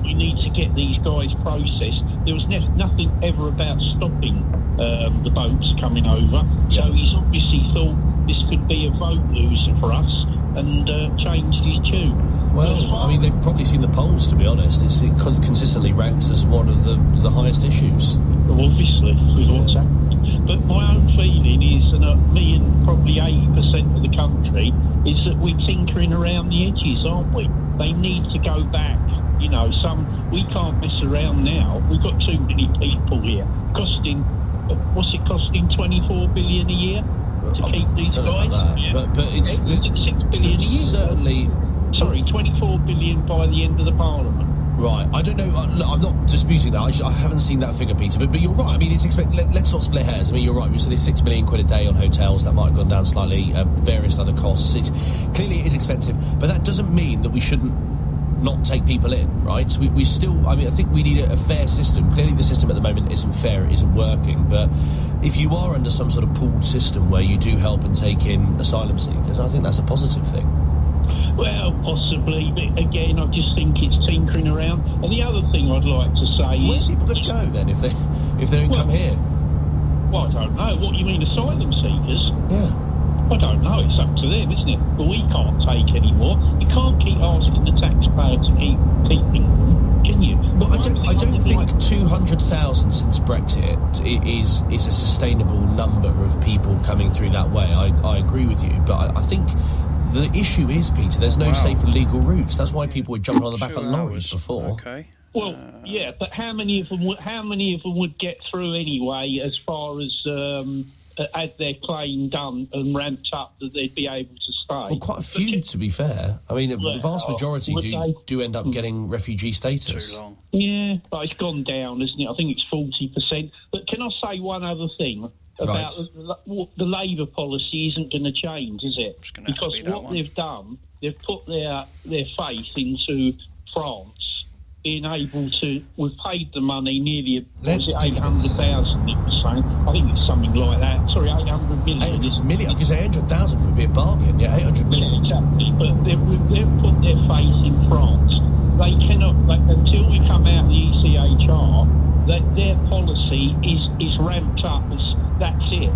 we need to get these guys processed. There was nothing ever about stopping the boats coming over. Yeah. So he's obviously thought this could be a vote loser for us and changed his tune. Well, I mean, they've probably seen the polls, to be honest. It consistently ranks as one of the highest issues. Well, obviously, with what's happened. But my own feeling is, and me and probably 80% of the country, is that we're tinkering around the edges, aren't we? They need to go back. You know, we can't mess around now. We've got too many people here. What's it costing, 24 billion a year to keep these guys? Yeah. But it's 6 billion a year. Certainly. Sorry, 24 billion by the end of the Parliament. Right, I don't know. I'm not disputing that. I haven't seen that figure, Peter. But you're right. I mean, it's let's not split hairs. I mean, you're right. We said it's £6 million a day on hotels. That might have gone down slightly. Various other costs. Clearly, it is expensive. But that doesn't mean that we shouldn't not take people in, right? So we still. I mean, I think we need a fair system. Clearly, the system at the moment isn't fair. It isn't working. But if you are under some sort of pooled system where you do help and take in asylum seekers, I think that's a positive thing. Well, possibly, but again, I just think it's tinkering around. And the other thing I'd like to say Where is... are people going to go, then, if they don't come here? Well, I don't know. What, you mean asylum seekers? Yeah. I don't know. It's up to them, isn't it? But we can't take any more. You can't keep asking the taxpayer to keep keeping, can you? Well, I don't think 200,000 since Brexit is a sustainable number of people coming through that way. I agree with you, but I think... The issue is, Peter, there's no safe and legal routes. That's why people were jumping on the back of lorries before. Okay. Well, yeah, but how many of them would get through anyway? As far as had their claim done and ramped up, that they'd be able to stay. Well, quite a few, to be fair. I mean, the vast majority do end up getting refugee status. Too long. Yeah, but it's gone down, isn't it? I think it's 40%. But can I say one other thing? About the Labour policy isn't going to change, is it? Because what they've done, they've put their faith into France being able to... We've paid the money nearly... Was it 800,000 it was saying? I think it's something like that. Sorry, 800 million. 800 million? Because 800,000 would be a bargain. Yeah, 800 million. Yeah, exactly. But they've put their faith in France. They cannot... until we come out of the ECHR, that their policy is ramped up as... That's it.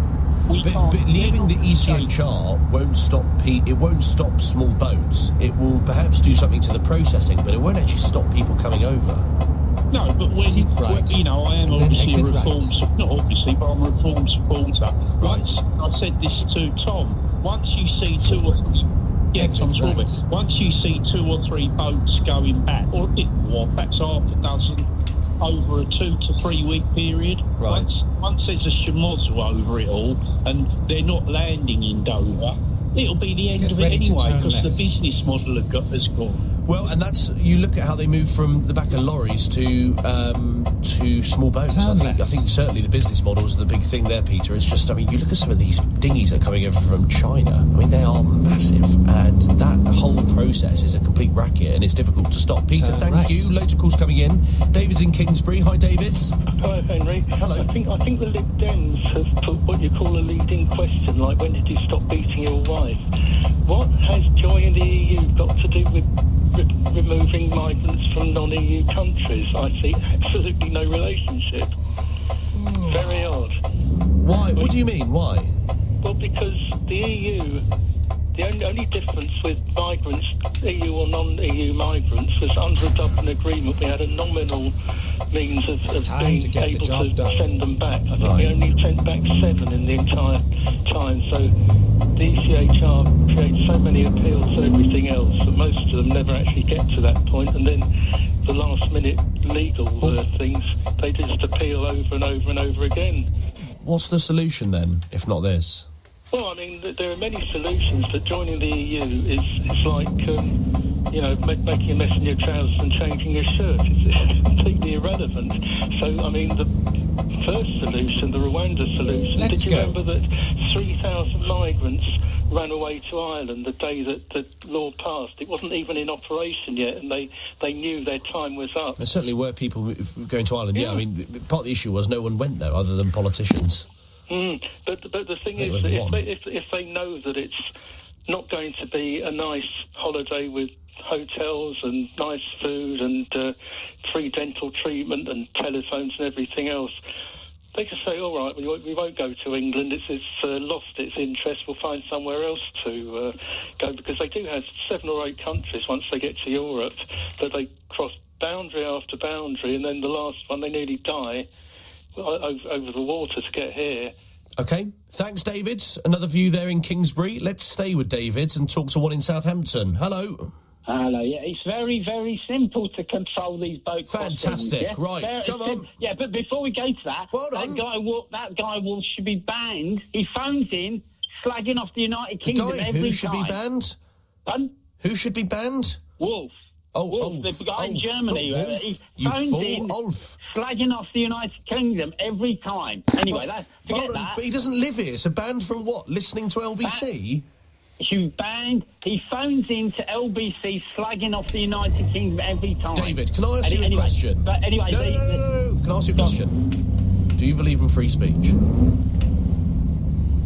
But leaving the ECHR won't stop. It won't stop small boats. It will perhaps do something to the processing, but it won't actually stop people coming over. No, but when you know, I am obviously a reform. Not obviously, but I'm a reform supporter. Right. I said this to Tom. Once you see two or three. Yeah, Tom Swarbrick. Once you see 2 or 3 boats going back, or a bit more, perhaps half a dozen, over a 2 to 3 week period. Right. Once there's a schmozzle over it all, and they're not landing in Dover, it'll be the end of it anyway, because the business model has gone. Well, and that's, you look at how they move from the back of lorries to small boats. I think certainly the business models are the big thing there, Peter. It's just, I mean, you look at some of these dinghies that are coming over from China. I mean, they are massive, and that whole process is a complete racket, and it's difficult to stop. Peter, thank you. Loads of calls coming in. David's in Kingsbury. Hi, David. Hi, Henry. Hello. I think the Lib Dems have put what you call a leading question, like when did you stop beating your wife? What has joining the EU got to do with removing migrants from non-EU countries? I see absolutely no relationship. Very odd. Why? What do you mean? Why? Well, because the EU, the only difference with migrants, EU or non-EU migrants, was under a Dublin Agreement we had a nominal means of being able to send them back. I think we only sent back 7 in the entire time, so the ECHR creates so many appeals and everything else that most of them never actually get to that point, and then the last minute legal things, they just appeal over and over and over again. What's the solution then, if not this? Well, I mean, there are many solutions, but joining the EU is like, making a mess in your trousers and changing your shirt. It's completely irrelevant. So, I mean, the first solution, the Rwanda solution, did you remember that 3,000 migrants ran away to Ireland the day that the law passed? It wasn't even in operation yet, and they knew their time was up. There certainly were people going to Ireland, yeah. I mean, part of the issue was no one went there other than politicians. But the thing is, that if they know that it's not going to be a nice holiday with hotels and nice food and free dental treatment and telephones and everything else, they can say, all right, we won't go to England, it's lost its interest, we'll find somewhere else to go, because they do have 7 or 8 countries once they get to Europe that they cross boundary after boundary, and then the last one they nearly die over the water to get here. OK, thanks, David. Another view there in Kingsbury. Let's stay with David and talk to one in Southampton. Hello. Hello, yeah, it's very, very simple to control these boat Fantastic, crossings, yeah? Right, come on. Yeah, but before we go to that, that guy should be banned. He phones in, slagging off the United Kingdom every time. Who should be banned? Pardon? Who should be banned? Wolf. Wolf, the guy in Germany. He phones in, slagging off the United Kingdom every time. Anyway, forget that. But he doesn't live here, so banned from what? Listening to LBC? He phones in to LBC slagging off the United Kingdom every time. David, can I ask you a question? But anyway, no. Can I ask you a question? Do you believe in free speech?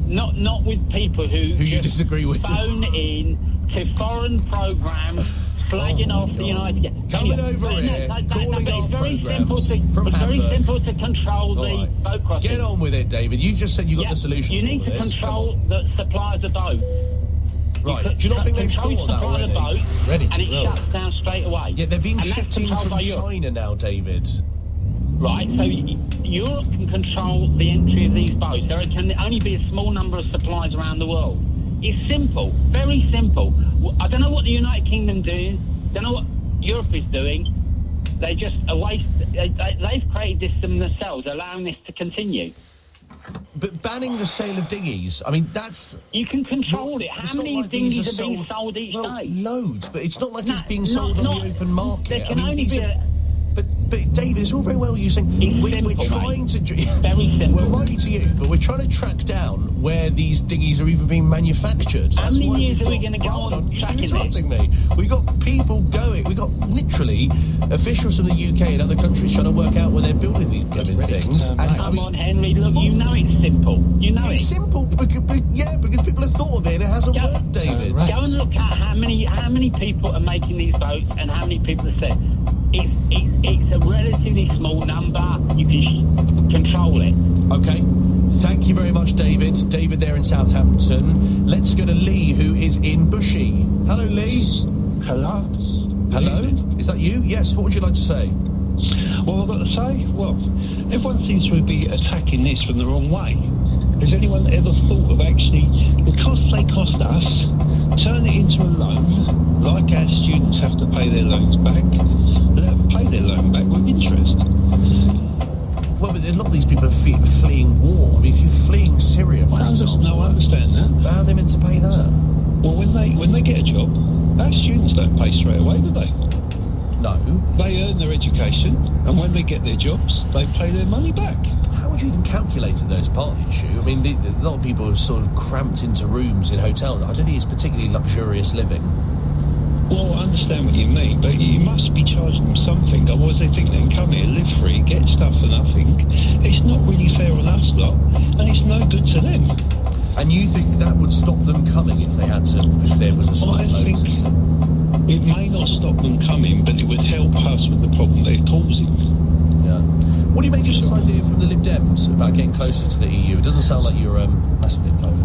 Not with people who you disagree with. Phone in to foreign programmes slagging off the United Kingdom. Coming over here, calling our programmes from Hamburg. It's very simple to control the boat crossing. Get on with it, David. You just said you got the solution. You need to control the supplies of boats. Right, do you not think they've thought of that already? Ready to and it shuts down straight away. Yeah, they're being shipped in from China now, David. Right, so Europe can control the entry of these boats. There can only be a small number of supplies around the world. It's simple, very simple. I don't know what the United Kingdom doing, don't know what Europe is doing. They just they've created this themselves, allowing this to continue. But banning the sale of dinghies, I mean, that's... You can control it. How many dinghies are being sold each day? Loads, but it's not like it's being sold on the open market. There can only be But David, it's all very well you saying we're trying to... Very simple. Well, it might be to you, but we're trying to track down where these dinghies are even being manufactured. How many years are we going to go on tracking You're interrupting me. We've got people going... We've got literally officials from the UK and other countries trying to work out where they're building these blooming things. Come on, Henry, look, you know it's simple. You know it's simple, because people have thought of it and it hasn't worked, David. Go and look at how many people are making these boats and how many people have said... It's a relatively small number. You can control it. OK. Thank you very much, David. David there in Southampton. Let's go to Lee, who is in Bushy. Hello, Lee. Hello. Hello? Is that you? Yes. What would you like to say? What have I got to say? Well, everyone seems to be attacking this from the wrong way. Has anyone ever thought of actually, the costs they cost us, turn it into a loan, like our students have to pay their loans back, pay their loan back with interest? Well, but a lot of these people are fleeing war. I mean, if you're fleeing Syria, for example... No, I understand that. How are they meant to pay that? Well, when they get a job, our students don't pay straight away, do they? No. They earn their education, and when they get their jobs, they pay their money back. How would you even calculate it, though, is part of the issue? I mean, a lot of people are sort of cramped into rooms in hotels. I don't think it's particularly luxurious living. Well, I understand what you mean, but you must be charging them something. Otherwise they think they can come here, live free, get stuff for nothing. It's not really fair on us lot, and it's no good to them. And you think that would stop them coming if there was a smart loan system? It may not stop them coming, but it would help us with the problem they're causing. Yeah. What do you make of this idea from the Lib Dems about getting closer to the EU? It doesn't sound like you're massively in favour.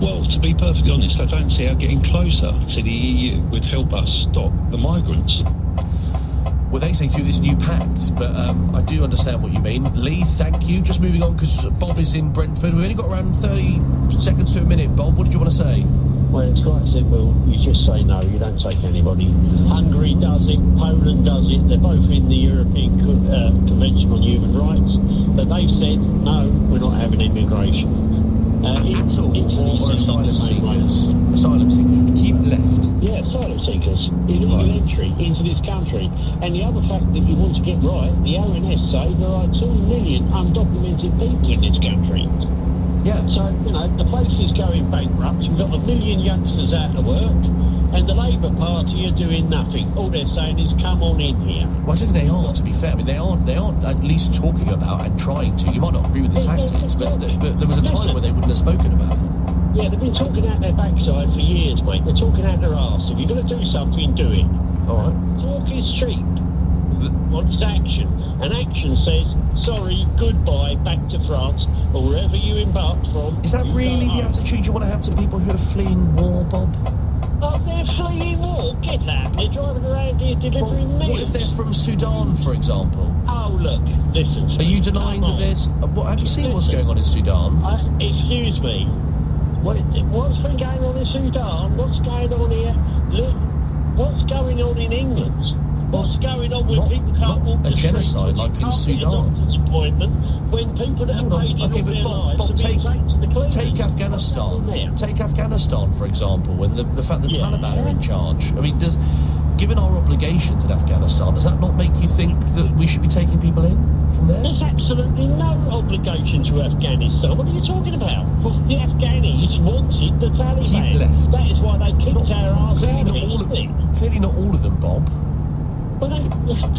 Well, to be perfectly honest, I don't see how getting closer to the EU would help us stop the migrants. Well, they say through this new pact, but I do understand what you mean. Lee, thank you. Just moving on, because Bob is in Brentford. We've only got around 30 seconds to a minute. Bob, what did you want to say? Well, it's quite simple. You just say no, you don't take anybody. Hungary does it, Poland does it. They're both in the European Convention on Human Rights. But they've said, no, we're not having immigration. At all, or asylum seekers? Asylum seekers. Keep left. Yeah, asylum seekers. Illegal entry into this country. And the other fact that you want to get right, the ONS say there are 2 million undocumented people in this country. Yeah. So, the place is going bankrupt. You've got 1 million youngsters out of work, and the Labour Party are doing nothing. All they're saying is, come on in here. Well, I think they are, to be fair. I mean, they are at least talking about and trying to. You might not agree with the tactics, but there was a time when they wouldn't have spoken about it. Yeah, they've been talking out their backside for years, mate. They're talking out their arse. If you're going to do something, do it. All right. Talk is cheap. What's action? And action says, sorry, goodbye, back to France, or wherever you embarked from. Is that really the attitude you want to have to people who are fleeing war, Bob? Oh, they're fleeing war. Get that. They're driving around here delivering meals. What if they're from Sudan, for example? Oh, look, listen. Are you denying that there's... have you seen what's going on in Sudan? Excuse me. What's been going on in Sudan? What's going on here? Look, what's going on in England? What's going on when people can't walk the a genocide street, like in Sudan? When people that have paid okay, but Bob, take Afghanistan. Take Afghanistan, for example, when the fact the Taliban are in charge. I mean, given our obligations in Afghanistan, does that not make you think that we should be taking people in from there? There's absolutely no obligation to Afghanistan. What are you talking about? The Afghanis wanted the Taliban. That is why they kicked our arse out of it. Clearly not all of them, Bob. Well,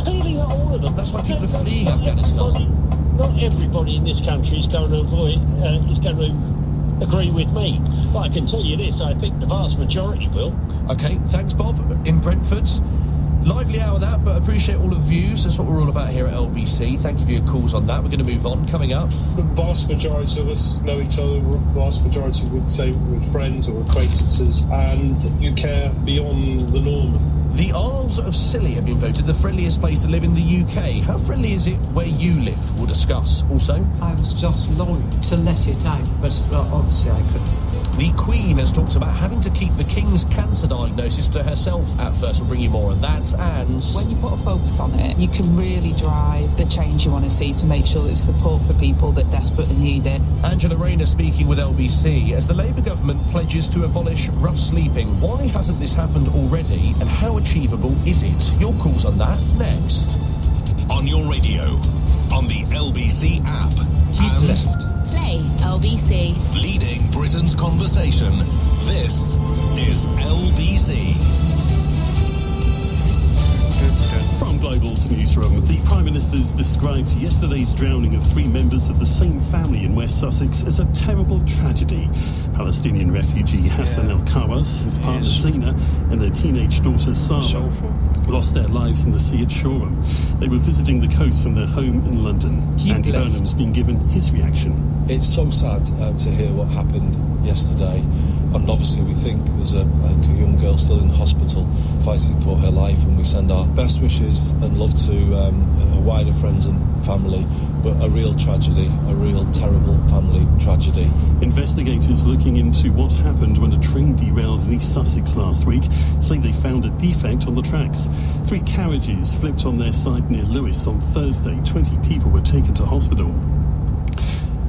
clearly not all of them. That's why people are fleeing Afghanistan. Not everybody in this country is going to agree with me. But I can tell you this, I think the vast majority will. OK, thanks, Bob, in Brentford. Lively hour, that, but appreciate all of the views. That's what we're all about here at LBC. Thank you for your calls on that. We're going to move on. Coming up. The vast majority of us know each other. The vast majority would say we're friends or acquaintances, and you care beyond the norm. The Isles of Scilly have been voted the friendliest place to live in the UK. How friendly is it where you live? We'll discuss. Also, I was just longing to let it out, but obviously I couldn't. The Queen has talked about having to keep the King's cancer diagnosis to herself at first. We'll bring you more on that. And when you put a focus on it, you can really drive the change you want to see to make sure there's support for people that desperately need it. Angela Rayner speaking with LBC. As the Labour government pledges to abolish rough sleeping, why hasn't this happened already, and how achievable is it? Your calls on that next. On your radio, on the LBC app, and Play LBC. Leading Britain's conversation. This is LBC. From Global's newsroom, the Prime Minister's described yesterday's drowning of 3 members of the same family in West Sussex as a terrible tragedy. Palestinian refugee Hassan El-Kawas, his partner Zina, and their teenage daughter Sarah lost their lives in the sea at Shoreham. They were visiting the coast from their home in London. Andy Burnham's been given his reaction. It's so sad to hear what happened yesterday, and obviously we think there's a young girl still in hospital fighting for her life, and we send our best wishes and love to her wider friends and family, but a real tragedy, a real terrible family tragedy. Investigators looking into what happened when a train derailed in East Sussex last week say they found a defect on the tracks. 3 carriages flipped on their side near Lewes on Thursday. 20 people were taken to hospital.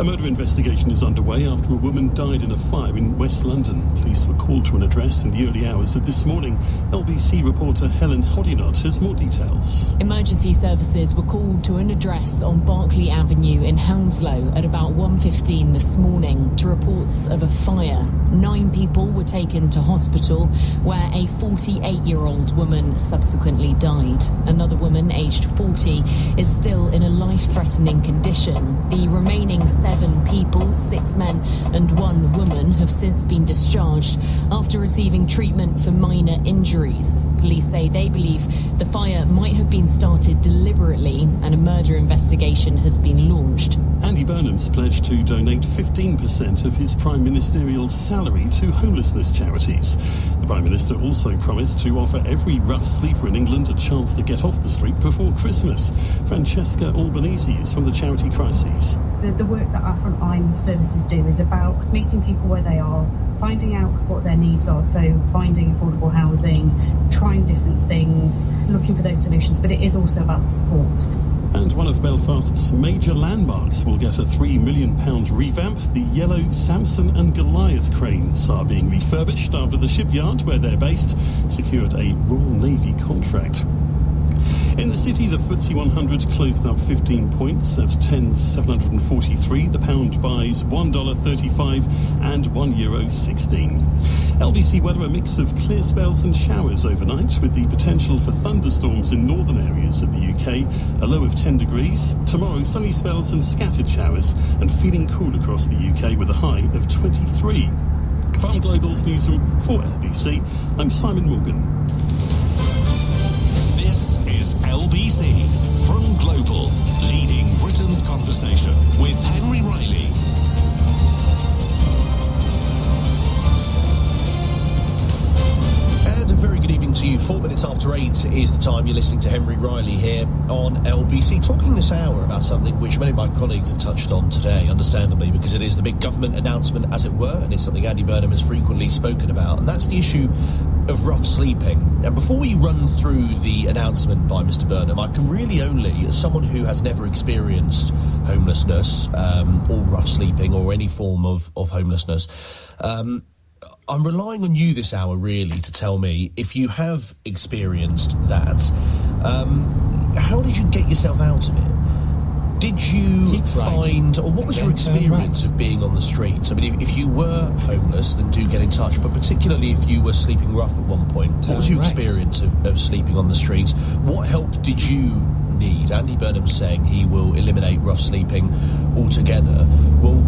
A murder investigation is underway after a woman died in a fire in West London. Police were called to an address in the early hours of this morning. LBC reporter Helen Hodinott has more details. Emergency services were called to an address on Berkeley Avenue in Hounslow at about 1:15 this morning to reports of a fire. 9 people were taken to hospital, where a 48-year-old woman subsequently died. Another woman, aged 40, is still in a life-threatening condition. The remaining 7 people, 6 men and 1 woman, have since been discharged after receiving treatment for minor injuries. Police say they believe the fire might have been started deliberately and a murder investigation has been launched. Andy Burnham's pledged to donate 15% of his prime ministerial salary to homelessness charities. The Prime Minister also promised to offer every rough sleeper in England a chance to get off the street before Christmas. Francesca Albanese is from the charity Crises. The work that our frontline services do is about meeting people where they are, finding out what their needs are, so finding affordable housing, trying different things, looking for those solutions, but it is also about the support. And one of Belfast's major landmarks will get a £3 million revamp. The yellow Samson and Goliath cranes are being refurbished after the shipyard, where they're based, secured a Royal Navy contract. In the city, the FTSE 100 closed up 15 points at 10,743. The pound buys $1.35 and €1.16. LBC weather, a mix of clear spells and showers overnight, with the potential for thunderstorms in northern areas of the UK, a low of 10 degrees. Tomorrow, sunny spells and scattered showers, and feeling cool across the UK with a high of 23. From Global's newsroom for LBC, I'm Simon Morgan. This is LBC from Global, leading Britain's conversation with Henry Riley. And a very good evening to you. 4 minutes after 8 is the time. You're listening to Henry Riley here on LBC, talking this hour about something which many of my colleagues have touched on today, understandably, because it is the big government announcement, as it were, and it's something Andy Burnham has frequently spoken about, and that's the issue of rough sleeping. And before we run through the announcement by Mr. Burnham, I can really only, as someone who has never experienced homelessness or rough sleeping or any form of homelessness, I'm relying on you this hour really to tell me, if you have experienced that, how did you get yourself out of it? Did you find, or what was your experience of being on the streets? I mean, if you were homeless, then do get in touch, but particularly if you were sleeping rough at one point, what was your experience of sleeping on the streets? What help did you need? Andy Burnham's saying he will eliminate rough sleeping altogether. Well,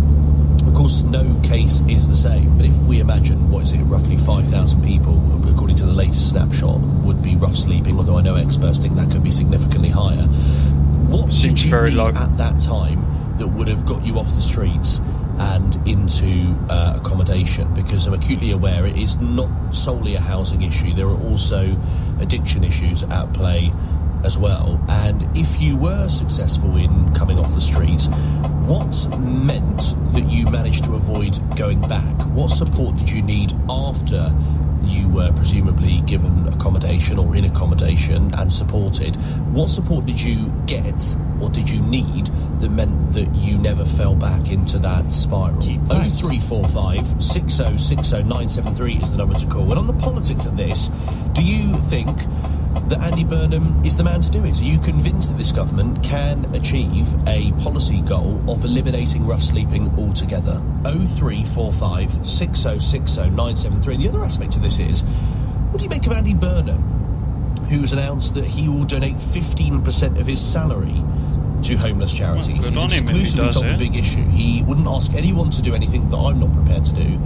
of course, no case is the same, but if we imagine, roughly 5,000 people, according to the latest snapshot, would be rough sleeping, although I know experts think that could be significantly higher. What did you need at that time that would have got you off the streets and into accommodation? Because I'm acutely aware it is not solely a housing issue. There are also addiction issues at play as well. And if you were successful in coming off the streets, what meant that you managed to avoid going back? What support did you need after you were presumably given accommodation or in accommodation and supported? What support did you get or did you need that meant that you never fell back into that spiral? 0345 6060 973 is the number to call. And on the politics of this, do you think that Andy Burnham is the man to do it? Are you convinced that this government can achieve a policy goal of eliminating rough sleeping altogether? 0345 6060 973. The other aspect of this is, what do you make of Andy Burnham, who's announced that he will donate 15% of his salary to homeless charities? He's exclusively told the big issue. He wouldn't ask anyone to do anything that I'm not prepared to do,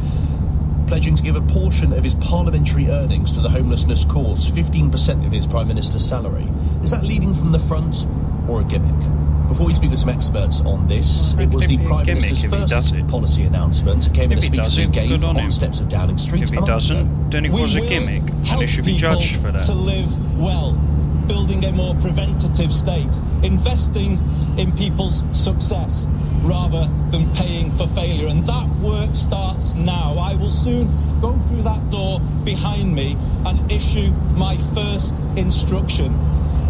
pledging to give a portion of his parliamentary earnings to the homelessness cause, 15% of his Prime Minister's salary. Is that leading from the front or a gimmick? Before we speak with some experts on this, it was the Prime Minister's first policy announcement. Came in a speech that he gave on the steps of Downing Street. If he doesn't, then it was a gimmick, and he should be judged for that. To live well, building a more preventative state, investing in people's success rather than paying for failure. And that work starts now. I will soon go through that door behind me and issue my first instruction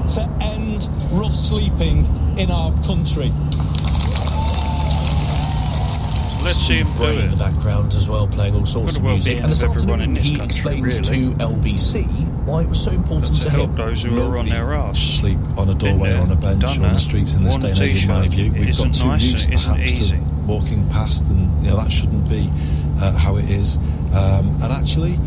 to end rough sleeping in our country. Let's see him do in the background as well, playing all sorts of music. And this afternoon he explained to LBC why it was so important to help him. those who are on their arse. Sleep on a doorway or on a bench or on the streets in this day and age, in my view. We've got too used perhaps to walking past, and that shouldn't be how it is. And actually,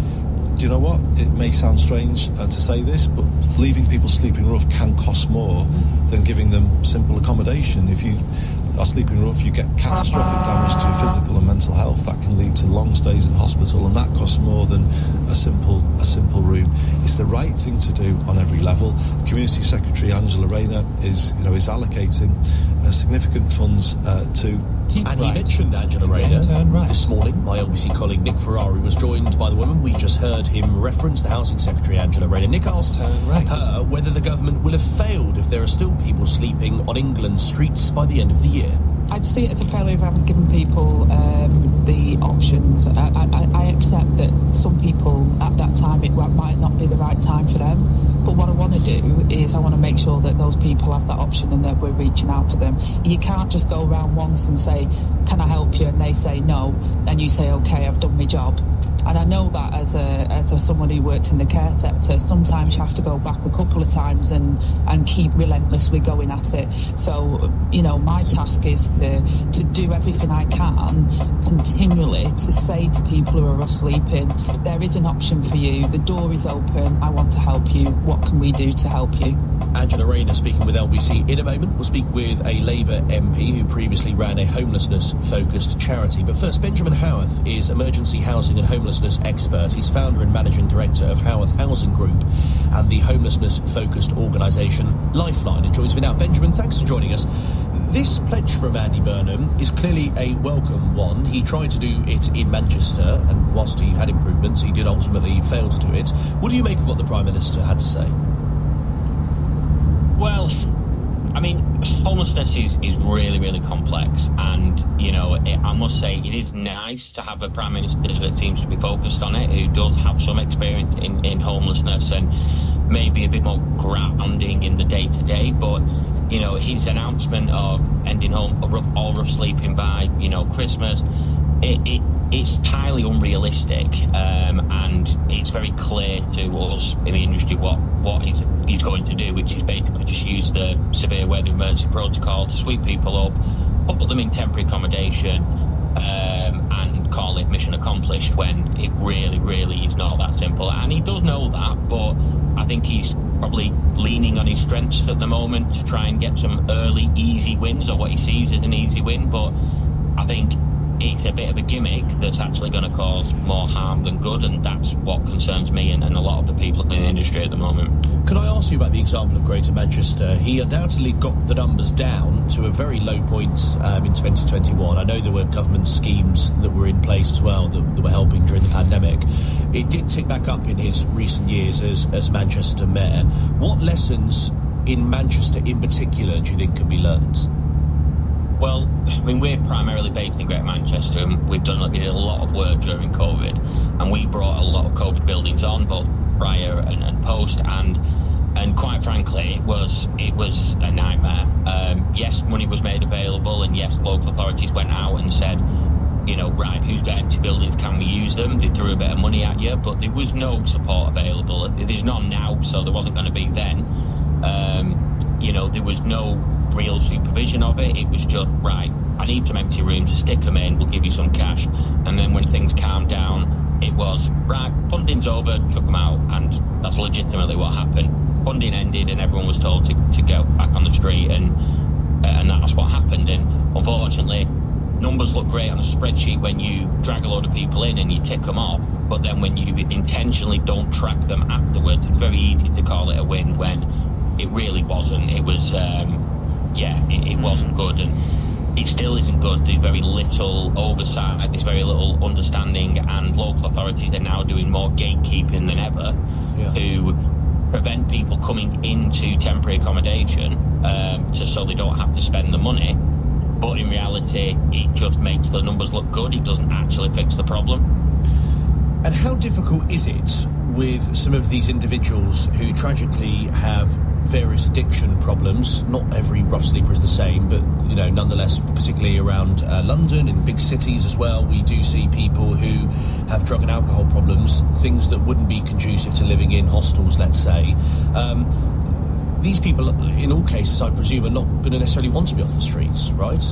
do you know what? It may sound strange to say this, but leaving people sleeping rough can cost more than giving them simple accommodation. If you are sleeping rough, you get catastrophic damage to your physical and mental health. That can lead to long stays in hospital, and that costs more than a simple room. It's the right thing to do on every level. Community Secretary Angela Rayner is allocating significant funds to. And he mentioned Angela Rayner this morning. My LBC colleague Nick Ferrari was joined by the woman. We just heard him reference the Housing Secretary Angela Rayner. Nick asked her whether the government will have failed if there are still people sleeping on England's streets by the end of the year. I'd see it as a failure if I haven't given people the options. I accept that some people at that time it might not be the right time for them. But what I want to do is I want to make sure that those people have that option and that we're reaching out to them. You can't just go around once and say, can I help you? And they say no. And you say, okay, I've done my job. And I know that as someone who worked in the care sector, sometimes you have to go back a couple of times and keep relentlessly going at it. So, my task is to do everything I can continually to say to people who are rough sleeping, there is an option for you. The door is open. I want to help you. What can we do to help you? Angela Rayner speaking with LBC. In a moment, we'll speak with a Labour MP who previously ran a homelessness-focused charity. But first, Benjamin Howarth is emergency housing and homelessness expert. He's founder and managing director of Howarth Housing Group and the homelessness-focused organisation Lifeline. And joins me now. Benjamin, thanks for joining us. This pledge from Andy Burnham is clearly a welcome one. He tried to do it in Manchester, and whilst he had improvements, he did ultimately fail to do it. What do you make of what the Prime Minister had to say? Well, I mean, homelessness is really, really complex. And, I must say it is nice to have a Prime Minister that seems to be focused on it, who does have some experience in homelessness and maybe a bit more grounding in the day-to-day. But, his announcement of ending all rough sleeping by, Christmas, it's highly unrealistic, and it's very clear to us in the industry what he's going to do, which is basically just use the severe weather emergency protocol to sweep people up, put them in temporary accommodation, and call it mission accomplished, when it really, really is not that simple. And he does know that, but I think he's probably leaning on his strengths at the moment to try and get some early, easy wins, or what he sees as an easy win. But I think it's a bit of a gimmick that's actually going to cause more harm than good, and that's what concerns me and a lot of the people in the industry at the moment. Could I ask you about the example of Greater Manchester? He undoubtedly got the numbers down to a very low point in 2021. I know there were government schemes that were in place as well that were helping during the pandemic. It did tick back up in his recent years as Manchester Mayor. What lessons in Manchester in particular do you think can be learned? Well, I mean, we're primarily based in Greater Manchester, and we did a lot of work during COVID, and we brought a lot of COVID buildings on, both prior and post, and quite frankly, it was a nightmare. Yes, money was made available, and yes, local authorities went out and said, right, who's got empty buildings, can we use them? They threw a bit of money at you, but there was no support available. There's none now, so there wasn't going to be then. There was no real supervision of it. It was just, right, I need some empty rooms, stick them in, we'll give you some cash. And then when things calmed down, it was, right, funding's over, chuck them out. And that's legitimately what happened. Funding ended and everyone was told to go back on the street, and that's what happened. And unfortunately, numbers look great on a spreadsheet when you drag a load of people in and you tick them off, but then when you intentionally don't track them afterwards, it's very easy to call it a win when it really wasn't. It was, it wasn't good, and it still isn't good. There's very little oversight, there's very little understanding, and local authorities are now doing more gatekeeping than ever to prevent people coming into temporary accommodation, just so they don't have to spend the money. But in reality, it just makes the numbers look good. It doesn't actually fix the problem. And how difficult is it with some of these individuals who tragically have various addiction problems. Not every rough sleeper is the same, but, you know, nonetheless, particularly around London, in big cities as well, we do see people who have drug and alcohol problems, things that wouldn't be conducive to living in hostels, let's say. These people, in all cases, I presume, are not going to necessarily want to be off the streets, right?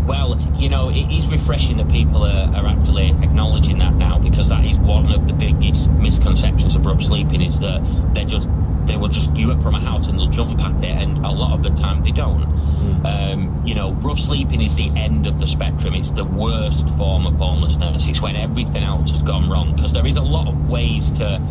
Well, you know, it is refreshing that people are actually acknowledging that now, because that is one of the biggest misconceptions of rough sleeping, is that they will just queue up from a house and they'll jump at it, and a lot of the time they don't. You know, rough sleeping is the end of the spectrum. It's the worst form of homelessness. It's when everything else has gone wrong, because there is a lot of ways to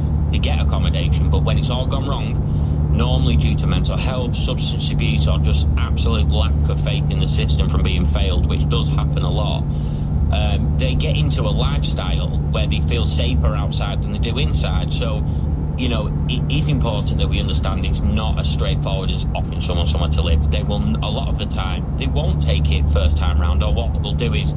get accommodation, but when it's all gone wrong, normally due to mental health, substance abuse, or just absolute lack of faith in the system from being failed, which does happen a lot, they get into a lifestyle where they feel safer outside than they do inside. So, you know, it is important that we understand it's not as straightforward as offering someone somewhere to live. They will, a lot of the time, they won't take it first time round, or what they'll do is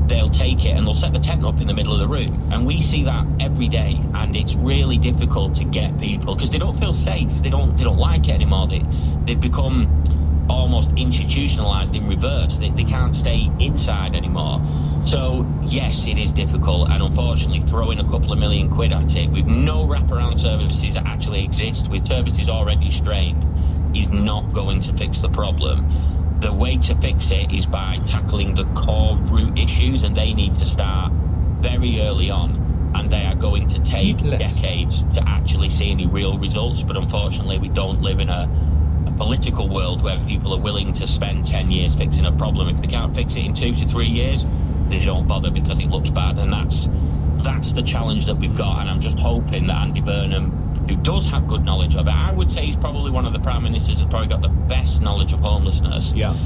they'll take it and they'll set the tent up in the middle of the room. And we see that every day, and it's really difficult to get people, because they don't feel safe. They don't like it anymore. They've become almost institutionalized in reverse. They can't stay inside anymore. So yes, it is difficult, and unfortunately throwing a couple of £1 million at it with no wraparound services that actually exist, with services already strained, is not going to fix the problem. The way to fix it is by tackling the core root issues, and they need to start very early on, and they are going to take decades to actually see any real results. But unfortunately, we don't live in a political world where people are willing to spend 10 years fixing a problem. If they can't fix it in 2 to 3 years, they don't bother because it looks bad, and that's the challenge that we've got. And I'm just hoping that Andy Burnham, who does have good knowledge of it, I would say he's probably one of the prime ministers that's probably got the best knowledge of homelessness. Yeah.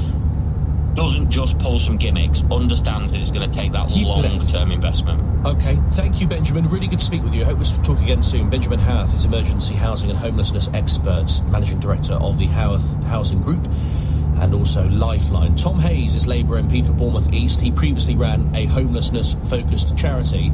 Doesn't just pull some gimmicks, understands that it's going to take that long-term investment. Okay, thank you, Benjamin. Really good to speak with you. I hope we'll talk again soon. Benjamin Howarth is emergency housing and homelessness expert, managing director of the Howarth Housing Group, and also Lifeline. Tom Hayes is Labour MP for Bournemouth East. He previously ran a homelessness-focused charity.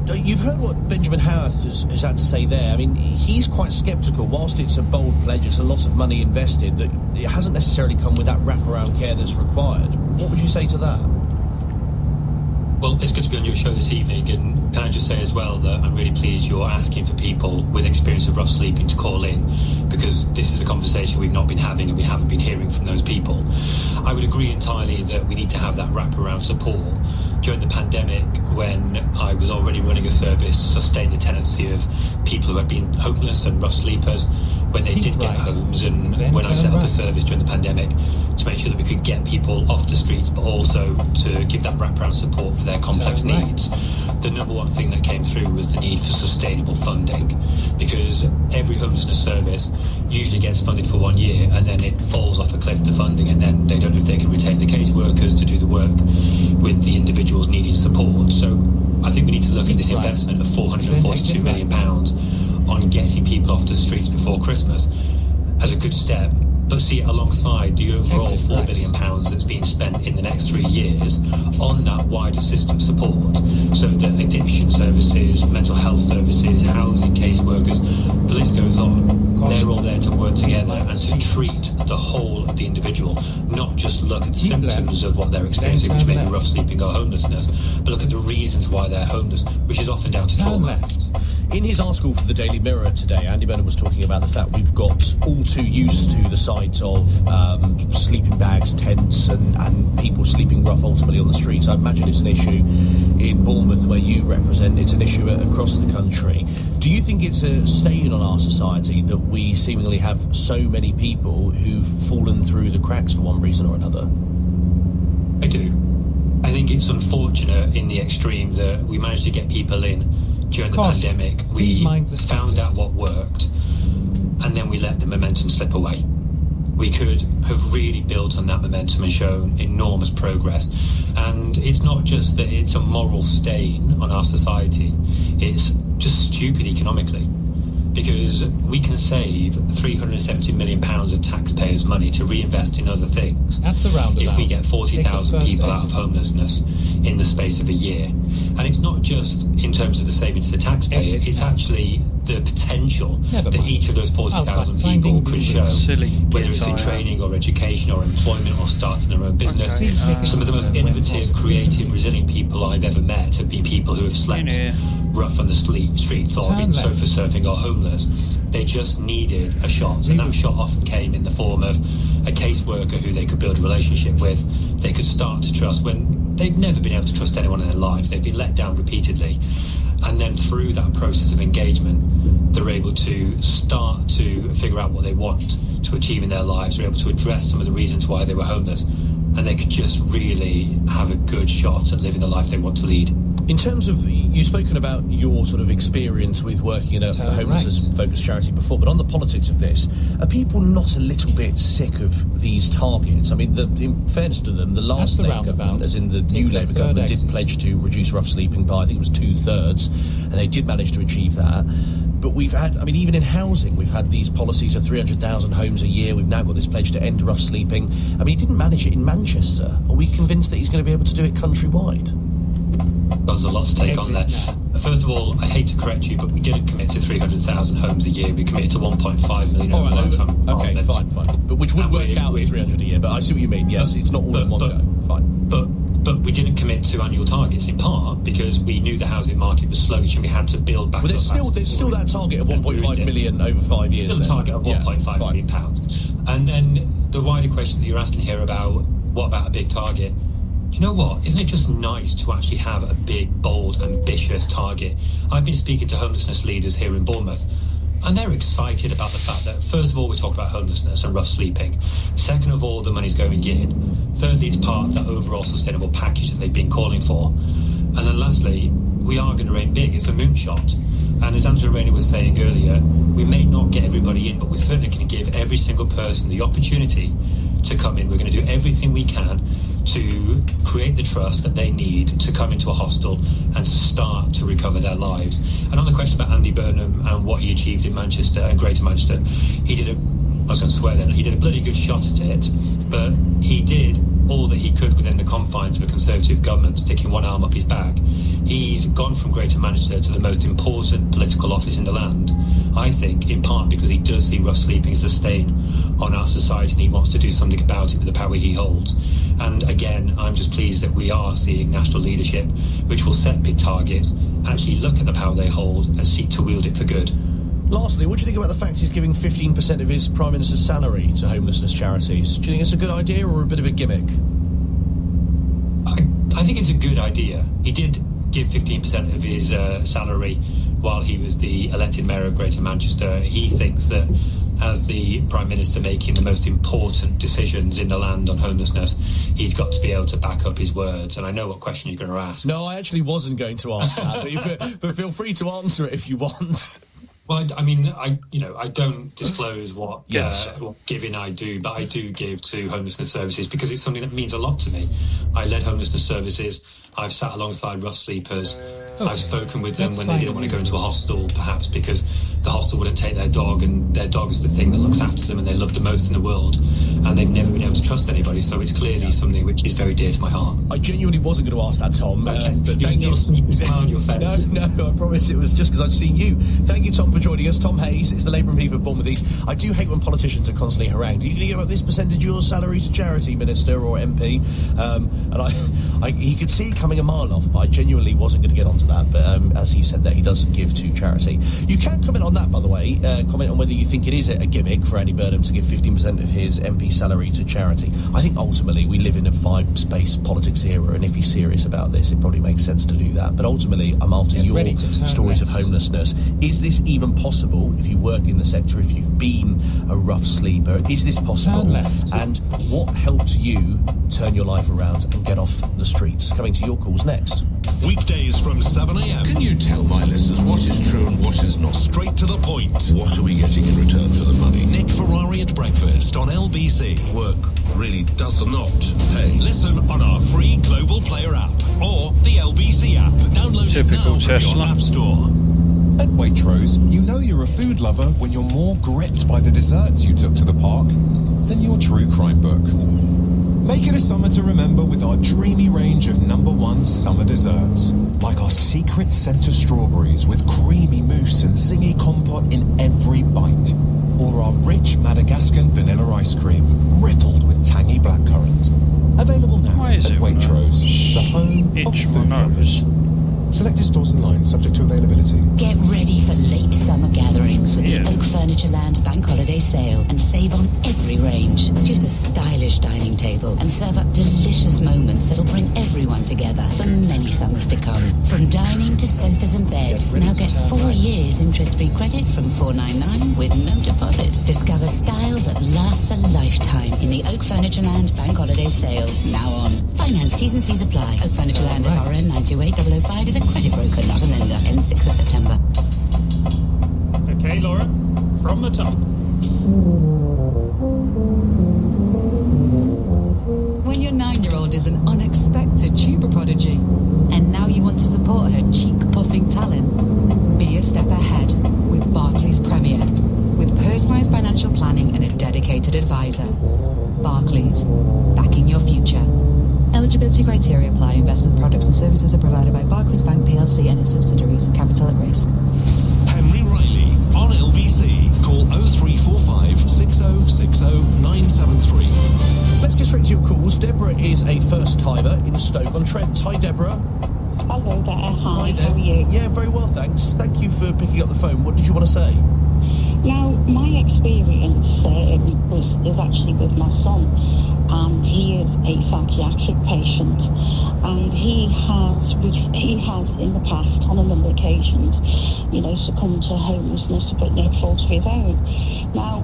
You've heard what Benjamin Howarth has had to say there. I mean, he's quite sceptical. Whilst it's a bold pledge, it's a lot of money invested, that it hasn't necessarily come with that wraparound care that's required. What would you say to that? Well, it's good to be on your show this evening, and can I just say as well that I'm really pleased you're asking for people with experience of rough sleeping to call in, because this is a conversation we've not been having and we haven't been hearing from those people. I would agree entirely that we need to have that wraparound support. During the pandemic, when I was already running a service to sustain the tenancy of people who had been homeless and rough sleepers, when they did get homes, and when I set up a service during the pandemic to make sure that we could get people off the streets, but also to give that wraparound support for their complex needs, the number one thing that came through was the need for sustainable funding, because every homelessness service usually gets funded for 1 year and then it falls off a cliff, the funding, and then they don't know if they can retain the caseworkers to do the work with the individuals needing support. So I think we need to look at this investment of £442 million on getting people off the streets before Christmas as a good step, but see it alongside the overall £4 billion that's being spent in the next 3 years on that wider system support, so that addiction services, mental health services, housing, caseworkers, the list goes on. They're all there to work together and to treat the whole of the individual, not just look at the symptoms of what they're experiencing, which may be rough sleeping or homelessness, but look at the reasons why they're homeless, which is often down to trauma. In his article for the Daily Mirror today, Andy Burnham was talking about the fact we've got all too used to the sight of sleeping bags, tents, and people sleeping rough ultimately on the streets. I imagine it's an issue in Bournemouth, where you represent. It's an issue across the country. Do you think it's a stain on our society that we seemingly have so many people who've fallen through the cracks for one reason or another? I do. I think it's unfortunate in the extreme that we managed to get people in during the pandemic. We found out what worked, and then we let the momentum slip away. We could have really built on that momentum and shown enormous progress. And it's not just that it's a moral stain on our society, it's just stupid economically. because we can save £370 million of taxpayers' money to reinvest in other things if we get 40,000 people out of homelessness in the space of a year. And it's not just in terms of the savings to the taxpayer, it's actually the potential that each of those 40,000 people could show, whether it's in training or education or employment or starting their own business. Some of the most innovative, creative, resilient people I've ever met have been people who have slept rough on the streets or been sofa surfing or homeless. They just needed a shot, and that shot often came in the form of a caseworker who they could build a relationship with, they could start to trust when they've never been able to trust anyone in their life. They've been let down repeatedly. And then through that process of engagement, they're able to start to figure out what they want to achieve in their lives. They're able to address some of the reasons why they were homeless, and they could just really have a good shot at living the life they want to lead. In terms of, you've spoken about your sort of experience with working in a homelessness-focused charity before, but on the politics of this, are people not a little bit sick of these targets? I mean, in fairness to them, the last Labour government, as in the new Labour government, did pledge to reduce rough sleeping by, I think it was 2/3, and they did manage to achieve that. But we've had, I mean, even in housing, we've had these policies of 300,000 homes a year. We've now got this pledge to end rough sleeping. I mean, he didn't manage it in Manchester. Are we convinced that he's going to be able to do it countrywide? There's a lot to take on there. First of all, I hate to correct you, but we didn't commit to 300,000 homes a year. We committed to 1.5 million over a lifetime. Okay, fine. But which would work out at 300 a year. But I see what you mean. Yes, it's not all in one go. Fine. But we didn't commit to annual targets, in part because we knew the housing market was sluggish and we had to build back up. There's still that target of 1.5 million over 5 years. Still a target of 1.5 million pounds. And then the wider question that you're asking here about what about a big target? You know what? Isn't it just nice to actually have a big, bold, ambitious target? I've been speaking to homelessness leaders here in Bournemouth, and they're excited about the fact that, first of all, we're talking about homelessness and rough sleeping. Second of all, the money's going in. Thirdly, it's part of that overall sustainable package that they've been calling for. And then lastly, we are going to aim big. It's a moonshot. And as Angela Rainey was saying earlier, we may not get everybody in, but we're certainly going to give every single person the opportunity to come in. We're going to do everything we can to create the trust that they need to come into a hostel and to start to recover their lives. And on the question about Andy Burnham and what he achieved in Manchester and Greater Manchester, he did a bloody good shot at it, but he did all that he could within the confines of a Conservative government, sticking one arm up his back. He's gone from Greater Manchester to the most important political office in the land, I think, in part because he does see rough sleeping as a stain on our society and he wants to do something about it with the power he holds. And again, I'm just pleased that we are seeing national leadership, which will set big targets, actually look at the power they hold and seek to wield it for good. Lastly, what do you think about the fact he's giving 15% of his Prime Minister's salary to homelessness charities? Do you think it's a good idea or a bit of a gimmick? I think it's a good idea. He did give 15% of his salary while he was the elected mayor of Greater Manchester. He thinks that as the Prime Minister making the most important decisions in the land on homelessness, he's got to be able to back up his words. And I know what question you're going to ask. No, I actually wasn't going to ask that, but feel free to answer it if you want. Well, I mean, I don't disclose what giving I do, but I do give to homelessness services because it's something that means a lot to me. I led homelessness services. I've sat alongside rough sleepers. I've spoken with them when they didn't want to go into a hostel, perhaps because the hostel wouldn't take their dog, and their dog is the thing that looks after them and they love the most in the world, and they've never been able to trust anybody, so it's clearly something which is very dear to my heart. I genuinely wasn't going to ask that, Tom, but thank you. Smile on your face. No, I promise it was just because I'd seen you. Thank you, Tom, for joining us. Tom Hayes, it's the Labour MP for Bournemouth East. I do hate when politicians are constantly harangued. Are you going to give up this percentage of your salary to charity, Minister or MP? And he could see it coming a mile off, but I genuinely wasn't going to get onto that. But as he said that he does give to charity. You can comment on that, by the way. Comment on whether you think it is a gimmick for Andy Burnham to give 15% of his MP salary to charity. I think ultimately we live in a vibe-based politics era, and if he's serious about this, it probably makes sense to do that. But ultimately, I'm after your stories of homelessness. Is this even possible if you work in the sector, if you've been a rough sleeper? Is this possible? And what helped you turn your life around and get off the streets? Coming to your calls next. Weekdays from 7 a.m. Can you tell my listeners what is true and what is not? Straight to the point. What are we getting in return for the money? Nick Ferrari at breakfast on LBC. Work really does not pay. Listen on our free Global Player app or the LBC app. Download it now from your App Store. At Waitrose, you know you're a food lover when you're more gripped by the desserts you took to the park than your true crime book. Make it a summer to remember with our dreamy range of #1 summer desserts, like our secret centre strawberries with creamy mousse and zingy compote in every bite, or our rich Madagascan vanilla ice cream, rippled with tangy blackcurrant. Available now at Waitrose, the home of food lovers. Selected stores and lines subject to availability. Get ready for late summer gatherings with the Oak Furniture Land Bank Holiday Sale and save on every range. Choose a stylish dining table and serve up delicious moments that'll bring everyone together for many summers to come. From dining to sofas and beds, now get 4 years interest-free credit from $4.99 with no deposit. Discover style that lasts a lifetime in the Oak Furniture Land Bank Holiday Sale, now on. Finance, T's and C's apply. Oak Furniture Land FRN 928005 is a credit broker, not a lender. Ends 6th of September. Okay, Laura, from the top. When your 9-year-old is an unexpected tuber prodigy, and now you want to support her cheek-puffing talent, be a step ahead with Barclays Premier. With personalised financial planning and a dedicated advisor. Barclays, backing your future. Eligibility criteria apply. Investment products and services are provided by Barclays Bank PLC and its subsidiaries. Capital at risk. Henry Riley on LBC. Call 0345 6060 973. Let's get straight to your calls. Deborah is a first-timer in Stoke-on-Trent. Hi, Deborah. Hello there. Hi there. How are you? Yeah, very well, thanks. Thank you for picking up the phone. What did you want to say? Now, my experience is actually with my son. He is a psychiatric patient, and he has in the past, on a number of occasions, succumbed to homelessness, but no fault of his own. Now,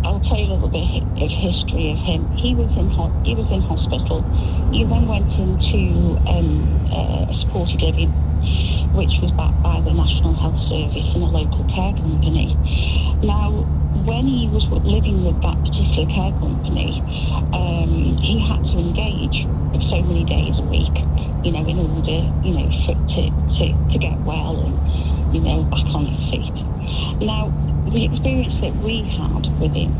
I'll tell you a little bit of history of him. He was in hospital. He then went into a supported living, which was backed by the National Health Service and a local care company. Now, when he was living with that particular care company, he had to engage so many days a week, in order, to get well and, back on his feet. Now, the experience that we had with him,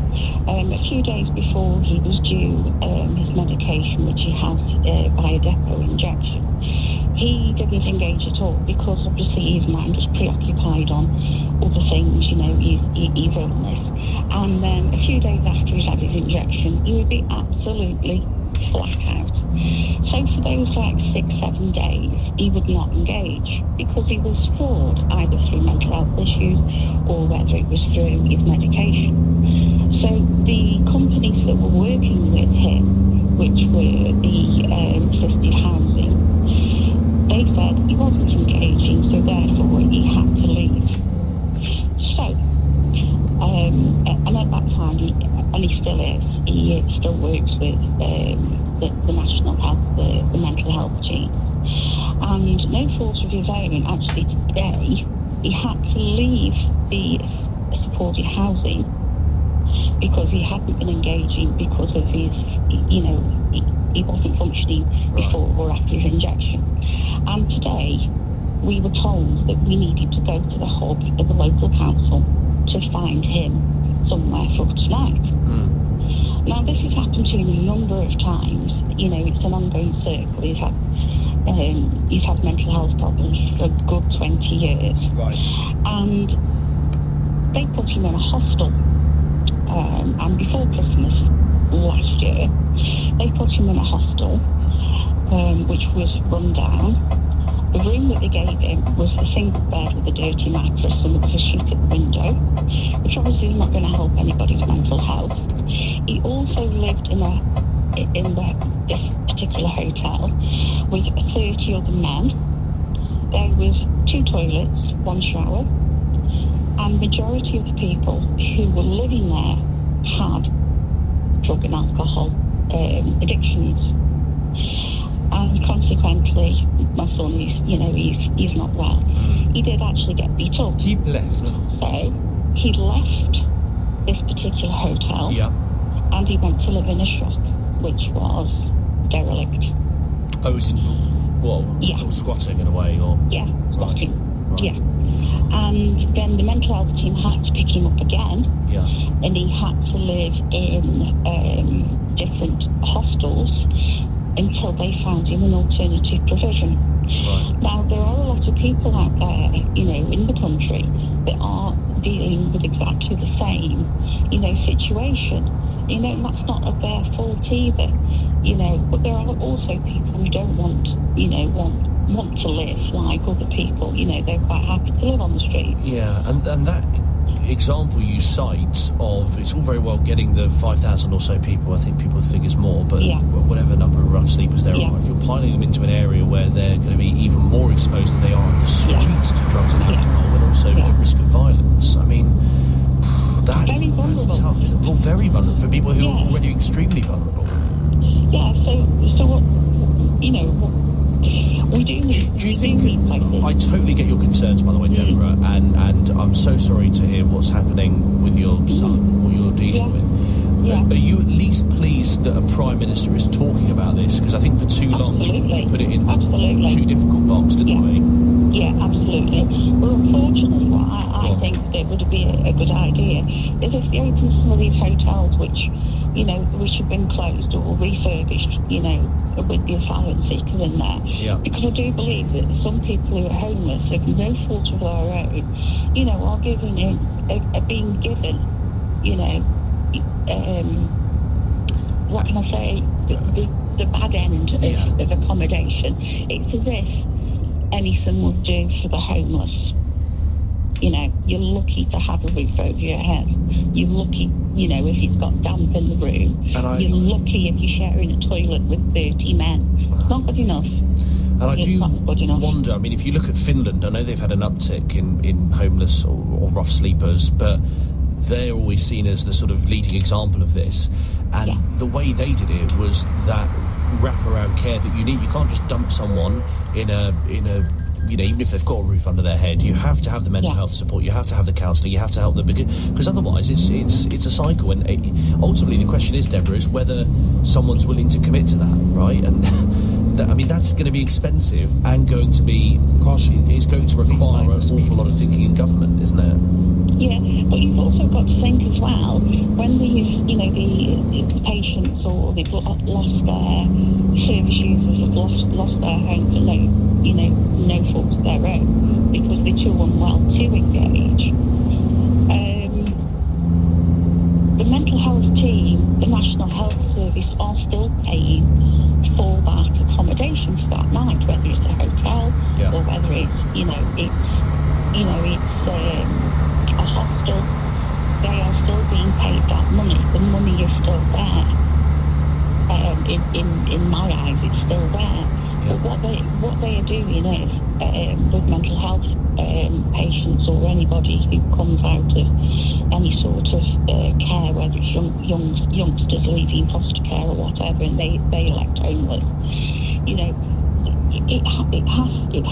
a few days before he was due his medication, which he has by a depot injection, he didn't engage at all because obviously his mind was preoccupied on other things, his illness. And then a few days after he's had his injection, he would be absolutely flat out. So for those 6-7 days, he would not engage because he was flawed, either through mental health issues or whether it was through his medication. So the companies that were working with him, which were the assisted housing, they said he wasn't engaging, so therefore he had to leave. So, and at that time, and he still is, he still works with the National Health, the mental health team. And no fault of his own, actually today, he had to leave the supported housing because he hadn't been engaging because of his, he wasn't functioning before or after his injection. And today, we were told that we needed to go to the hub of the local council to find him somewhere for tonight. Now, this has happened to him a number of times. It's an ongoing circle. He's had mental health problems for a good 20 years. Right. And they put him in a hostel. And before Christmas last year, they put him in a hostel, which was run down. The room that they gave him was a single bed with a dirty mattress and there was a sheet at the window, which obviously is not going to help anybody's mental health. He also lived in this particular hotel with 30 other men. There was 2 toilets, 1 shower, and the majority of the people who were living there had drug and alcohol addictions. And consequently, my son he's not well. He did actually get beat up. He left. So he left this particular hotel. Yeah. And he went to live in a shop, which was derelict. Oh, it's in what? Yeah. Sort of squatting in a way, or yeah, squatting. Yeah. And then the mental health team had to pick him up again. Yeah. And he had to live in different hostels until they found him an alternative provision. Right. Now, there are a lot of people out there, in the country that are dealing with exactly the same, situation. And that's not their fault either, but there are also people who don't want to live like other people. They're quite happy to live on the street. Yeah, and that example you cite of, it's all very well getting the 5,000 or so people, I think people think it's more, but whatever number of rough sleepers there are, if you're piling them into an area where they're going to be even more exposed than they are on the streets to drugs and alcohol, and also at risk of violence, I mean, that's tough. Well, very vulnerable for people who are already extremely vulnerable. Yeah, so what, we do need. Do you think? I totally get your concerns, by the way, Deborah, and I'm so sorry to hear what's happening with your son, what you're dealing with. Are you at least pleased that a Prime Minister is talking about this? Because I think for too long we put it in the too difficult box, didn't we? Yeah, absolutely. Well, unfortunately, what I think that would be a good idea is if they open some of these hotels which have been closed or refurbished, with the asylum seekers in there. Yeah. Because I do believe that some people who are homeless, of no fault of their own, are being given, what can I say, the bad end of accommodation. It's as if anything would do for the homeless. You're lucky to have a roof over your head. You're lucky, if you've got damp in the room. You're lucky if you're sharing a toilet with 30 men. It's not good enough. And I do wonder, I mean, if you look at Finland, I know they've had an uptick in homeless or rough sleepers, but they're always seen as the sort of leading example of this. And the way they did it was that wraparound care that you need. You can't just dump someone in a even if they've got a roof under their head, you have to have the mental health support, you have to have the counselling, you have to help them, because otherwise it's a cycle. And ultimately the question is, Deborah, is whether someone's willing to commit to that, right? And that's going to be expensive and going to be, it's going to require an awful lot of thinking in government, isn't it? Yeah, but you've also got to think as well, when these, the patients or they've lost their service users have lost their home for no fault of their own, because they're too unwell to engage. The mental health team, the National Health Service, are still paying for that accommodation for that night, whether it's a hotel or whether it's a hostel. They are still being paid that money. The money is still there. In my eyes, it's still there. But what they are doing is, with mental health patients or anybody who comes out of any sort of care, whether it's youngsters leaving foster care or whatever, and they elect homeless, it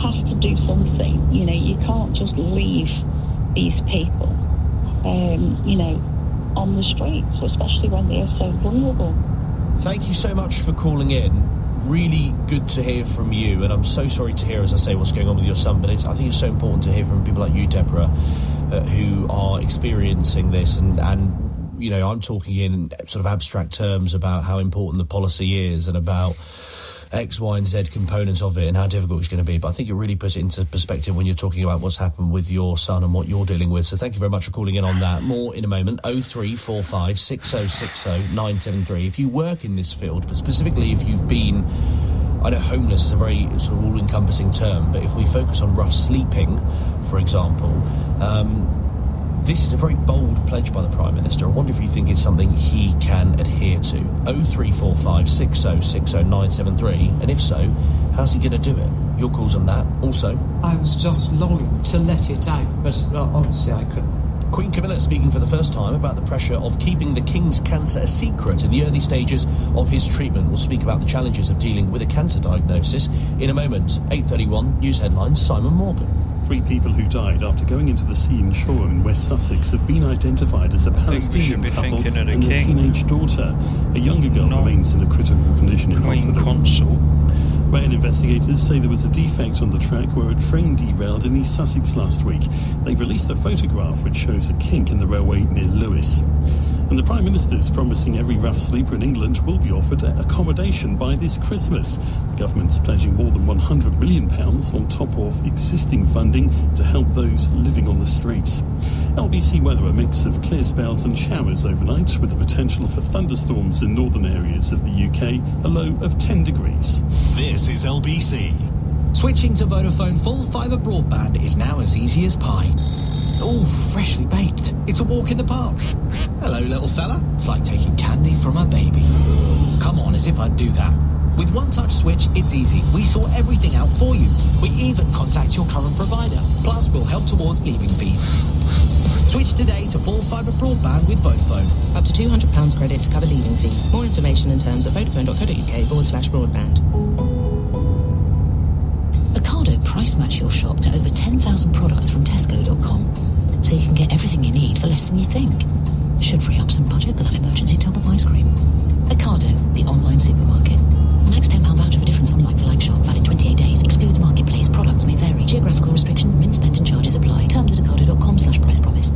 has to do something. You can't just leave these people, on the streets, especially when they are so vulnerable. Thank you so much for calling in. Really good to hear from you, and I'm so sorry to hear, as I say, what's going on with your son, but I think it's so important to hear from people like you, Deborah, who are experiencing this, and I'm talking in sort of abstract terms about how important the policy is and about X, Y and Z components of it and how difficult it's going to be. But I think it really puts it into perspective when you're talking about what's happened with your son and what you're dealing with. So thank you very much for calling in on that. More in a moment. 0345 6060 973. If you work in this field, but specifically if you've been, I know homeless is a very sort of all-encompassing term, but if we focus on rough sleeping, for example, this is a very bold pledge by the Prime Minister. I wonder if you think it's something he can adhere to. 0345 6060 973. And if so, how's he going to do it? Your calls on that. Also, I was just longing to let it out, but obviously I couldn't. Queen Camilla speaking for the first time about the pressure of keeping the King's cancer a secret in the early stages of his treatment. We'll speak about the challenges of dealing with a cancer diagnosis in a moment. 8:31 news headlines. Simon Morgan. 3 people who died after going into the sea in Shoreham in West Sussex have been identified as a Palestinian couple and their teenage daughter. A younger girl remains in a critical condition in hospital. Consul. Rail investigators say there was a defect on the track where a train derailed in East Sussex last week. They've released a photograph which shows a kink in the railway near Lewes. And the Prime Minister is promising every rough sleeper in England will be offered accommodation by this Christmas. The government's pledging more than £100 million on top of existing funding to help those living on the streets. LBC weather, a mix of clear spells and showers overnight with the potential for thunderstorms in northern areas of the UK, a low of 10 degrees. This is LBC. Switching to Vodafone full fibre broadband is now as easy as pie. Oh, freshly baked. It's a walk in the park. Hello, little fella. It's like taking candy from a baby. Come on, as if I'd do that. With One Touch Switch, it's easy. We sort everything out for you. We even contact your current provider. Plus, we'll help towards leaving fees. Switch today to full fibre broadband with Vodafone. Up to £200 credit to cover leaving fees. More information and terms at vodafone.co.uk/broadband. Ocado price match your shop to over 10,000 products from tesco.com. So you can get everything you need for less than you think. Should free up some budget for that emergency tub of ice cream. Ocado, the online supermarket. Max £10 voucher for difference on like-for-like shop. Valid 28 days. Excludes marketplace. Products may vary. Geographical restrictions, min spend and charges apply. Terms at ocado.com/price promise.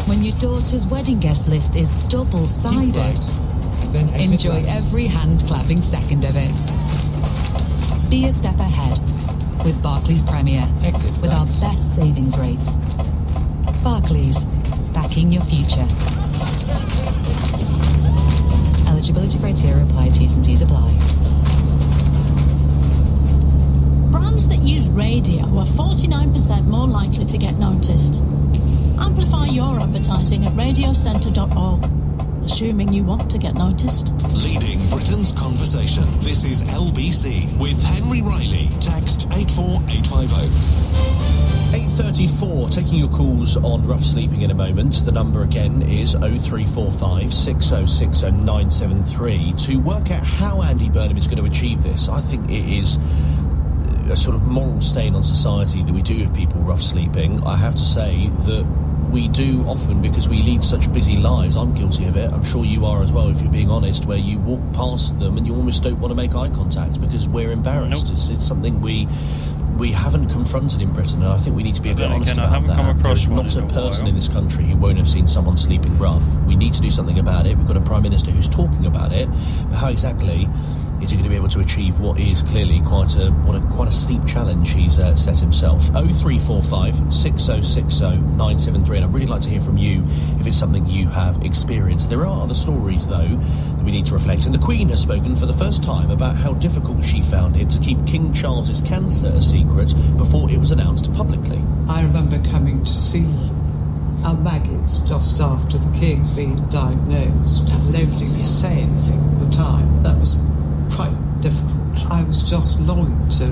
When your daughter's wedding guest list is double-sided, enjoy every hand-clapping second of it. Be a step ahead with Barclays Premier, with our best savings rates. Barclays, backing your future. Eligibility criteria apply. T's and C's apply. Brands that use radio are 49% more likely to get noticed. Amplify your advertising at radiocentre.org. Assuming you want to get noticed. Leading Britain's conversation. This is LBC with Henry Riley. Text 84850. 8:34, taking your calls on rough sleeping in a moment. The number again is 0345 6060 973. To work out how Andy Burnham is going to achieve this, I think it is a sort of moral stain on society that we do have people rough sleeping. I have to say that we do often, because we lead such busy lives. I'm guilty of it. I'm sure you are as well, if you're being honest, where you walk past them and you almost don't want to make eye contact because we're embarrassed. Nope. It's something we haven't confronted in Britain, and I think we need to be a bit honest about that. There's not a person in this country who won't have seen someone sleeping rough. We need to do something about it. We've got a Prime Minister who's talking about it, but how exactly is he going to be able to achieve what is clearly quite a steep challenge he's set himself? 0345 6060 973, and I'd really like to hear from you if it's something you have experienced. There are other stories, though, that we need to reflect, and the Queen has spoken for the first time about how difficult she found it to keep King Charles's cancer a secret before it was announced publicly. I remember coming to see our Maggie's just after the King being diagnosed. Nobody could say anything at the time. That was quite difficult. I was just longing to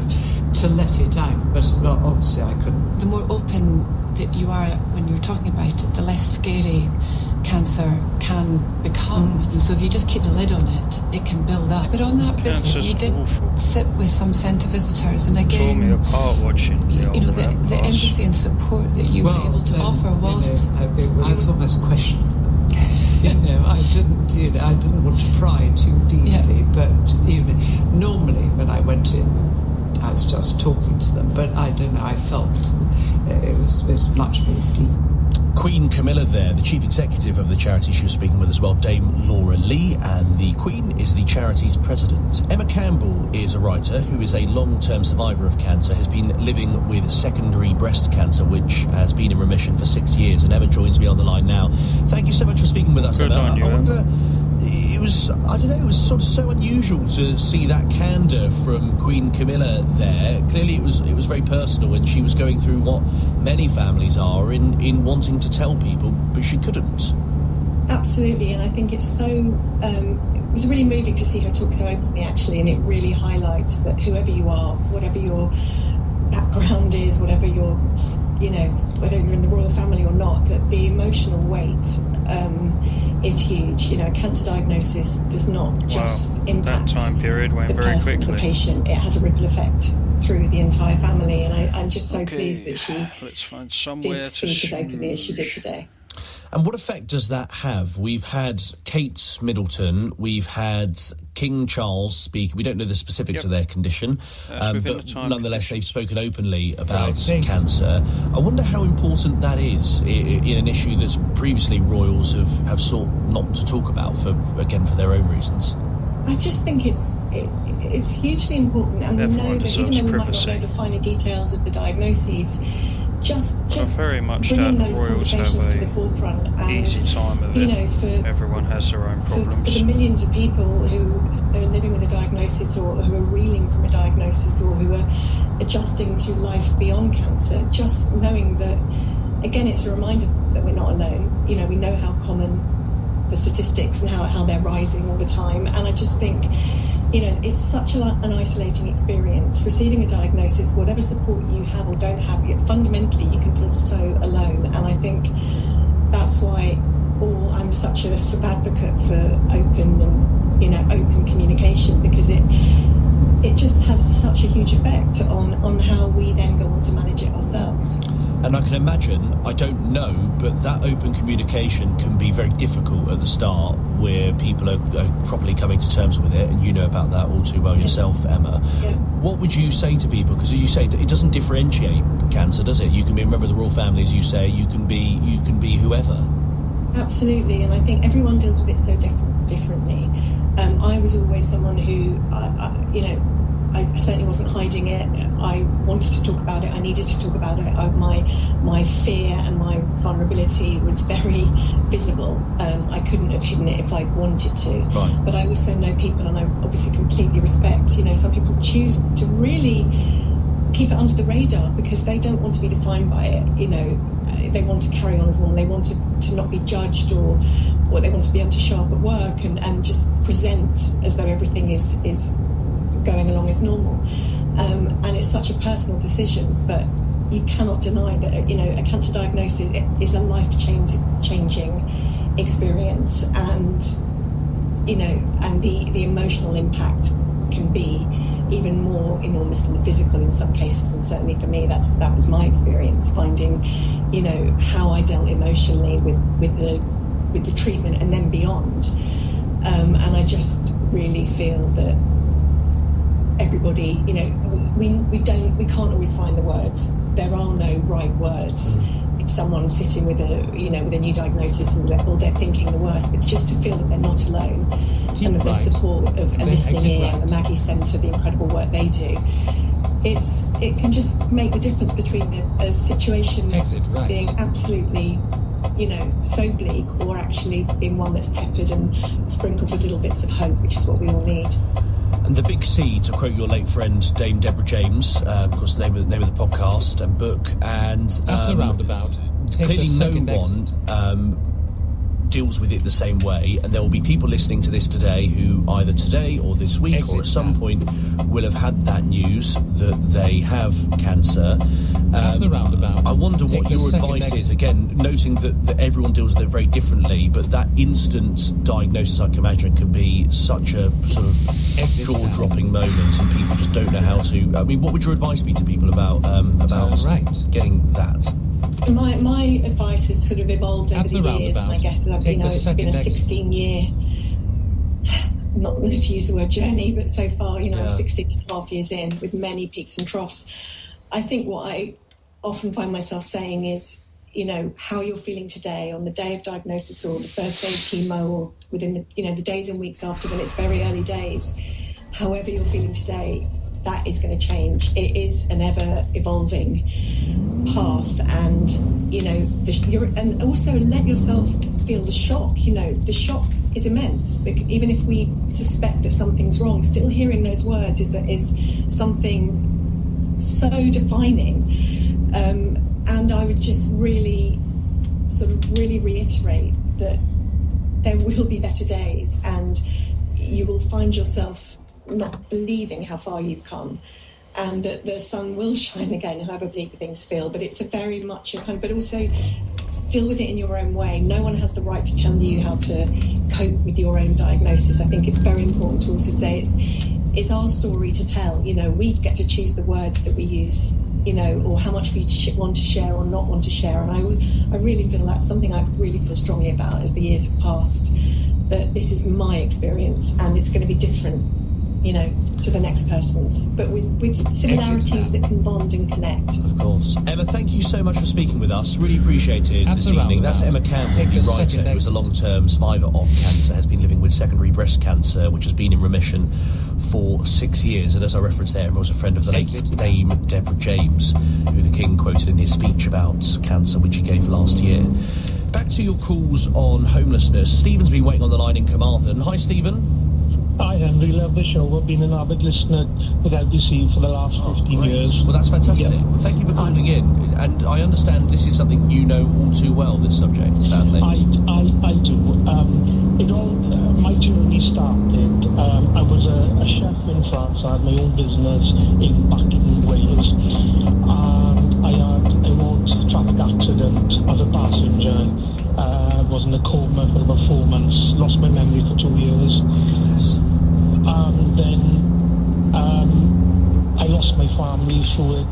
let it out, but obviously I couldn't. The more open that you are when you're talking about it, the less scary cancer can become. And so if you just keep the lid on it, it can build up. But on that visit, you did sit with some centre visitors, and again, tore me apart watching the empathy and support that you were able to offer whilst I was almost questioning. I didn't want to pry too deeply, but normally when I went in, I was just talking to them, but I don't know, I felt it was much more deep. Queen Camilla there, the chief executive of the charity she was speaking with as well, Dame Laura Lee, and the Queen is the charity's president. Emma Campbell is a writer who is a long-term survivor of cancer, has been living with secondary breast cancer, which has been in remission for 6 years, and Emma joins me on the line now. Thank you so much for speaking with us, Emma. I wonder, it was sort of so unusual to see that candour from Queen Camilla there. Clearly it was very personal, and she was going through what many families are in wanting to tell people, but she couldn't. Absolutely, and I think it's so it was really moving to see her talk so openly, actually, and it really highlights that whoever you are, whatever your background is, whatever your, whether you're in the royal family or not, that the emotional weight is huge. A cancer diagnosis does not just impact that time period went the very person, quickly. the patient. It has a ripple effect through the entire family, and I'm just so pleased that she Let's find somewhere did speak as openly as she did today. And what effect does that have? We've had Kate Middleton, we've had King Charles speak. We don't know the specifics of their condition, but nonetheless they've spoken openly about cancer. I wonder how important that is in an issue that's previously royals have sought not to talk about for their own reasons. I just think it's hugely important, and we know that even though we might not know the finer details of the diagnoses, just very much bringing that those royals conversations have to the forefront, and easy time of it. Everyone has their own problems. For the millions of people who are living with a diagnosis, or who are reeling from a diagnosis, or who are adjusting to life beyond cancer, just knowing that, again, it's a reminder that we're not alone. We know how common the statistics and how they're rising all the time, and I just think it's such an isolating experience. Receiving a diagnosis, whatever support you have or don't have, fundamentally you can feel so alone. And I think that's why I'm such a sort of advocate for open communication, because it just has such a huge effect on how we then go on to manage it ourselves. And I can imagine, I don't know, but that open communication can be very difficult at the start, where people are properly coming to terms with it, and you know about that all too well yourself, Emma. Yeah. What would you say to people? Because as you say, it doesn't differentiate cancer, does it? You can be a member of the royal family, as you say. You can be whoever. Absolutely, and I think everyone deals with it so differently. I was always someone who, I certainly wasn't hiding it. I wanted to talk about it. I needed to talk about it. My fear and my vulnerability was very visible. I couldn't have hidden it if I wanted to. Right. But I also know people, and I obviously completely respect, some people choose to really keep it under the radar because they don't want to be defined by it. They want to carry on as normal. They want to not be judged, or they want to be able to show up at work and just present as though everything is going along as normal, and it's such a personal decision, but you cannot deny that a cancer diagnosis is a life-changing experience, and the emotional impact can be even more enormous than the physical in some cases. And certainly for me, that was my experience, finding how I dealt emotionally with the treatment and then beyond, and I just really feel that everybody, we can't always find the words. There are no right words. If someone's sitting with a new diagnosis, or they're thinking the worst, but just to feel that they're not alone, and that there's support of a listening ear, the Maggie Centre, the incredible work they do. It can just make the difference between a situation being absolutely so bleak, or actually being one that's peppered and sprinkled with little bits of hope, which is what we all need. And the Big C, to quote your late friend Dame Deborah James, of course, the name of the podcast and book, and the roundabout. Clearly, no one deals with it the same way, and there will be people listening to this today who either today or this week or at some point will have had that news that they have cancer. The roundabout. I wonder what your advice is, again, noting that everyone deals with it very differently, but that instant diagnosis, I can imagine, can be such a sort of jaw-dropping moment, and people just don't know how to... I mean, what would your advice be to people about getting that? My advice has sort of evolved over the years, and I guess it's been a 16-year, not to use the word journey, but so far, I'm 16 and a half years in, with many peaks and troughs. I think what I often find myself saying is, how you're feeling today on the day of diagnosis, or the first day of chemo, or within the days and weeks after, when it's very early days, however you're feeling today, that is going to change. It is an ever evolving path, and and also let yourself feel the shock. The shock is immense. Even if we suspect that something's wrong, still hearing those words is something so defining. And I would just really reiterate that there will be better days, and you will find yourself not believing how far you've come, and that the sun will shine again, however bleak things feel. But it's a very much but also deal with it in your own way. No one has the right to tell you how to cope with your own diagnosis. I think it's very important to also say it's our story to tell. We get to choose the words that we use or how much we want to share or not want to share. And I really feel that's something I really feel strongly about as the years have passed, that this is my experience and it's going to be different, to the next person's, but with similarities that can bond and connect. Of course. Emma, thank you so much for speaking with us. Really appreciated this evening. That's Emma Campbell, the writer who is a long-term survivor of cancer, has been living with secondary breast cancer, which has been in remission for 6 years. And as I referenced there, Emma was a friend of the late Dame Deborah James, who the King quoted in his speech about cancer, which he gave last year. Back to your calls on homelessness. Stephen's been waiting on the line in Carmarthen. Hi, Stephen. Hi, Henry. Love the show. I've been an avid listener with LBC for the last 15 years. Well, that's fantastic. Yeah. Well, thank you for calling in. And I understand this is something you know all too well, this subject, sadly. I do. My journey started. I was a chef in France. I had my own business back in Wales. And I had a road traffic accident as a passenger. Was in a coma for about 4 months. Lost my memory for 2 years. And then I lost my family through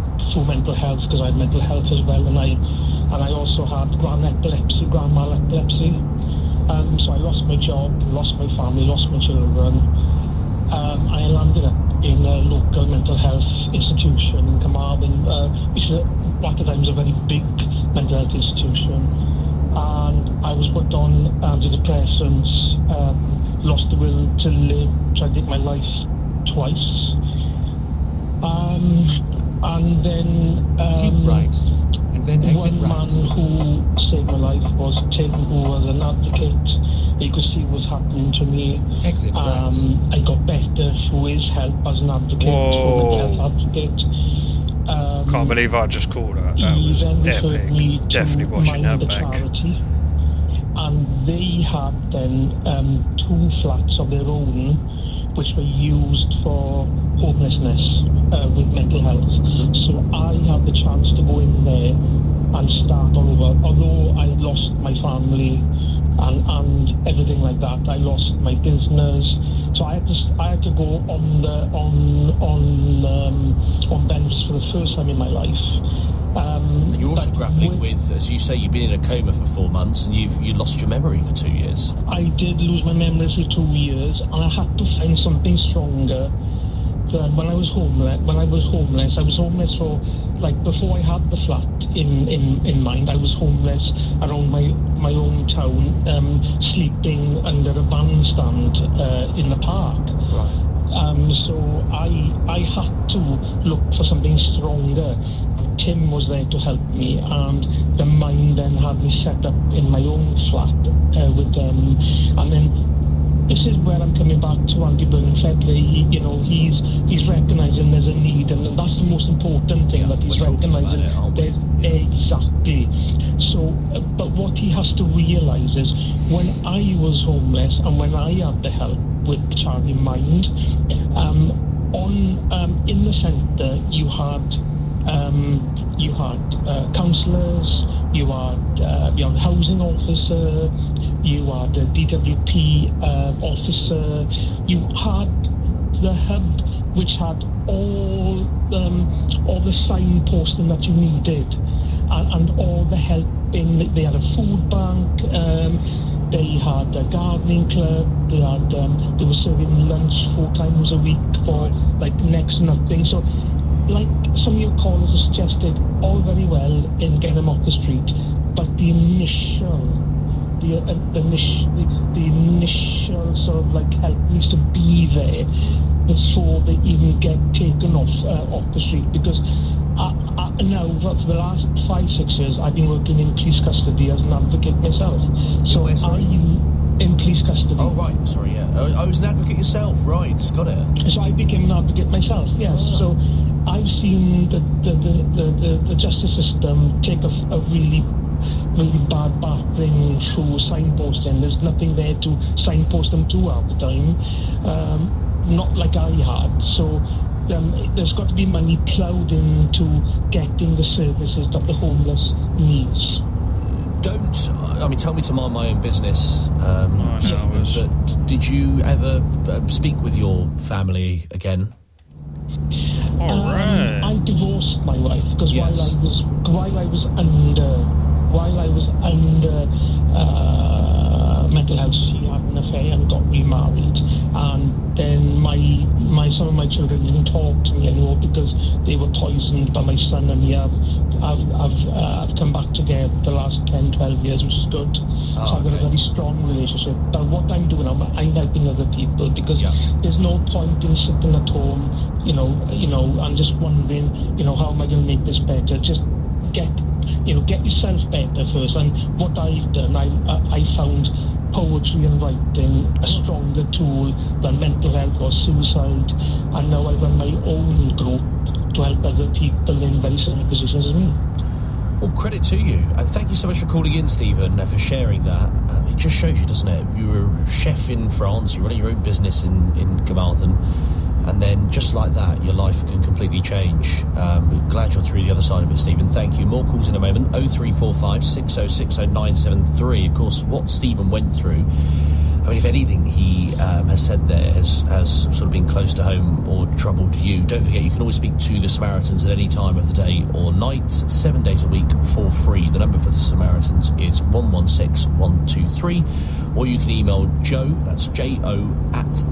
mental health, because I had mental health as well, and I also had grand mal epilepsy. So I lost my job, lost my family, lost my children. I landed up in a local mental health institution in Carmarthen, which at the time was a very big mental health institution. And I was put on antidepressants, lost the will to live, tried to take my life twice. And then keep right, and then exit one man who saved my life was taken over as an advocate. He could see what was happening to me. Exit right. I got better through his help as an advocate, mental health advocate. Can't believe I just called her. That was epic. Definitely watching her back. Charity, and they had then 2 flats of their own, which were used for homelessness with mental health. So I had the chance to go in there and start all over. Although I had lost my family and everything like that, I lost my business. So I had to go on benefits for the first time in my life. You're also grappling with, as you say, you've been in a coma for 4 months, and you lost your memory for 2 years. I did lose my memory for 2 years, and I had to find something stronger. When I was homeless, I was homeless for, before I had the flat in mind, I was homeless around my own town, sleeping under a bandstand in the park. Right. So I had to look for something stronger. Tim was there to help me, and the mind then had me set up in my own flat with them. And then this is where I'm coming back to Andy Burnham said he's recognising there's a need, and that's the most important thing, that he's recognising there's exactly. So, but what he has to realise is, when I was homeless and when I had the help with Child in Mind, in the centre you had counsellors, you had housing officer, you had a DWP officer, you had the hub, which had all the signposting that you needed, and all the help they had a food bank, they had a gardening club, they were serving lunch 4 times a week for next to nothing. So, like some of your callers have suggested, all very well in getting them off the street, but the initial sort of help needs to be there before they even get taken off the street. Because now, for the last 5-6 years, I've been working in police custody as an advocate myself. So in police custody. Oh, right, sorry, yeah. I was an advocate yourself, right, got it. So I became an advocate myself, yes. So I've seen the justice system take a really bad battering through signposting. There's nothing there to signpost them to at the time, not like I had. So there's got to be money ploughed into getting the services that the homeless needs. Tell me to mind my own business. But did you ever speak with your family again? I divorced my wife because while I was under mental health, she had an affair and got remarried, and then some of my children didn't talk to me anymore because they were poisoned by my son, and we have come back together the last 10-12 years, which is good. So I've got a very strong relationship. But what I'm doing, I'm helping other people, because there's no point in sitting at home, and just wondering, how am I going to make this better? Just get yourself better first. And what I've done, I found poetry and writing a stronger tool than mental health or suicide, and now I run my own group to help other people in very similar positions as me. Well, credit to you, and thank you so much for calling in, Stephen, for sharing that. It just shows you, doesn't it? You were a chef in France, you're running your own business in Carmarthen, and then just like that, your life can completely change. We're glad you're through the other side of it, Stephen. Thank you. More calls in a moment. 0345 6060 973. Of course, what Stephen went through, I mean, if anything he has said there has sort of been close to home or troubled you, don't forget you can always speak to the Samaritans at any time of the day or night, 7 days a week for free. The number for the Samaritans is 116123, or you can email Joe, that's JO,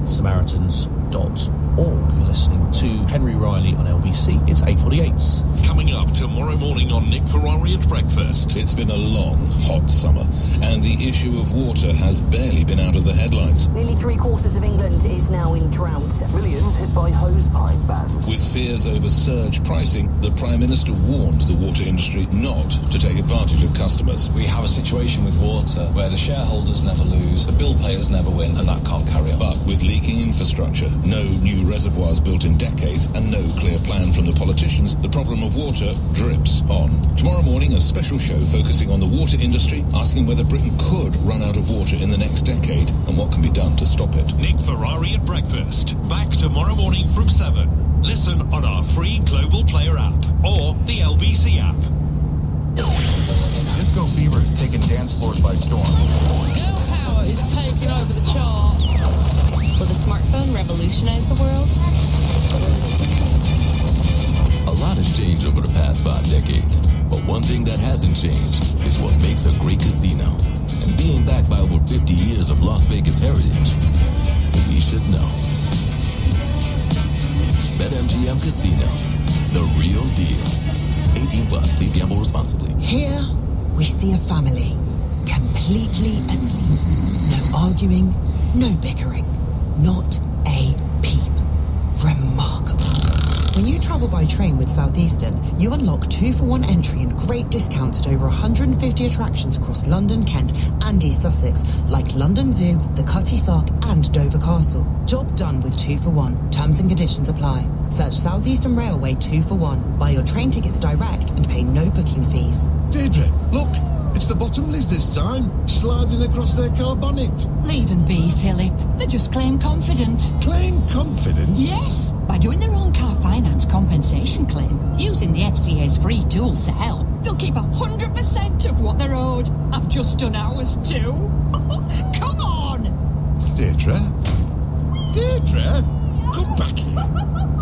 @samaritans.org. You're listening to Henry Riley on LBC. It's 8:48. Coming up tomorrow morning on Nick Ferrari at breakfast. It's been a long, hot summer, and the issue of water has barely been out of the headlines. Nearly 3/4 of England is now in drought. Millions hit by hosepipe bans. With fears over surge pricing, the Prime Minister warned the water industry not to take advantage of customers. We have a situation with water where the shareholders never lose, the bill payers never win, and that can't carry on. But with leaking infrastructure, no new reservoirs built in decades, and no clear plan from the politicians, the problem of water drips on. Tomorrow morning, a special show focusing on the water industry, asking whether Britain could run out of water in the next decade and what can be done to stop it. Nick Ferrari at breakfast. Back tomorrow morning from 7. Listen on our free Global Player app or the LBC app. Disco fever is taking dance floors by storm. Girl power is taking over the charts. Will the smartphone revolutionize the world? A lot has changed over the past 5 decades, but one thing that hasn't changed is what makes a great casino. And being backed by over 50 years of Las Vegas heritage, we should know. BetMGM Casino, the real deal. 18 plus, please gamble responsibly. Here, we see a family, completely asleep. No arguing, no bickering, not a peep. Remarkable. When you travel by train with Southeastern, you unlock 2-for-1 entry and great discounts at over 150 attractions across London, Kent and East Sussex, like London Zoo, the Cutty Sark and Dover Castle. Job done with 2-for-1. Terms and conditions apply. Search Southeastern Railway 2-for-1. Buy your train tickets direct and pay no booking fees. Deirdre, look, it's the Bottomleys this time, sliding across their car bonnet. Leave them be, Philip. They're just claim confident. Claim confident? Yes, by doing their own car finance compensation claim, using the FCA's free tools to help. They'll keep 100% of what they're owed. I've just done ours too. Come on! Deirdre? Deirdre? Come back here.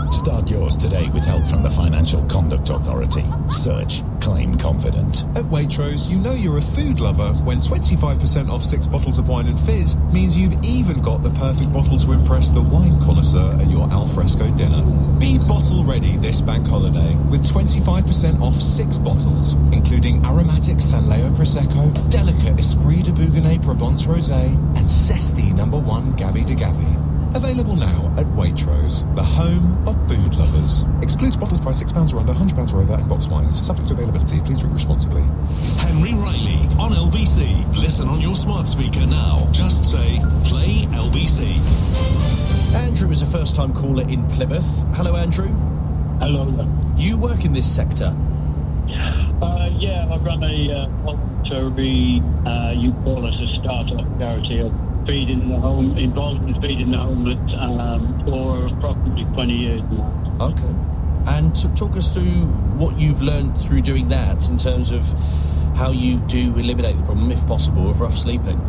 Start yours today with help from the Financial Conduct Authority. Search Claim Confident. At Waitrose, you know you're a food lover when 25% off 6 bottles of wine and fizz means you've even got the perfect bottle to impress the wine connoisseur at your alfresco dinner. Be bottle ready this bank holiday with 25% off 6 bottles, including aromatic Sanleo Prosecco, delicate Esprit de Bougonnet Provence Rosé, and Cesti No. 1 Gabi de Gabi. Available now at Waitrose, the home of food lovers. Excludes bottles priced £6 or under, £100 or over, and boxed wines. Subject to availability. Please drink responsibly. Henry Riley on LBC. Listen on your smart speaker now. Just say, play LBC. Andrew is a first-time caller in Plymouth. Hello, Andrew. Hello. You work in this sector? Yeah, I run a voluntary, you call us a start-up charity of feeding the home, involved in feeding the homeless for approximately 20 years now. Okay. And talk us through what you've learned through doing that in terms of how you do eliminate the problem, if possible, of rough sleeping.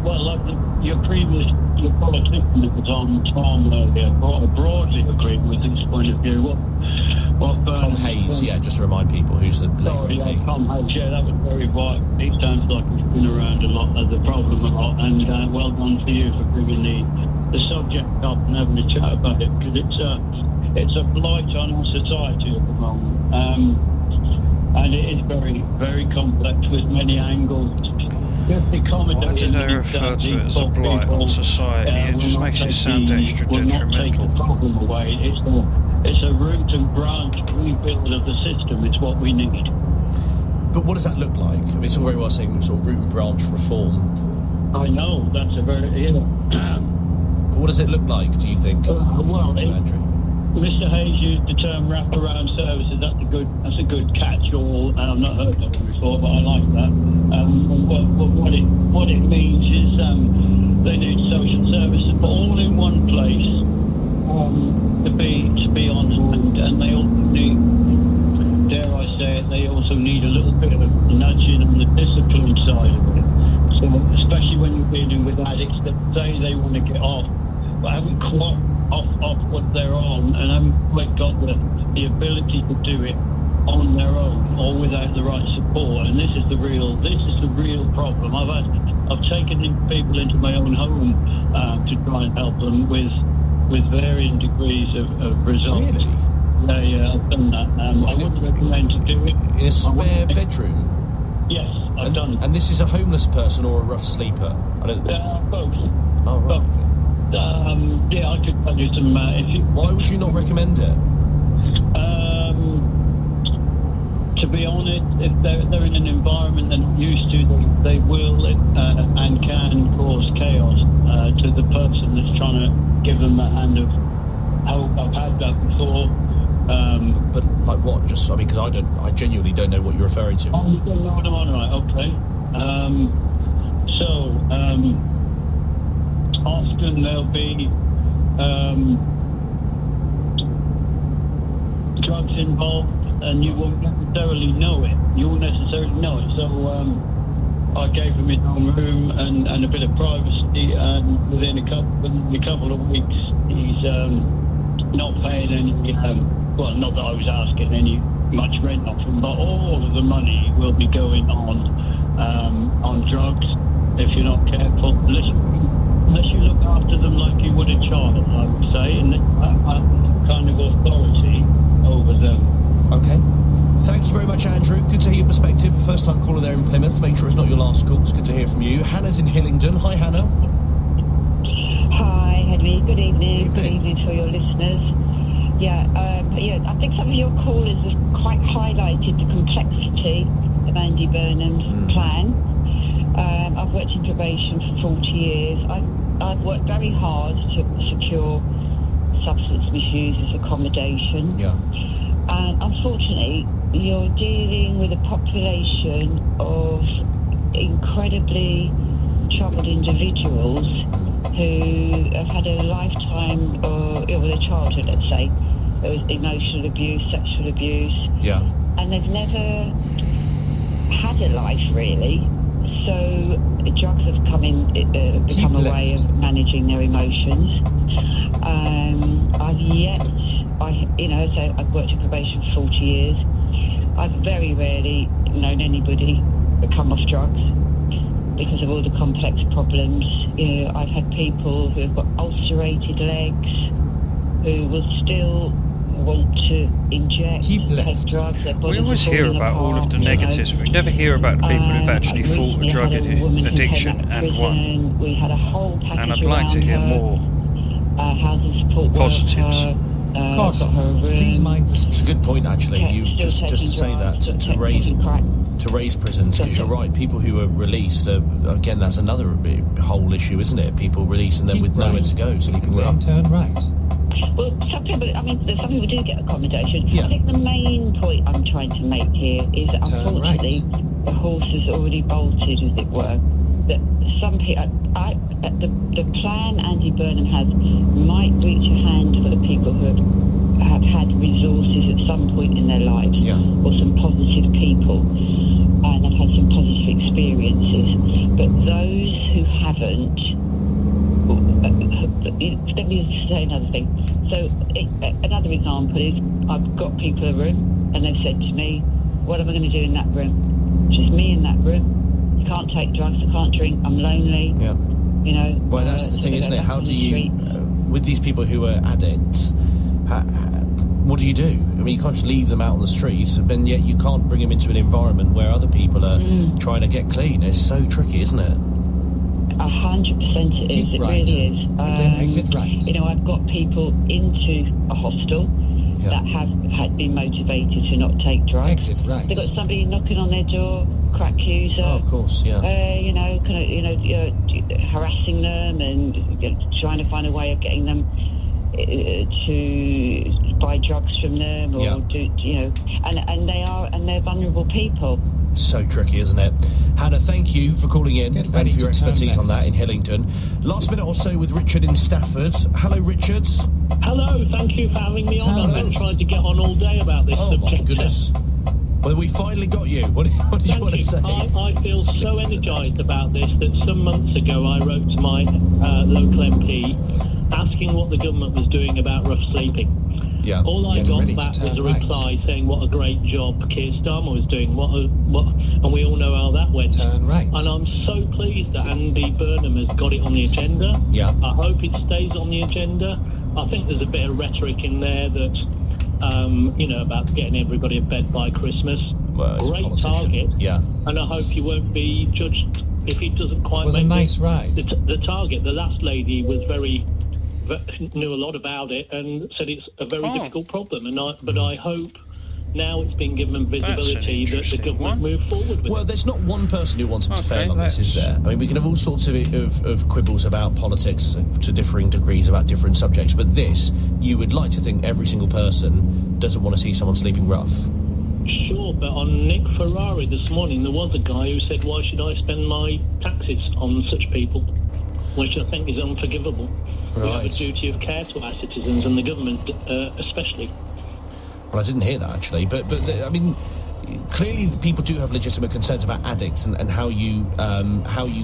Well, like your politician that was on Tom earlier, broadly agreed with this point of view. What Tom Hayes. just to remind people, who's the Sorry, Tom House. Yeah, that was very white. It sounds like it's been around a lot as a problem a lot, and well done for you for bringing the subject up and having a chat about it, because it's a blight on our society at the moment, and it is very, very complex with many angles. Why do they refer to it as a blight on society? It just makes it sound extra detrimental. The problem away. It's a root and branch rebuild of the system. It's what we need. But what does that look like? I mean, it's all very well saying sort of root and branch reform. I know, that's a very... But what does it look like, do you think? Andrew? Mr. Hayes used the term wraparound services. That's a good catch-all. I've not heard that one before, but I like that. What it means is they need social services, but all in one place to be on hand, and they also need, dare I say it, they also need a little bit of nudging on the discipline side of it. So especially when you're dealing with addicts that say they want to get off, but haven't quite off what they're on, and haven't quite got the ability to do it on their own or without the right support. And this is the real problem. I've taken these people into my own home to try and help them with varying degrees of results. Really? Yeah, I've done that. I wouldn't recommend to do it in a spare bedroom. Yes, I've done it. And this is a homeless person or a rough sleeper? Both. Oh, right. Okay. Yeah, I could tell you some. Why would you not recommend it? To be honest, if they're in an environment they're not used to, they will and can cause chaos to the person that's trying to give them that hand of help. I've had that before. But like what? Just because I genuinely don't know what you're referring to. Oh, you don't know what I'm on, right? Okay. Often there'll be drugs involved, and you won't necessarily know it. So I gave him his own room and a bit of privacy, and within a couple of weeks, he's not paying any. Well, not that I was asking any much rent off him, but all of the money will be going on drugs if you're not careful. Unless you look after them like you would a child, I would say, and kind of authority over them. Okay. Thank you very much, Andrew. Good to hear your perspective. First time caller there in Plymouth. Make sure it's not your last call. It's good to hear from you. Hannah's in Hillingdon. Hi, Hannah. Hi, Henry. Good evening. Good evening to your listeners. I think some of your callers have quite highlighted the complexity of Andy Burnham's plan. I've worked in probation for 40 years. I've worked very hard to secure substance misusers accommodation. Yeah. And unfortunately, you're dealing with a population of incredibly troubled individuals who have had a lifetime or their childhood, let's say, there was emotional abuse, sexual abuse. Yeah. And they've never had a life, really. So drugs have become a way of managing their emotions. I've worked in probation for 40 years. I've very rarely known anybody come off drugs because of all the complex problems. I've had people who have got ulcerated legs who will still want to inject, take drugs. We always hear about all of the negatives. We never hear about the people who've actually fought a drug addiction and won. We had a whole package and I'd like to hear more housing support positives. Please mind. It's a good point, actually. You just to say that to raise prisons, because you're right. People who are released, again, that's another whole issue, isn't it? People released and then with nowhere to go, sleeping rough. Turn right. Well, some people do get accommodation. Yeah. I think the main point I'm trying to make here is that unfortunately the horse has already bolted, as it were. That some people, the plan Andy Burnham has might reach a handful of people who have had resources at some point in their lives, or some positive people, and have had some positive experiences. But those who haven't, let me say another thing. So another example is I've got people in a room. and they've said to me, what am I going to do in that room? Just me in that room. I can't take drugs, I can't drink, I'm lonely. Yeah. You know. Well, that's the thing, isn't it? How do you, with these people who are addicts, what do you do? I mean, you can't just leave them out on the streets, and yet you can't bring them into an environment where other people are trying to get clean. It's so tricky, isn't it? 100% it is. It really is. And then exit right. You know, I've got people into a hostel that have had been motivated to not take drugs. Exit right. They've got somebody knocking on their door, crack accuser. Oh, of course, yeah. You know, harassing them and trying to find a way of getting them to buy drugs from them, or and they're vulnerable people. So tricky, isn't it? Hannah, thank you for calling in and for your expertise on that in Hillingdon. Last minute or so with Richard in Stafford. Hello, Richard. Hello, thank you for having me on. I've been trying to get on all day about this subject. Oh, my goodness. Well, we finally got you. What do you want to say? I feel so energised about this that some months ago I wrote to my local MP asking what the government was doing about rough sleeping. Yeah. All I got back was a reply saying what a great job Keir Starmer was doing, and we all know how that went. Turn right. And I'm so pleased that Andy Burnham has got it on the agenda. Yeah. I hope it stays on the agenda. I think there's a bit of rhetoric in there that, about getting everybody in bed by Christmas. Well, great target. Yeah. And I hope you won't be judged if he doesn't quite make a nice ride. The target. The last lady was knew a lot about it and said it's a very difficult problem. But I hope now it's been given visibility that the government move forward with it. Well, there's not one person who wants him to fail on this, is there? I mean, we can have all sorts of quibbles about politics to differing degrees about different subjects, but this, you would like to think every single person doesn't want to see someone sleeping rough. Sure, but on Nick Ferrari this morning, there was a guy who said, why should I spend my taxes on such people? Which I think is unforgivable. Right. We have a duty of care to our citizens and the government especially. Well, I didn't hear that, actually. But I mean, clearly people do have legitimate concerns about addicts and how you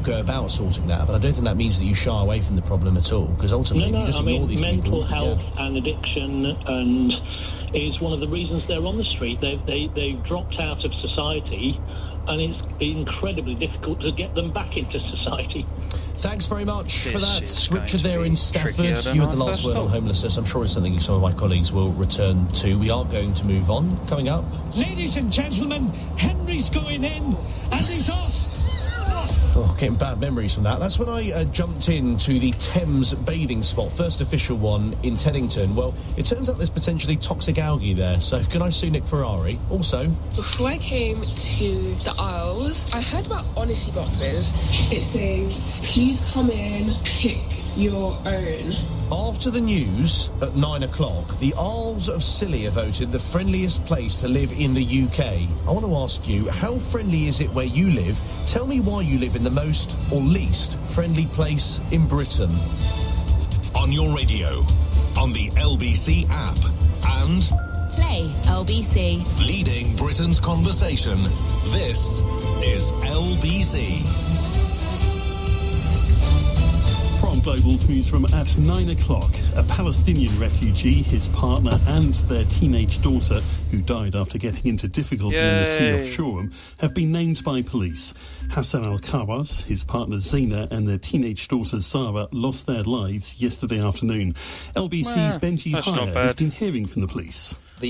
go about sorting that. But I don't think that means that you shy away from the problem at all. Because ultimately, if you just ignore these mental people... health and addiction and is one of the reasons they're on the street. They've dropped out of society, and it's incredibly difficult to get them back into society. Thanks very much for that, Richard there in Stafford. You had the last word on homelessness. I'm sure it's something some of my colleagues will return to. We are going to move on. Coming up... Ladies and gentlemen, Henry's going in, and he's off! Oh, getting bad memories from that. That's when I jumped into the Thames bathing spot, first official one in Teddington. Well, it turns out there's potentially toxic algae there, so can I sue Nick Ferrari? Also... Before I came to the aisles, I heard about honesty boxes. It says, please come in, pick your own. After the news at 9 o'clock, the Isles of Scilly are voted the friendliest place to live in the UK. I want to ask you, how friendly is it where you live? Tell me why you live in the most or least friendly place in Britain. On your radio, on the LBC app, and... Play LBC. Leading Britain's conversation. This is LBC. From Global's newsroom at 9 o'clock, a Palestinian refugee, his partner and their teenage daughter, who died after getting into difficulty in the sea off Shoreham, have been named by police. Hassan al-Kawaz, his partner Zaina and their teenage daughter Zara lost their lives yesterday afternoon. LBC's Benji Hire has been hearing from the police. The